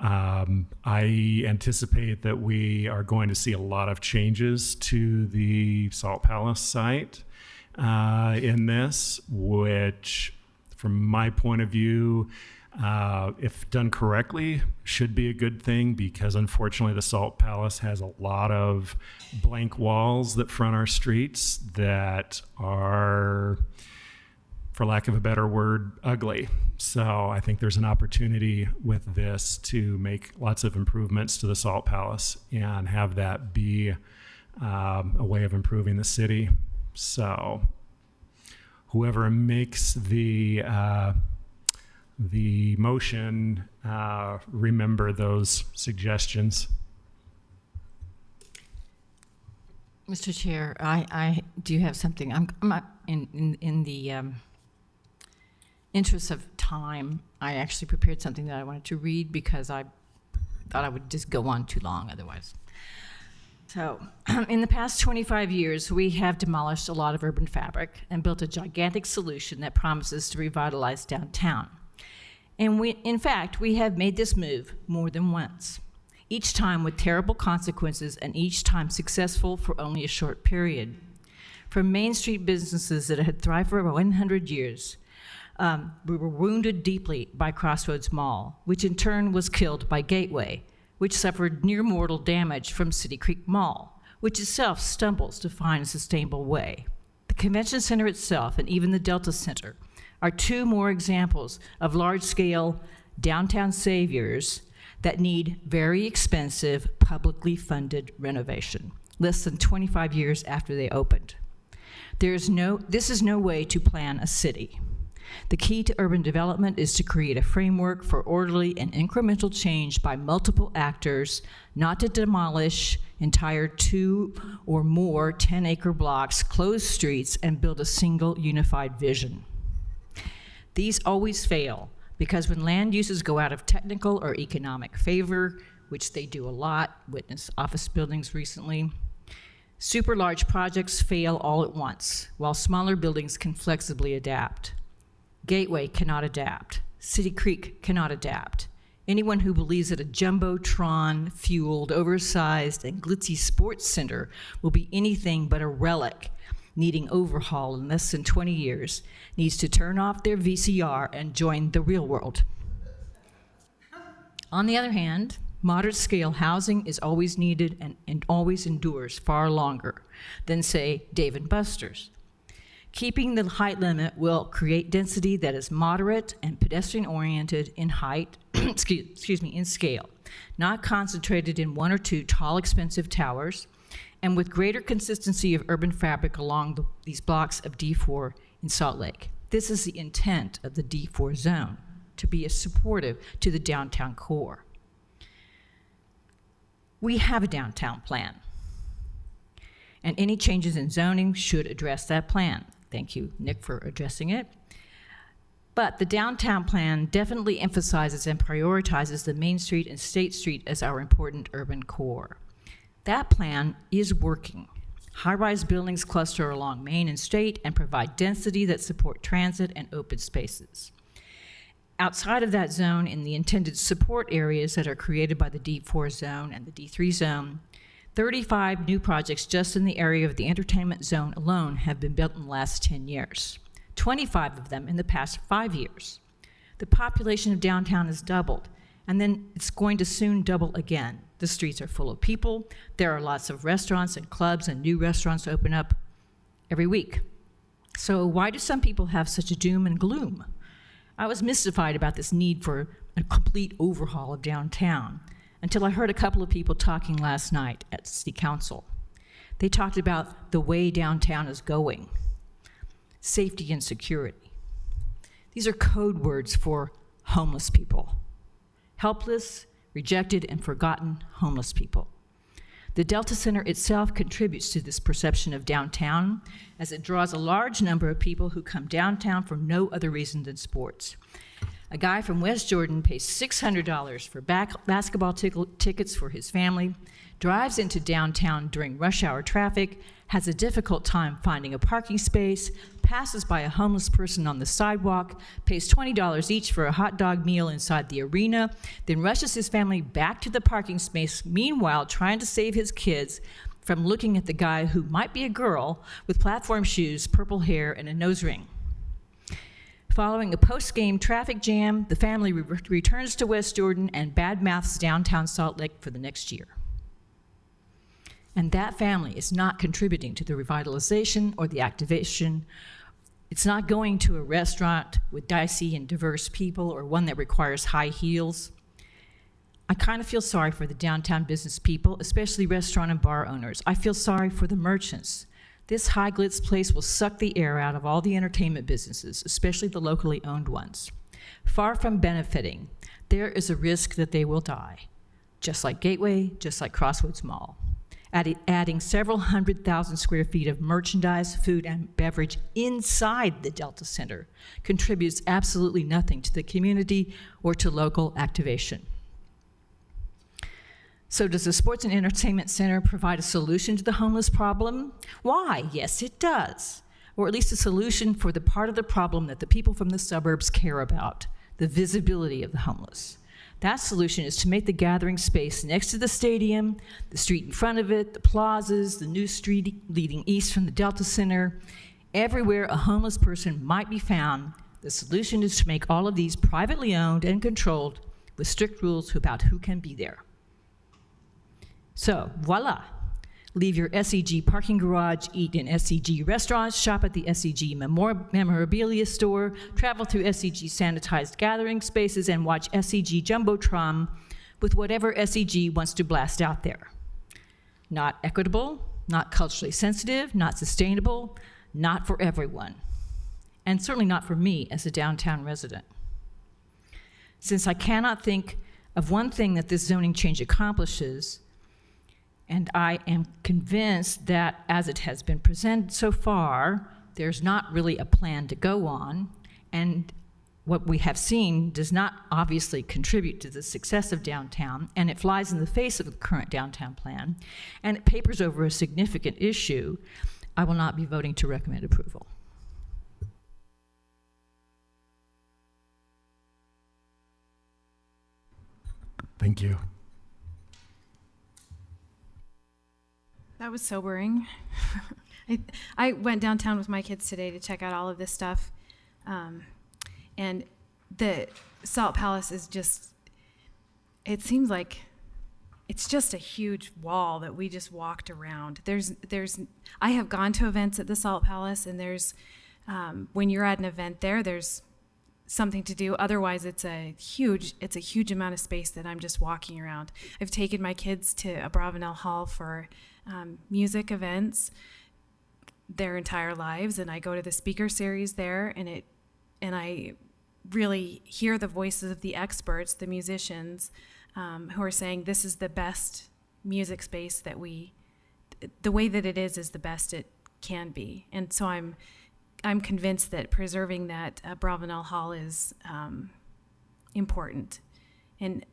I anticipate that we are going to see a lot of changes to the Salt Palace site in this, which from my point of view, if done correctly, should be a good thing, because unfortunately the Salt Palace has a lot of blank walls that front our streets that are, for lack of a better word, ugly. So I think there's an opportunity with this to make lots of improvements to the Salt Palace and have that be a way of improving the city. So whoever makes the motion, remember those suggestions. Mr. Chair, I do have something. I'm in the interest of time, I actually prepared something that I wanted to read because I thought I would just go on too long otherwise. So, in the past 25 years, we have demolished a lot of urban fabric and built a gigantic solution that promises to revitalize downtown. And in fact, we have made this move more than once, each time with terrible consequences and each time successful for only a short period. From Main Street businesses that had thrived for over 100 years, we were wounded deeply by Crossroads Mall, which in turn was killed by Gateway, which suffered near mortal damage from City Creek Mall, which itself stumbles to find a sustainable way. The convention center itself and even the Delta Center are two more examples of large-scale downtown saviors that need very expensive, publicly funded renovation, less than 25 years after they opened. This is no way to plan a city. The key to urban development is to create a framework for orderly and incremental change by multiple actors, not to demolish entire 2 or more 10-acre blocks, close streets, and build a single unified vision. These always fail because when land uses go out of technical or economic favor, which they do a lot, witness office buildings recently, super large projects fail all at once, while smaller buildings can flexibly adapt. Gateway cannot adapt. City Creek cannot adapt. Anyone who believes that a jumbotron-fueled, oversized, and glitzy sports center will be anything but a relic needing overhaul in less than 20 years needs to turn off their VCR and join the real world. On the other hand, moderate-scale housing is always needed and always endures far longer than, say, Dave & Buster's. Keeping the height limit will create density that is moderate and pedestrian-oriented in height, in scale, not concentrated in one or two tall, expensive towers, and with greater consistency of urban fabric along these blocks of D4 in Salt Lake. This is the intent of the D4 zone, to be as supportive to the downtown core. We have a downtown plan, and any changes in zoning should address that plan. Thank you, Nick, for addressing it. But the downtown plan definitely emphasizes and prioritizes the Main Street and State Street as our important urban core. That plan is working. High-rise buildings cluster along Main and State and provide density that support transit and open spaces. Outside of that zone, in the intended support areas that are created by the D4 zone and the D3 zone, 35 new projects just in the area of the entertainment zone alone have been built in the last 10 years, 25 of them in the past 5 years. The population of downtown has doubled, and then it's going to soon double again. The streets are full of people. There are lots of restaurants and clubs and new restaurants open up every week. So why do some people have such a doom and gloom? I was mystified about this need for a complete overhaul of downtown until I heard a couple of people talking last night at City Council. They talked about the way downtown is going, safety and security. These are code words for homeless people, helpless, rejected, and forgotten homeless people. The Delta Center itself contributes to this perception of downtown as it draws a large number of people who come downtown for no other reason than sports. A guy from West Jordan pays $600 for basketball tickets for his family, drives into downtown during rush hour traffic, has a difficult time finding a parking space, passes by a homeless person on the sidewalk, pays $20 each for a hot dog meal inside the arena, then rushes his family back to the parking space, meanwhile trying to save his kids from looking at the guy who might be a girl with platform shoes, purple hair, and a nose ring. Following a post-game traffic jam, the family returns to West Jordan and badmouths downtown Salt Lake for the next year. And that family is not contributing to the revitalization or the activation. It's not going to a restaurant with dicey and diverse people or one that requires high heels. I kind of feel sorry for the downtown business people, especially restaurant and bar owners. I feel sorry for the merchants. This high glitz place will suck the air out of all the entertainment businesses, especially the locally owned ones. Far from benefiting, there is a risk that they will die, just like Gateway, just like Crossroads Mall. Adding several 100,000 square feet of merchandise, food, and beverage inside the Delta Center contributes absolutely nothing to the community or to local activation. So does the Sports and Entertainment Center provide a solution to the homeless problem? Why? Yes, it does. Or at least a solution for the part of the problem that the people from the suburbs care about, the visibility of the homeless. That solution is to make the gathering space next to the stadium, the street in front of it, the plazas, the new street leading east from the Delta Center, everywhere a homeless person might be found. The solution is to make all of these privately owned and controlled with strict rules about who can be there. So, voila. Leave your SEG parking garage, eat in SEG restaurants, shop at the SEG memorabilia store, travel through SEG sanitized gathering spaces, and watch SEG Jumbotron with whatever SEG wants to blast out there. Not equitable, not culturally sensitive, not sustainable, not for everyone, and certainly not for me as a downtown resident. Since I cannot think of one thing that this zoning change accomplishes, and I am convinced that as it has been presented so far, there's not really a plan to go on, and what we have seen does not obviously contribute to the success of downtown, and it flies in the face of the current downtown plan, and it papers over a significant issue. I will not be voting to recommend approval. Thank you. That was sobering. I went downtown with my kids today to check out all of this stuff. And the Salt Palace is just, it seems like it's just a huge wall that we just walked around. I have gone to events at the Salt Palace, and when you're at an event there's something to do. Otherwise, it's a huge amount of space that I'm just walking around. I've taken my kids to Abravanel Hall for music events their entire lives, and I go to the speaker series there, and I really hear the voices of the experts, the musicians, who are saying this is the best music space that the way that it is the best it can be. And so I'm convinced that preserving that Abravanel Hall is important, and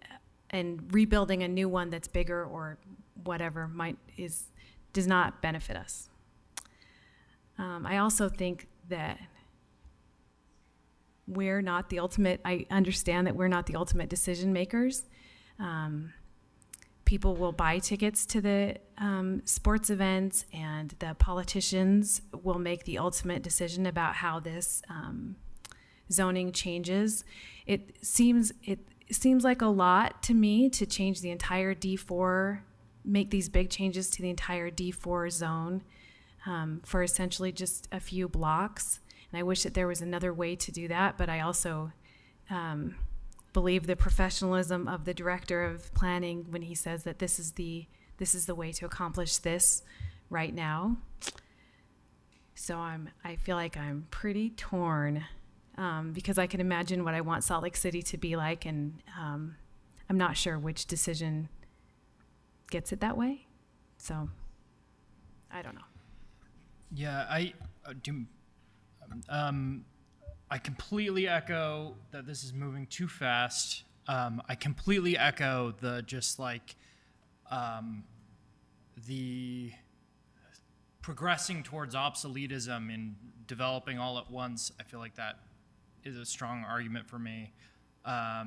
rebuilding a new one that's bigger or whatever does not benefit us. I also think that we're not the ultimate. I understand that we're not the ultimate decision makers. People will buy tickets to the sports events, and the politicians will make the ultimate decision about how this zoning changes. It seems like a lot to me to change the entire D4, make these big changes to the entire D4 zone for essentially just a few blocks. And I wish that there was another way to do that, but I also believe the professionalism of the director of planning when he says that this is the way to accomplish this right now. So I feel like I'm pretty torn because I can imagine what I want Salt Lake City to be like, and I'm not sure which decision gets it that way. So I don't know. Yeah, I completely echo that this is moving too fast. I completely echo the progressing towards obsoletism in developing all at once. I feel like that is a strong argument for me. I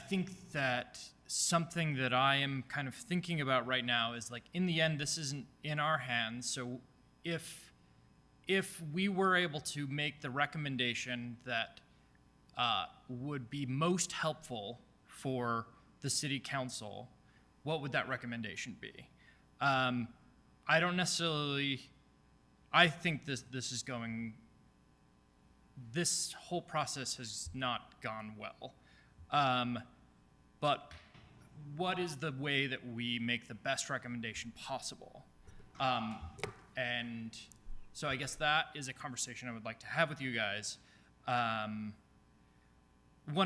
think that something that I am kind of thinking about right now is, like, in the end, this isn't in our hands. So if we were able to make the recommendation that would be most helpful for the city council, what would that recommendation be? I don't necessarily, I think this whole process has not gone well. But what is the way that we make the best recommendation possible? And so I guess that is a conversation I would like to have with you guys. One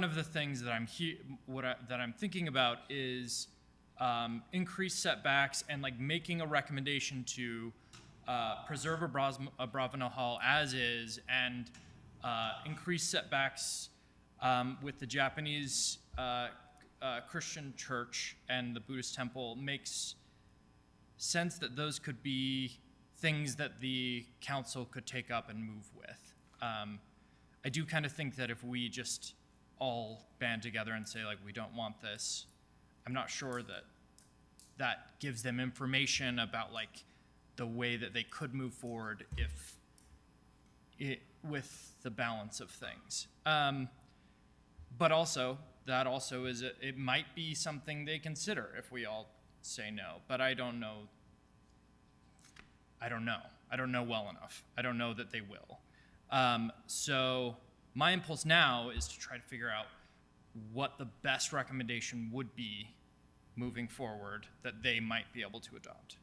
of the things that I'm thinking about is increased setbacks and, like, making a recommendation to preserve Abravanel Hall as is, and increase setbacks with the Japanese Christian church and the Buddhist temple. Makes sense that those could be things that the council could take up and move with. I do kind of think that if we just all band together and say, like, we don't want this, I'm not sure that gives them information about, like, the way that they could move forward with the balance of things. But also, that also is, it might be something they consider if we all say no, but I don't know. I don't know well enough. I don't know that they will. So my impulse now is to try to figure out what the best recommendation would be moving forward that they might be able to adopt.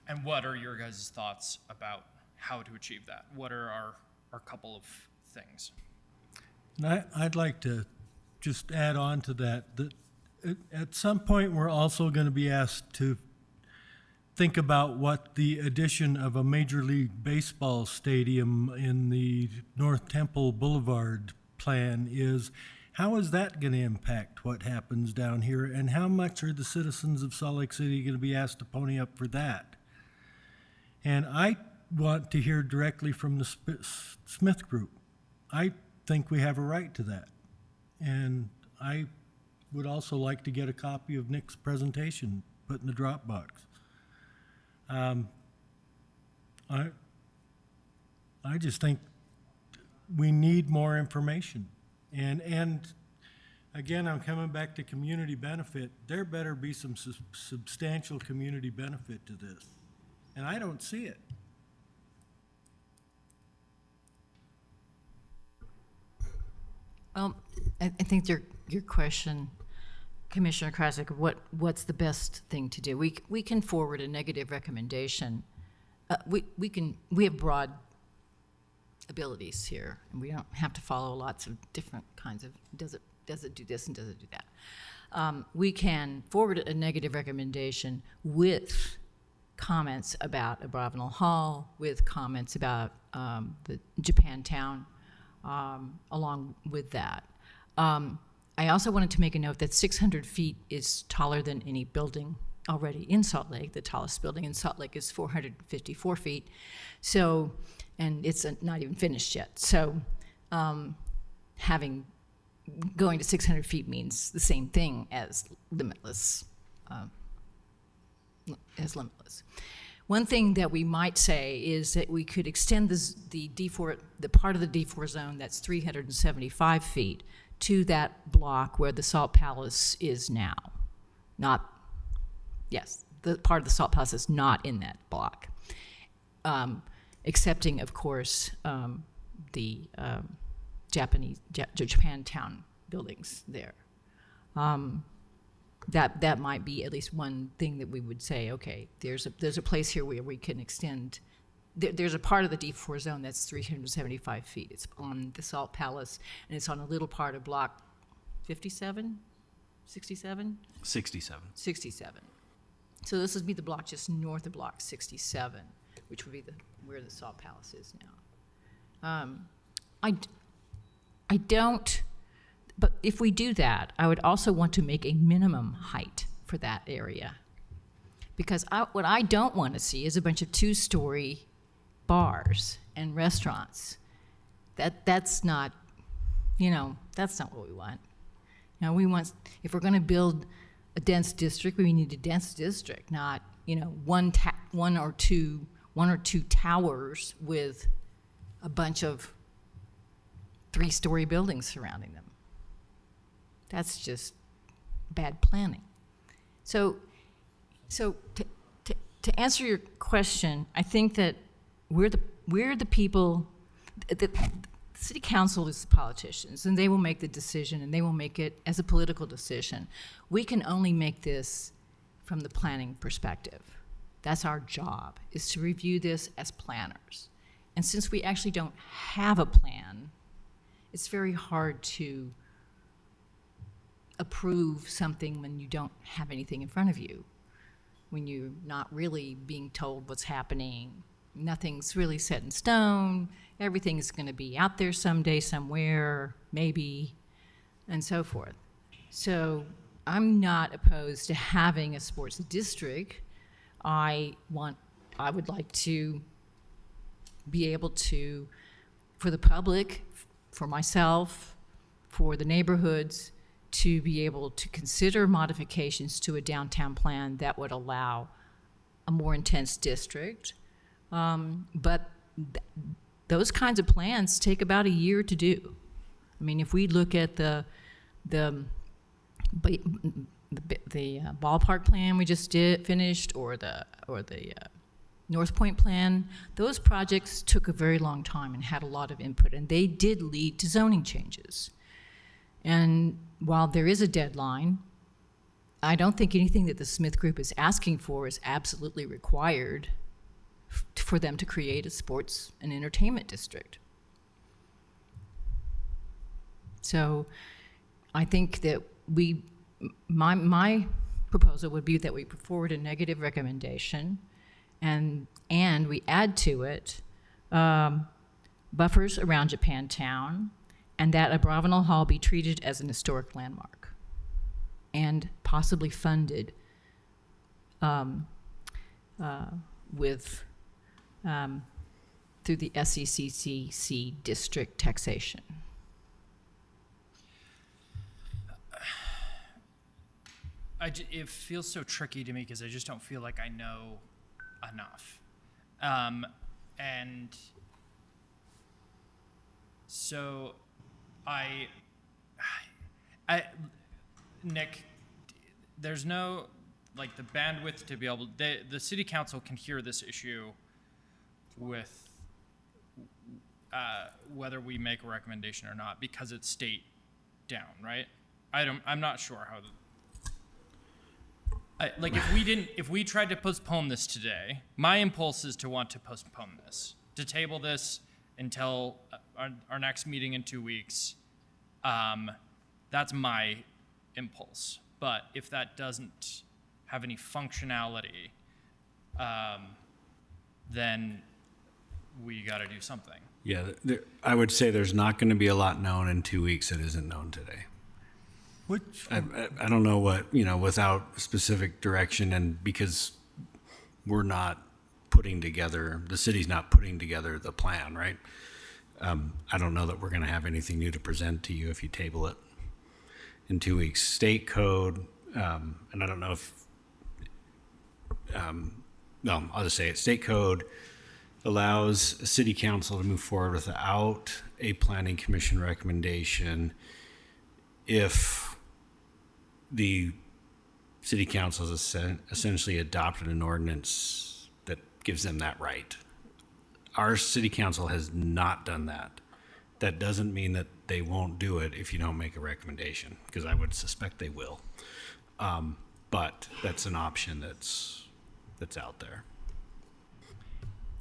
And what are your guys' thoughts about how to achieve that? What are our couple of things? And I'd like to just add on to that at some point we're also going to be asked to think about what the addition of a Major League Baseball stadium in the North Temple Boulevard plan is. How is that going to impact what happens down here, and how much are the citizens of Salt Lake City going to be asked to pony up for that? And I want to hear directly from the Smith Group. I think we have a right to that. And I would also like to get a copy of Nick's presentation put in the Dropbox. I just think we need more information. And again, I'm coming back to community benefit. There better be some substantial community benefit to this. And I don't see it. Well, I think your question, Commissioner Krasik, what's the best thing to do? We can forward a negative recommendation. We have broad abilities here, and we don't have to follow lots of different kinds of does it do this and does it do that. We can forward a negative recommendation with comments about Abravanel Hall, with comments about the Japantown, along with that. I also wanted to make a note that 600 feet is taller than any building already in Salt Lake. The tallest building in Salt Lake is 454 feet. So, and it's not even finished yet. So going to 600 feet means the same thing as limitless. One thing that we might say is that we could extend the part of the D4 zone that's 375 feet to that block where the Salt Palace is now. The part of the Salt Palace is not in that block, excepting, of course, the Japantown buildings there. That might be at least one thing that we would say, okay, there's a place here where we can extend. There's a part of the D4 zone that's 375 feet. It's on the Salt Palace, and it's on a little part of block 57, 67? 67. 67. So this would be the block just north of block 67, which would be where the Salt Palace is now. I don't, but if we do that, I would also want to make a minimum height for that area. Because what I don't want to see is a bunch of two-story bars and restaurants. That's not what we want. We want, if we're going to build a dense district, we need a dense district, not one or two towers with a bunch of three-story buildings surrounding them. That's just bad planning. So to answer your question, I think that we're the people. The city council is the politicians, and they will make the decision, and they will make it as a political decision. We can only make this from the planning perspective. That's our job, is to review this as planners. And since we actually don't have a plan, it's very hard to approve something when you don't have anything in front of you, when you're not really being told what's happening. Nothing's really set in stone. Everything is going to be out there someday, somewhere, maybe, and so forth. So I'm not opposed to having a sports district. I would like to be able to, for the public, for myself, for the neighborhoods, to be able to consider modifications to a downtown plan that would allow a more intense district. But those kinds of plans take about a year to do. I mean, if we look at the ballpark plan we just finished, or the North Point plan, those projects took a very long time and had a lot of input, and they did lead to zoning changes. And while there is a deadline, I don't think anything that the Smith Group is asking for is absolutely required for them to create a sports and entertainment district. So I think that my proposal would be that we put forward a negative recommendation, and we add to it buffers around Japantown, and that Abravanel Hall be treated as an historic landmark and possibly funded through the SECCC district taxation. It feels so tricky to me because I just don't feel like I know enough. And so Nick, there's no, like, the bandwidth to be able, the city council can hear this issue with whether we make a recommendation or not, because it's state down, right? I'm not sure how like, if we tried to postpone this today, my impulse is to want to postpone this, to table this until our next meeting in 2 weeks. That's my impulse. But if that doesn't have any functionality, then we got to do something. Yeah, I would say there's not going to be a lot known in 2 weeks that isn't known today. Which I don't know what, without specific direction, and because we're not putting together, the city's not putting together the plan, right? I don't know that we're going to have anything new to present to you if you table it in 2 weeks. State code, and I don't know if, no, I'll just say it. State code allows a city council to move forward without a planning commission recommendation if the city council has essentially adopted an ordinance that gives them that right. Our city council has not done that. That doesn't mean that they won't do it if you don't make a recommendation, because I would suspect they will. But that's an option that's out there.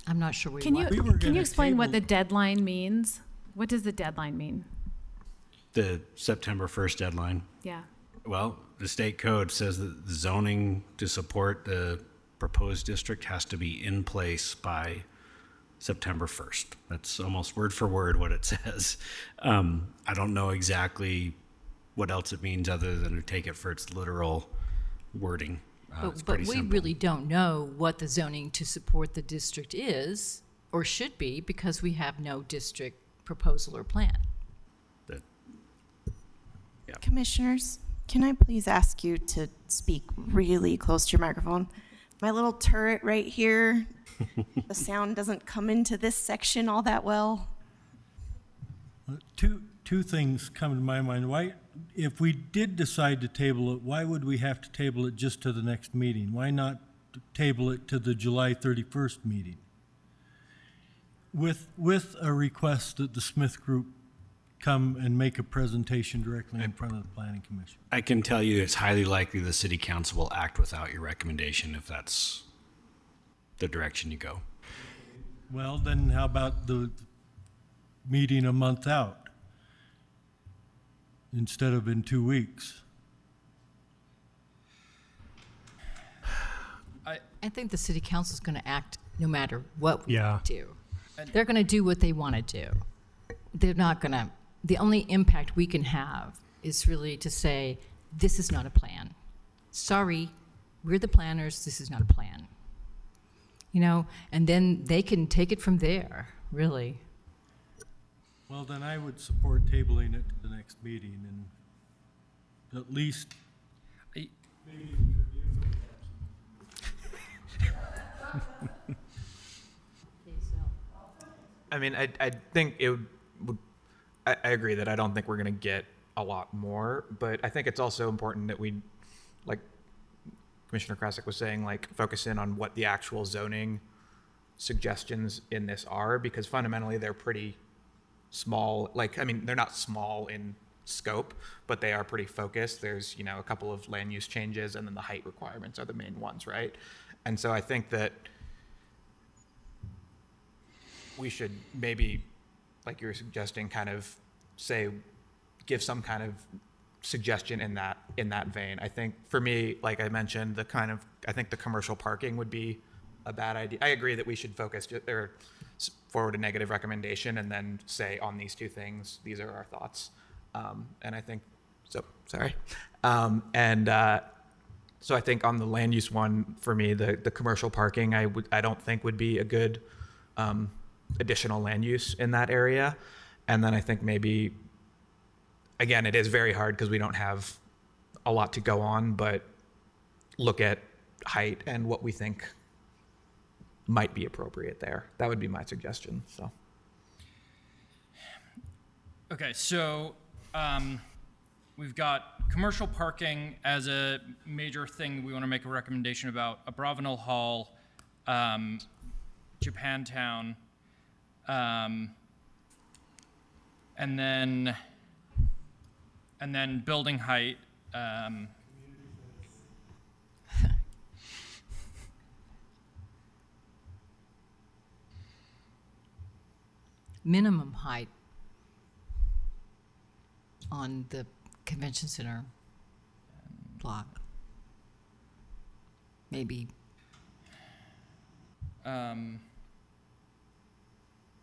I'm not sure Can you explain what the deadline means? What does the deadline mean? The September 1st deadline. Yeah. Well, the state code says that the zoning to support the proposed district has to be in place by September 1st. That's almost word for word what it says. I don't know exactly what else it means other than to take it for its literal wording. But we really don't know what the zoning to support the district is or should be, because we have no district proposal or plan. Commissioners, can I please ask you to speak really close to your microphone? My little turret right here, the sound doesn't come into this section all that well. Two things come to my mind. Why, if we did decide to table it, why would we have to table it just to the next meeting? Why not table it to the July 31st meeting? With a request that the Smith Group come and make a presentation directly in front of the Planning Commission. I can tell you it's highly likely the city council will act without your recommendation if that's the direction you go. Well, then how about the meeting a month out instead of in 2 weeks? I think the city council is going to act no matter what we Yeah. do. They're going to do what they want to do. They're not going to. The only impact we can have is really to say, this is not a plan. Sorry, we're the planners, this is not a plan. And then they can take it from there, really. Well, then I would support tabling it to the next meeting and at least maybe I mean, I think it would, I agree that I don't think we're going to get a lot more, but I think it's also important that we, like Commissioner Krasik was saying, like focus in on what the actual zoning suggestions in this are, because fundamentally they're pretty small. Like, I mean, they're not small in scope, but they are pretty focused. There's, a couple of land use changes, and then the height requirements are the main ones, right? And so I think that we should maybe, like you were suggesting, kind of give some kind of suggestion in that vein. I think for me, like I mentioned, I think the commercial parking would be a bad idea. I agree that we should focus or forward a negative recommendation and then say on these two things, these are our thoughts. And I think, so sorry. So I think on the land use one, for me, the commercial parking, I don't think would be a good additional land use in that area. And then I think maybe, again, it is very hard because we don't have a lot to go on, but look at height and what we think might be appropriate there. That would be my suggestion, so. Okay, so we've got commercial parking as a major thing we want to make a recommendation about. Abravanel Hall, Japantown, and then building height. Minimum height on the convention center block. Maybe.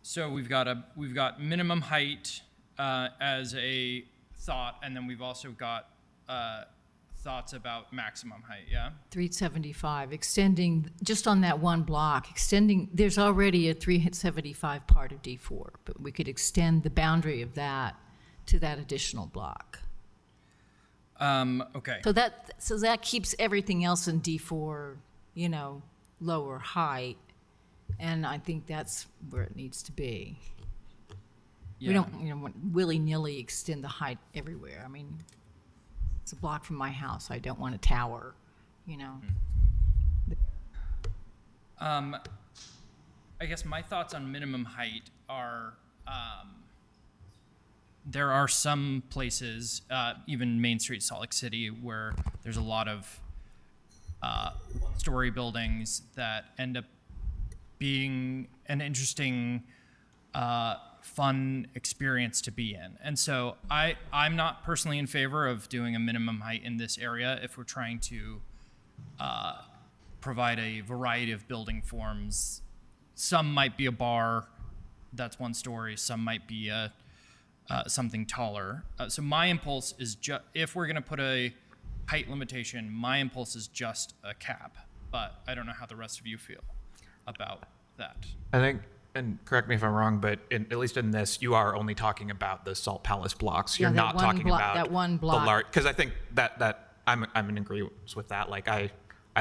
So we've got minimum height as a thought, and then we've also got thoughts about maximum height. Yeah. 375, extending, just on that one block, extending, there's already a 375 part of D4, but we could extend the boundary of that to that additional block. Okay. So that keeps everything else in D4, lower height, and I think that's where it needs to be. Yeah. We don't, willy-nilly extend the height everywhere. I mean, it's a block from my house. I don't want a tower, I guess my thoughts on minimum height are there are some places, even Main Street, Salt Lake City, where there's a lot of one-story buildings that end up being an interesting, fun experience to be in. And so I'm not personally in favor of doing a minimum height in this area if we're trying to provide a variety of building forms. Some might be a bar that's one story, some might be something taller. So my impulse is if we're gonna put a height limitation, my impulse is just a cap, but I don't know how the rest of you feel about that. I think, and correct me if I'm wrong, but at least in this, you are only talking about the Salt Palace blocks. You're not talking about that one block. the large, because I think that I'm in agreement with that. Like I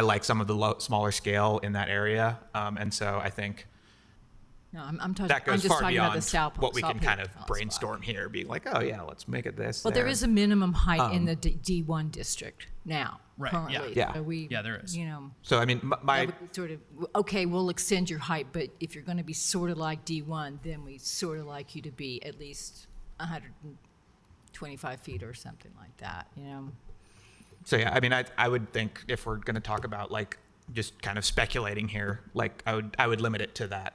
like some of the smaller scale in that area, and so I think No, I'm that goes just far talking about the beyond South, what we South can kind of Palace brainstorm here, being like, oh yeah, let's make it this. But there is a minimum height in the Um, D1 district now, Right, currently. yeah. So Yeah, there is. So I mean, that my would be sort of, okay, we'll extend your height, but if you're going to be sort of like D1, then we sort of like you to be at least 125 feet or something like that, So yeah, I mean, I would think if we're going to talk about like just kind of speculating here, like I would limit it to that,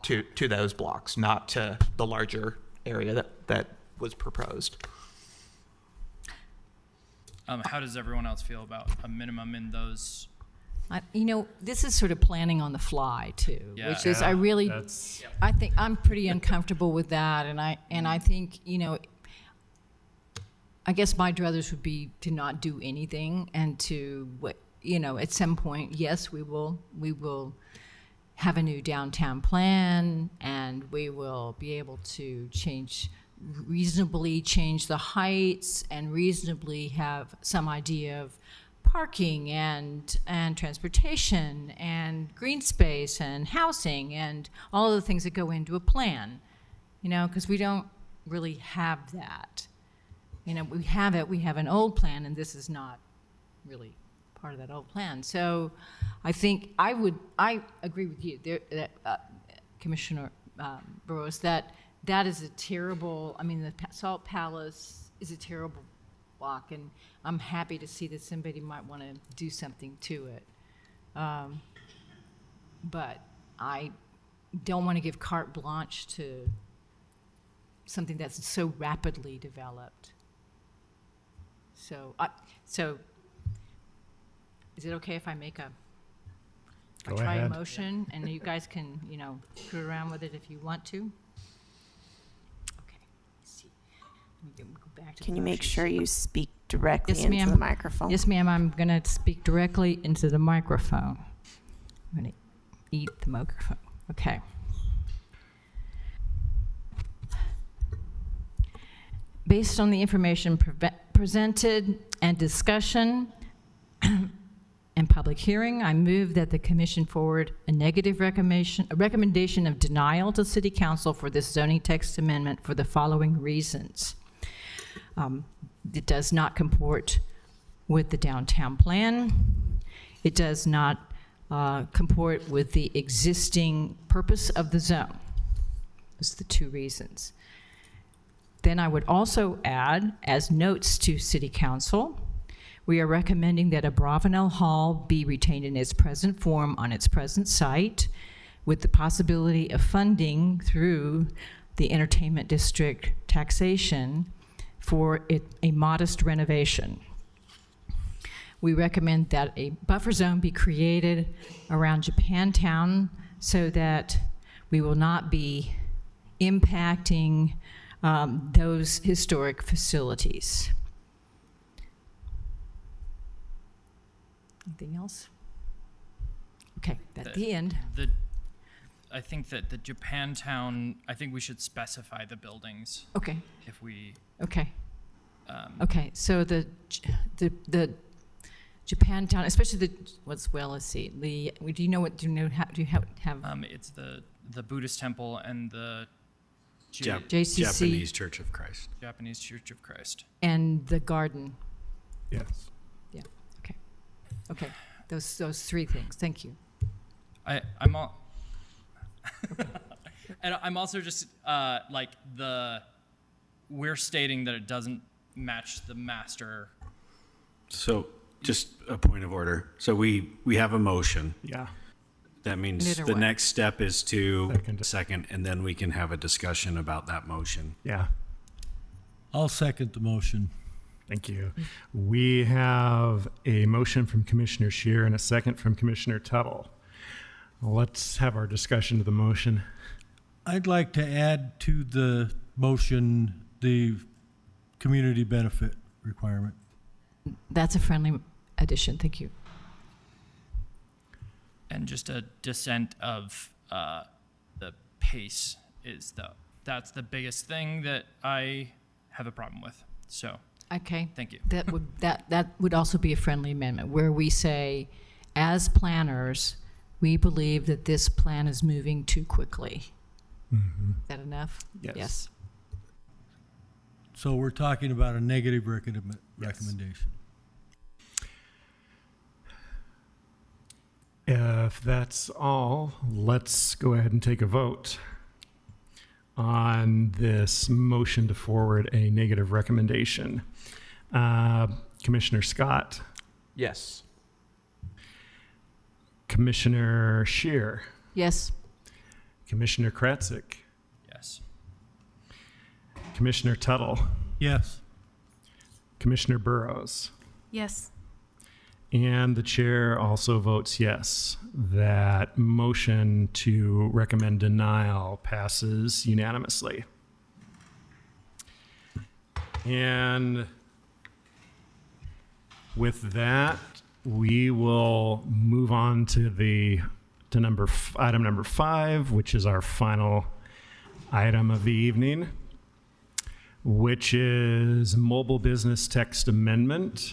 to those blocks, not to the larger area that was proposed. How does everyone else feel about a minimum in those? This is sort of planning on the fly too, Yeah. which is, Yeah, I think I'm pretty uncomfortable with that. And I think, I guess my druthers would be to not do anything and to, at some point, yes, we will have a new downtown plan, and we will be able to reasonably change the heights and reasonably have some idea of parking and transportation and green space and housing and all of the things that go into a plan, because we don't really have that. We have an old plan, and this is not really part of that old plan. So I think I agree with you, Commissioner Burrows, that is a terrible, the Salt Palace is a terrible block, and I'm happy to see that somebody might want to do something to it. But I don't want to give carte blanche to something that's so rapidly developed. So is it okay if I make Go try a ahead. motion, and you guys can, screw around with it if you want to? Okay, let's see. Let me go back to Can the you make motion. sure you speak directly Yes, into ma'am. the microphone? Yes, ma'am, I'm going to speak directly into the microphone. I'm going to eat the microphone. Okay. Based on the information presented and discussion, and and public hearing, I move that the commission forward a recommendation of denial to City Council for this zoning text amendment for the following reasons. It does not comport with the downtown plan. It does not comport with the existing purpose of the zone. Those are the two reasons. Then I would also add, as notes to City Council, we are recommending that Abravanel Hall be retained in its present form on its present site, with the possibility of funding through the entertainment district taxation for a modest renovation. We recommend that a buffer zone be created around Japantown so that we will not be impacting those historic facilities. Anything else? Okay, at the end. I think that the Japantown, I think we should specify the buildings. Okay. If we. Okay. Okay, so the Japantown, especially let's see, do you know it's the Buddhist temple and the JCC. Japanese Church of Christ. Japanese Church of Christ. And the garden. Yes. Yeah, okay. Okay, those three things, thank you. I'm all, and I'm also just we're stating that it doesn't match the master. So just a point of order. So we have a motion. Yeah. That means Neither the way. next step is to second, and then we can have a discussion about that motion. Yeah. I'll second the motion. Thank you. We have a motion from Commissioner Scheer and a second from Commissioner Tuttle. Let's have our discussion of the motion. I'd like to add to the motion the community benefit requirement. That's a friendly addition, thank you. And just a dissent of the pace that's the biggest thing that I have a problem with. So. Okay. Thank you. That would also be a friendly amendment where we say, as planners, we believe that this plan is moving too quickly. Mm-hmm. Is that enough? Yes. So we're talking about a negative recommendation. If that's all, let's go ahead and take a vote on this motion to forward a negative recommendation. Commissioner Scott, Yes. Commissioner Scheer, Yes. Commissioner Kratzik, Yes. Commissioner Tuttle, Yes. Commissioner Burrows, Yes. and the chair also votes yes. That motion to recommend denial passes unanimously. And with that, we will move on to item number 5, which is our final item of the evening, which is mobile business text amendment.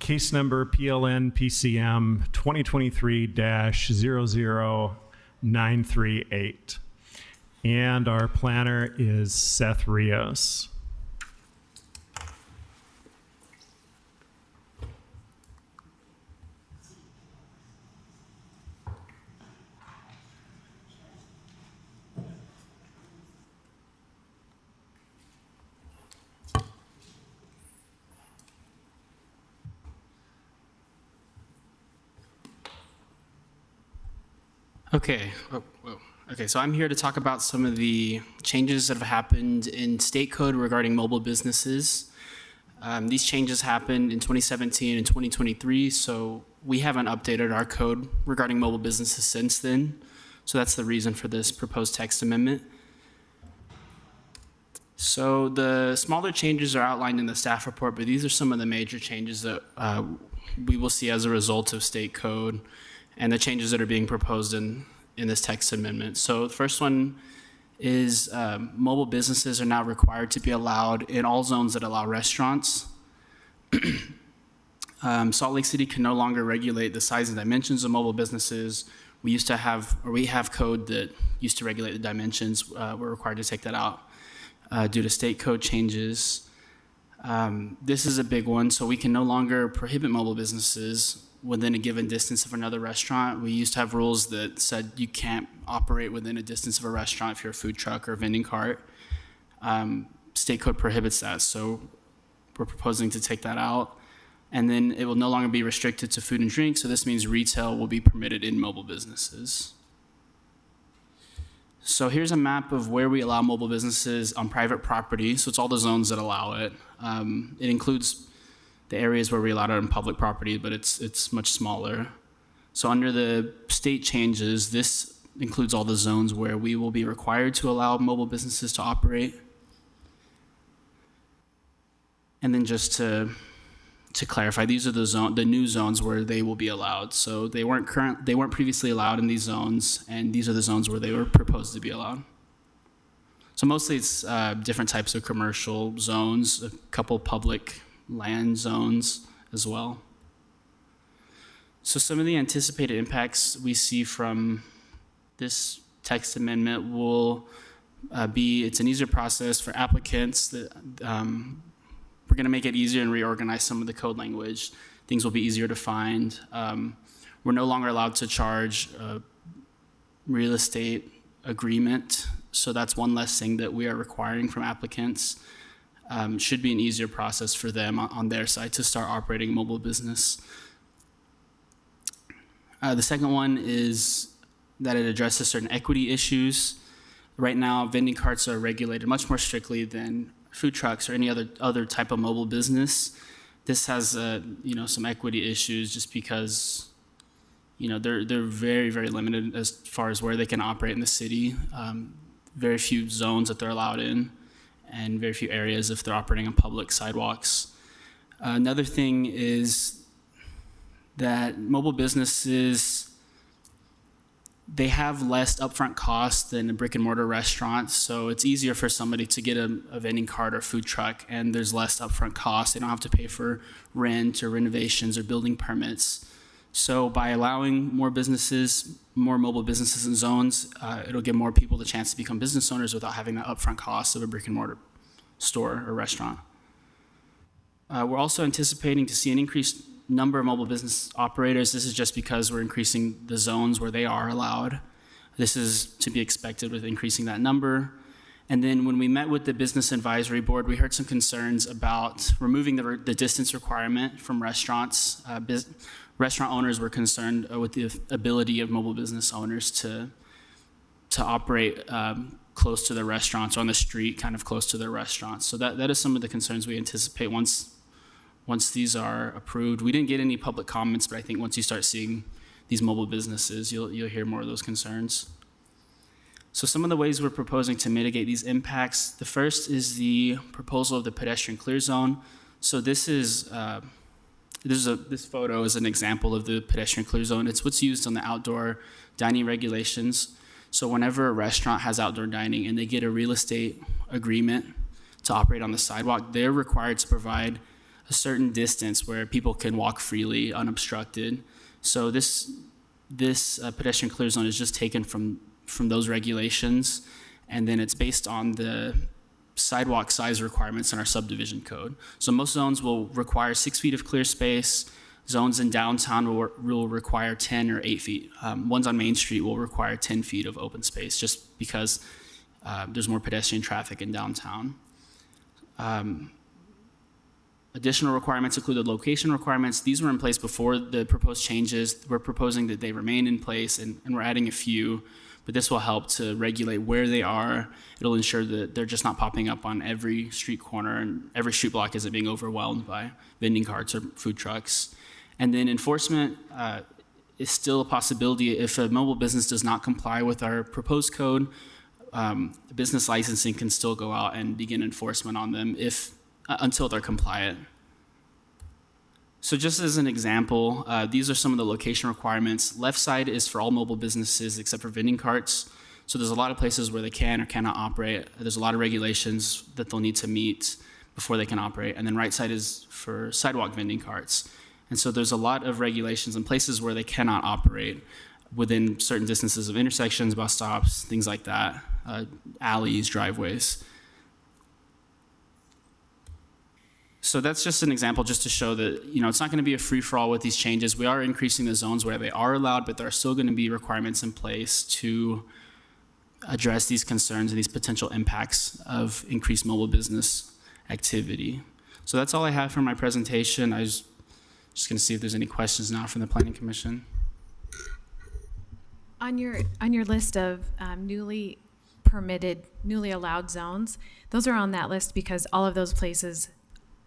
Case number PLN PCM 2023-00938. And our planner is Seth Rios. Okay. Okay, so I'm here to talk about some of the changes that have happened in state code regarding mobile businesses. These changes happened in 2017 and 2023, so we haven't updated our code regarding mobile businesses since then. So that's the reason for this proposed text amendment. So the smaller changes are outlined in the staff report, but these are some of the major changes that we will see as a result of state code and the changes that are being proposed in this text amendment. So the first one is mobile businesses are now required to be allowed in all zones that allow restaurants. Salt Lake City can no longer regulate the size and dimensions of mobile businesses. We have code that used to regulate the dimensions. We're required to take that out due to state code changes. This is a big one. So we can no longer prohibit mobile businesses within a given distance of another restaurant. We used to have rules that said you can't operate within a distance of a restaurant if you're a food truck or a vending cart. State code prohibits that, so we're proposing to take that out. And then it will no longer be restricted to food and drink, so this means retail will be permitted in mobile businesses. So here's a map of where we allow mobile businesses on private property, so it's all the zones that allow it. It includes the areas where we allow it on public property, but it's much smaller. So under the state changes, this includes all the zones where we will be required to allow mobile businesses to operate. And then just to clarify, these are the new zones where they will be allowed. So they weren't previously allowed in these zones, and these are the zones where they were proposed to be allowed. So mostly it's different types of commercial zones, a couple public land zones as well. So some of the anticipated impacts we see from this text amendment will be it's an easier process for applicants. That we're going to make it easier and reorganize some of the code language. Things will be easier to find. We're no longer allowed to charge a real estate agreement, so that's one less thing that we are requiring from applicants. Should be an easier process for them on their side to start operating a mobile business. The second one is that it addresses certain equity issues. Right now, vending carts are regulated much more strictly than food trucks or any other type of mobile business. This has some equity issues just because they're very, very limited as far as where they can operate in the city. Very few zones that they're allowed in, and very few areas if they're operating on public sidewalks. Another thing is that mobile businesses, they have less upfront costs than a brick and mortar restaurant, so it's easier for somebody to get a vending cart or food truck, and there's less upfront costs. They don't have to pay for rent or renovations or building permits. So by allowing more businesses, more mobile businesses and zones, it'll give more people the chance to become business owners without having the upfront costs of a brick and mortar store or restaurant. We're also anticipating to see an increased number of mobile business operators. This is just because we're increasing the zones where they are allowed. This is to be expected with increasing that number. And then when we met with the Business Advisory Board, we heard some concerns about removing the distance requirement from restaurants. Restaurant owners were concerned with the ability of mobile business owners to operate close to their restaurants or on the street, kind of close to their restaurants. So that is some of the concerns we anticipate once these are approved. We didn't get any public comments, but I think once you start seeing these mobile businesses, you'll hear more of those concerns. So some of the ways we're proposing to mitigate these impacts, the first is the proposal of the pedestrian clear zone. So this photo is an example of the pedestrian clear zone. It's what's used on the outdoor dining regulations. So whenever a restaurant has outdoor dining and they get a real estate agreement to operate on the sidewalk, they're required to provide a certain distance where people can walk freely, unobstructed. So this pedestrian clear zone is just taken from those regulations, and then it's based on the sidewalk size requirements in our subdivision code. So most zones will require 6 feet of clear space. Zones in downtown will require 10 or 8 feet. Ones on Main Street will require 10 feet of open space just because there's more pedestrian traffic in downtown. Additional requirements include the location requirements. These were in place before the proposed changes. We're proposing that they remain in place, and we're adding a few, but this will help to regulate where they are. It'll ensure that they're just not popping up on every street corner and every street block isn't being overwhelmed by vending carts or food trucks. And then enforcement is still a possibility. If a mobile business does not comply with our proposed code, business licensing can still go out and begin enforcement on them until they're compliant. So just as an example, these are some of the location requirements. Left side is for all mobile businesses except for vending carts. So there's a lot of places where they can or cannot operate. There's a lot of regulations that they'll need to meet before they can operate. And then right side is for sidewalk vending carts. And so there's a lot of regulations in places where they cannot operate within certain distances of intersections, bus stops, things like that, alleys, driveways. So that's just an example just to show that, it's not going to be a free-for-all with these changes. We are increasing the zones where they are allowed, but there are still going to be requirements in place to address these concerns and these potential impacts of increased mobile business activity. So that's all I have for my presentation. I was just going to see if there's any questions now from the Planning Commission. On your list of newly allowed zones, those are on that list because all of those places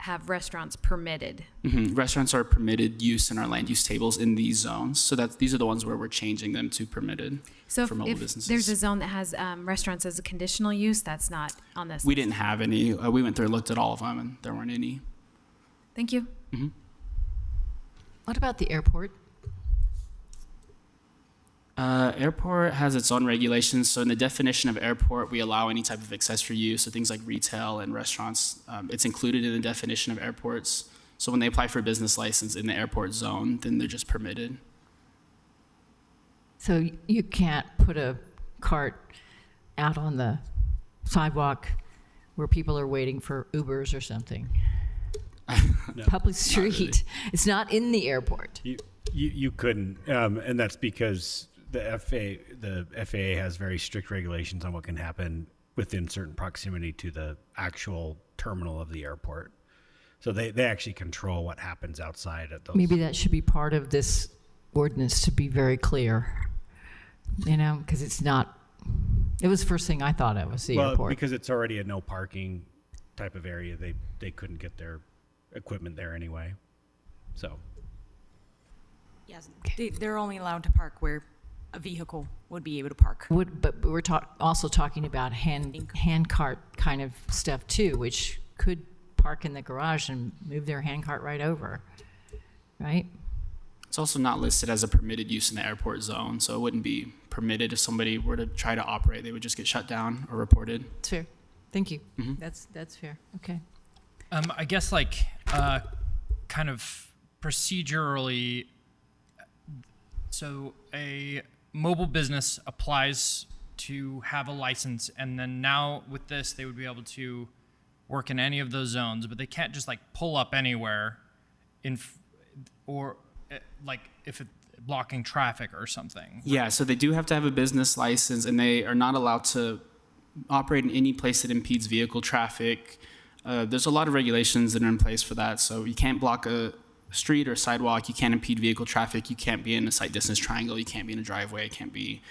have restaurants permitted. Mm-hmm. Restaurants are permitted use in our land use tables in these zones. So these are the ones where we're changing them to permitted for mobile businesses. There's a zone that has restaurants as a conditional use, that's not on this We list. didn't have any. We went through and looked at all of them, and there weren't any. Thank you. Mm-hmm. What about the airport? Airport has its own regulations. So in the definition of airport, we allow any type of accessory use. So things like retail and restaurants, it's included in the definition of airports. So when they apply for a business license in the airport zone, then they're just permitted. So you can't put a cart out on the sidewalk where people are waiting for Ubers or something. No, Public not street. really. It's not in the airport. You couldn't, and that's because the FAA has very strict regulations on what can happen within certain proximity to the actual terminal of the airport. So they actually control what happens outside of those. Maybe that should be part of this ordinance to be very clear, because it's not, it was the first thing I thought of was the airport. Because it's already a no parking type of area, they couldn't get their equipment there anyway. So. Yes, they're only allowed to park where a vehicle would be able to park. But we're also talking about hand cart kind of stuff too, which could park in the garage and move their hand cart right over, right? It's also not listed as a permitted use in the airport zone, so it wouldn't be permitted if somebody were to try to operate. They would just get shut down or reported. That's fair. Thank you. Mm-hmm. That's fair. Okay. I guess kind of procedurally, so a mobile business applies to have a license, and then now with this, they would be able to work in any of those zones, but they can't just pull up anywhere or if it's blocking traffic or something. Yeah, so they do have to have a business license, and they are not allowed to operate in any place that impedes vehicle traffic. There's a lot of regulations that are in place for that. So you can't block a street or sidewalk. You can't impede vehicle traffic. You can't be in a sight distance triangle. You can't be in a driveway. You can't be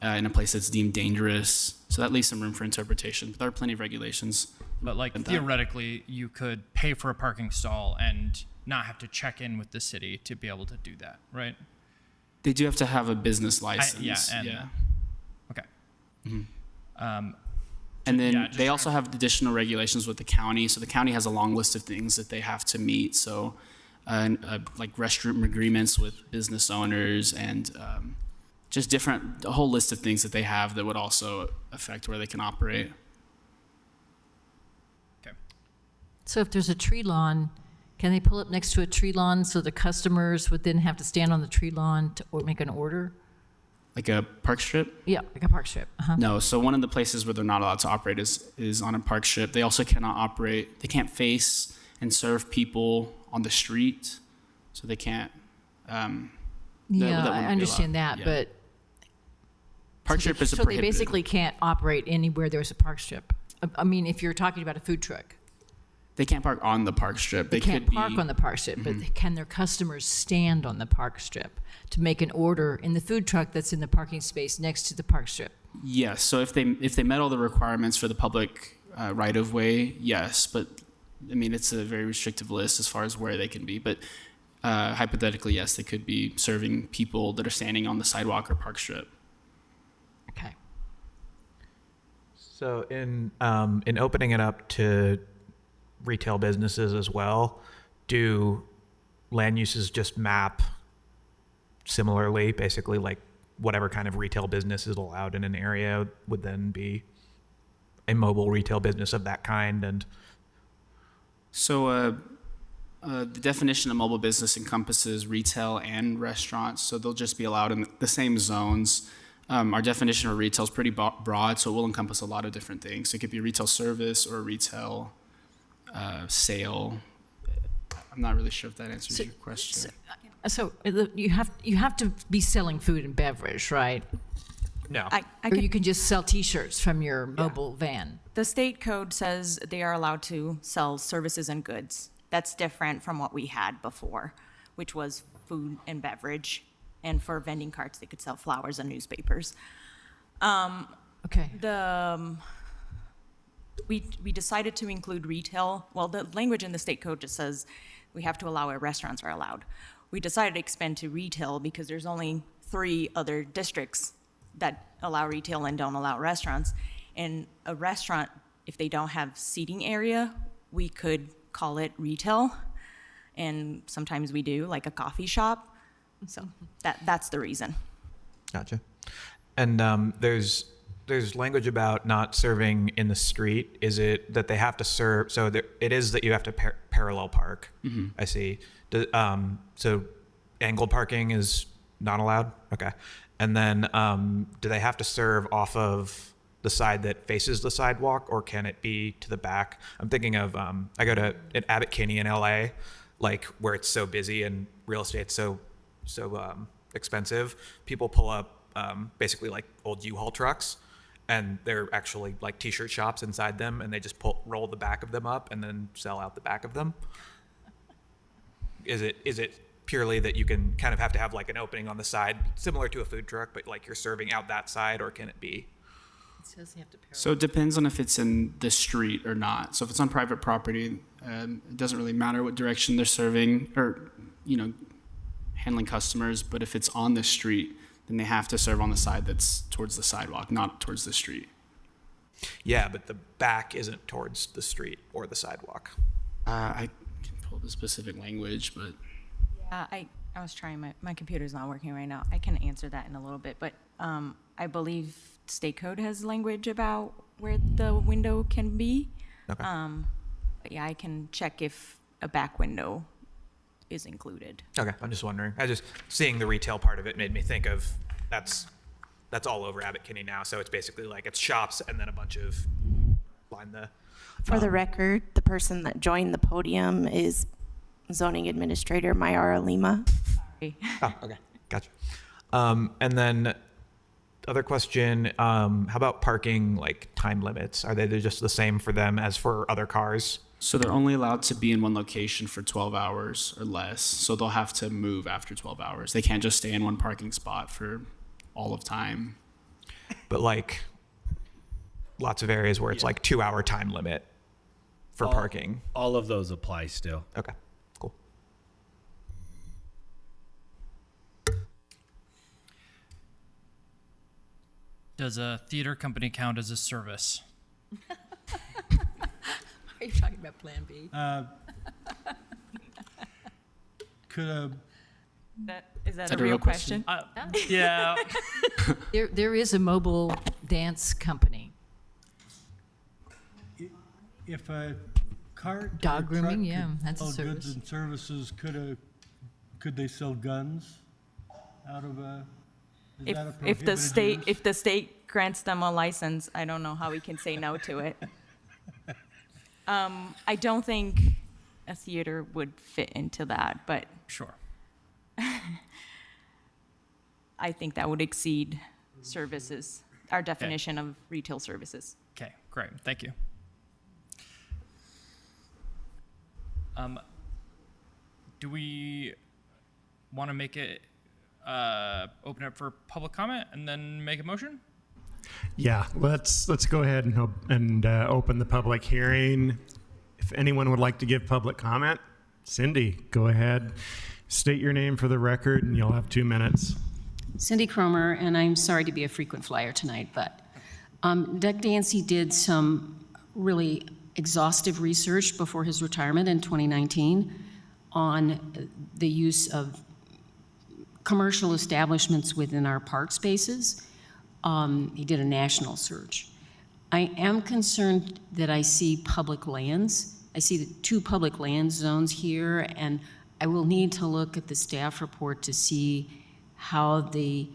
in a place that's deemed dangerous. So that leaves some room for interpretation. But there are plenty of regulations. But theoretically, you could pay for a parking stall and not have to check in with the city to be able to do that, right? They do have to have a business license. Yeah. Okay. Mm-hmm. And then they also have additional regulations with the county. So the county has a long list of things that they have to meet. So like restroom agreements with business owners and just a whole list of things that they have that would also affect where they can operate. Okay. So if there's a tree lawn, can they pull up next to a tree lawn so the customers would then have to stand on the tree lawn or make an order? Like a park strip? Yeah, like a park strip. Uh-huh. No, so one of the places where they're not allowed to operate is on a park strip. They also cannot operate, they can't face and serve people on the street, so they can't. I understand that, but park strip is so prohibited. They basically can't operate anywhere there's a park strip. I mean, if you're talking about a food truck. They can't park on the park strip. They can't park on the park strip, but can their customers stand on the park strip to make an order in the food truck that's in the parking space next to the park strip? Yes. So if they met all the requirements for the public right of way, yes. But I mean, it's a very restrictive list as far as where they can be. But hypothetically, yes, they could be serving people that are standing on the sidewalk or park strip. Okay. So in opening it up to retail businesses as well, do land uses just map similarly? Basically, like whatever kind of retail business is allowed in an area would then be a mobile retail business of that kind. And so the definition of mobile business encompasses retail and restaurants, so they'll just be allowed in the same zones. Our definition of retail is pretty broad, so it will encompass a lot of different things. It could be a retail service or a retail sale. I'm not really sure if that answers your question. So you have to be selling food and beverage, right? No. Or you can just sell T-shirts from your mobile van. The state code says they are allowed to sell services and goods. That's different from what we had before, which was food and beverage. And for vending carts, they could sell flowers and newspapers. Okay. We decided to include retail. Well, the language in the state code just says we have to allow where restaurants are allowed. We decided to expand to retail because there's only 3 other districts that allow retail and don't allow restaurants. And a restaurant, if they don't have seating area, we could call it retail. And sometimes we do, like a coffee shop. So that's the reason. Gotcha. And there's language about not serving in the street. Is it that they have to serve? So it is that you have to parallel park. Mm-hmm. I see. So angled parking is not allowed. Okay. And then do they have to serve off of the side that faces the sidewalk, or can it be to the back? I'm thinking of I go to Abbott Kinney in LA, like where it's so busy and real estate's so expensive. People pull up basically like old U-Haul trucks, and they're actually like T-shirt shops inside them, and they just roll the back of them up and then sell out the back of them. Is it purely that you can kind of have to have like an opening on the side, similar to a food truck, but like you're serving out that side, or can it be? It says you have to So it depends on if it's in the street or not. So if it's on private property, it doesn't really matter what direction they're serving or, handling customers. But if it's on the street, then they have to serve on the side that's towards the sidewalk, not towards the street. Yeah, but the back isn't towards the street or the sidewalk. I can pull the specific language, but I was trying, my computer's not working right now. I can answer that in a little bit, but I believe state code has language about where the window can be. Okay. But yeah, I can check if a back window is included. Okay, I'm just wondering. Seeing the retail part of it made me think of that's all over Abbott Kinney now. So it's basically like it's shops and then a bunch of line the. For the record, the person that joined the podium is Zoning Administrator Mayara Lima. Sorry. Oh, okay, gotcha. And then other question, how about parking, like time limits? Are they just the same for them as for other cars? so they're only allowed to be in one location for 12 hours or less. So they'll have to move after 12 hours. They can't just stay in one parking spot for all of time. But like lots of areas where it's like 2-hour time limit for parking. All of those apply still. Okay, cool. Does a theater company count as a service? Are you talking about Plan B? Is that a real question? Yeah. There is a mobile dance company. If a cart Dog or grooming, truck yeah, could that's a sell service. goods and services, could they sell guns out of a? Is that a If the prohibited use? the state grants them a license, I don't know how we can say no to it. I don't think a theater would fit into that, but Sure. I think that would exceed services, our definition of retail services. Okay, great. Thank you. Do we want to make it open up for public comment and then make a motion? Yeah, let's go ahead and open the public hearing. If anyone would like to give public comment, Cindy, go ahead. State your name for the record, and you'll have 2 minutes. Cindy Cromer, and I'm sorry to be a frequent flyer tonight, but Doug Dancy did some really exhaustive research before his retirement in 2019 on the use of commercial establishments within our park spaces. He did a national search. I am concerned that I see public lands I see the 2 public land zones here, and I will need to look at the staff report to see how the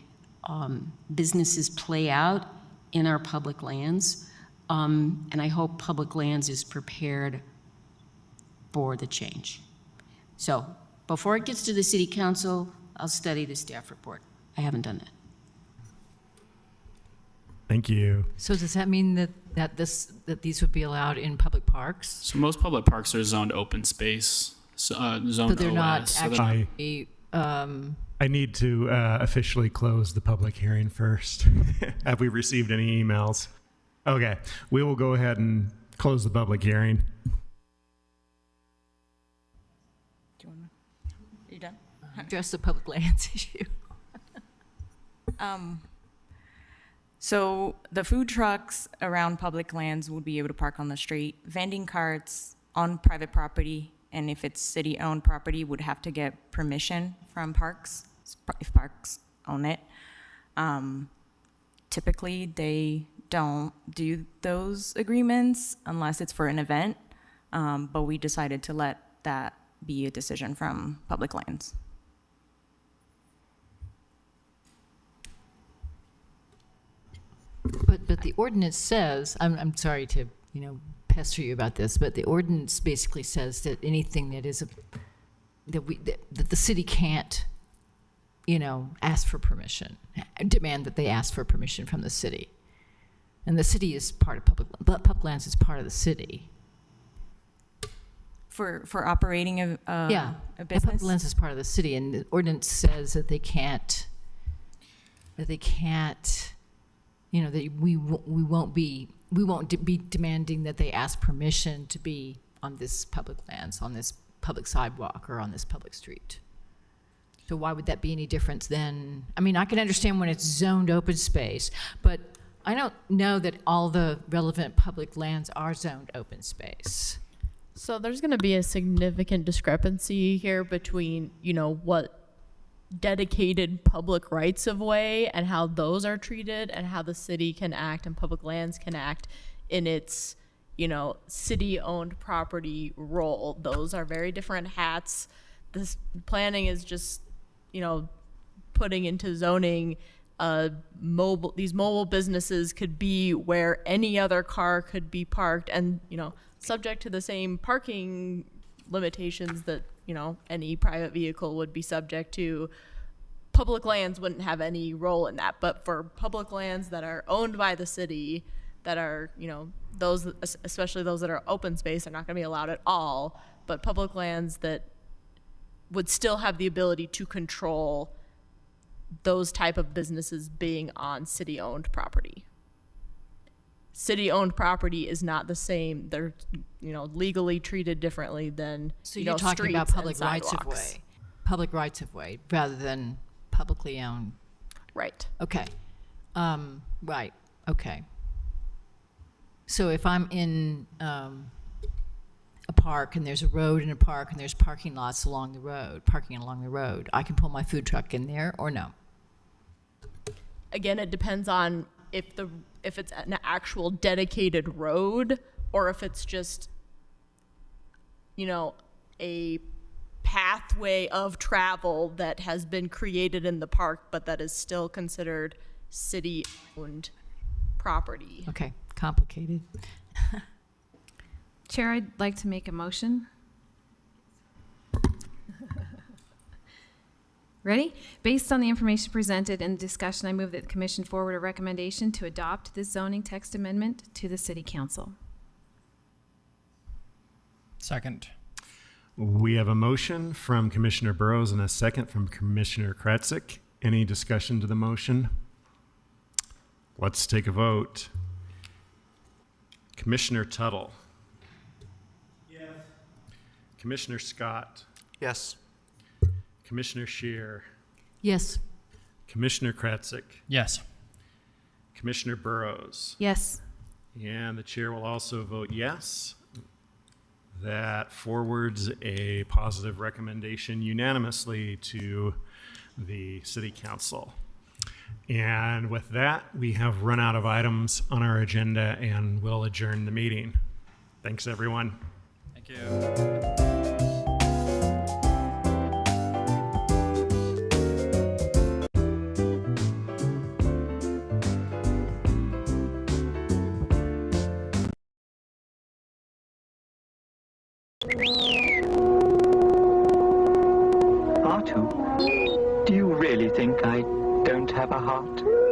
businesses play out in our public lands. And I hope public lands is prepared for the change. So before it gets to the city council, I'll study the staff report. I haven't done that. Thank you. So does that mean that these would be allowed in public parks? So most public parks are zoned open space, zoned But they're OS. not so they're actually, I need to officially close the public hearing first. Have we received any emails? Okay, we will go ahead and close the public hearing. Are you done? address the public lands issue. So the food trucks around public lands would be able to park on the street. Vending carts on private property, and if it's city-owned property, would have to get permission from parks, if parks own it. Typically, they don't do those agreements unless it's for an event, but we decided to let that be a decision from public lands. But the ordinance says, I'm sorry to, pester you about this, but the ordinance basically says that anything that is that the city can't, ask for permission, demand that they ask for permission from the city. And the city is part of public lands is part of the city. For operating a business? Public lands is part of the city, and the ordinance says that they can't, that we won't be demanding that they ask permission to be on this public lands, on this public sidewalk, or on this public street. So why would that be any different than, I can understand when it's zoned open space, but I don't know that all the relevant public lands are zoned open space. So there's going to be a significant discrepancy here between, what dedicated public rights of way and how those are treated, and how the city can act and public lands can act in its, city-owned property role. Those are very different hats. This planning is just, putting into zoning these mobile businesses could be where any other car could be parked, and, subject to the same parking limitations that, any private vehicle would be subject to. Public lands wouldn't have any role in that, but for public lands that are owned by the city, that are, those, especially those that are open space, are not going to be allowed at all, but public lands that would still have the ability to control those type of businesses being on city-owned property. City-owned property is not the same. They're, legally treated differently than, So you're talking about public rights of way. Public rights of way rather than publicly owned. Right. Okay. Right. Okay. So if I'm in a park and there's a road in a park and there's parking lots along the road, I can pull my food truck in there or no? Again, it depends on if it's an actual dedicated road, or if it's just, a pathway of travel that has been created in the park, but that is still considered city-owned property. Okay, complicated. Chair, I'd like to make a motion. Ready? Based on the information presented and discussion, I move that the commission forward a recommendation to adopt this zoning text amendment to the city council. Second. We have a motion from Commissioner Burrows and a second from Commissioner Kretzik. Any discussion to the motion? Let's take a vote. Commissioner Tuttle. Yes. Commissioner Scott. Yes. Commissioner Scheer. Yes. Commissioner Kretzik. Yes. Commissioner Burrows. Yes. And the chair will also vote yes. That forwards a positive recommendation unanimously to the city council. And with that, we have run out of items on our agenda and will adjourn the meeting. Thanks, everyone. Thank you. Artu, do you really think I don't have a heart?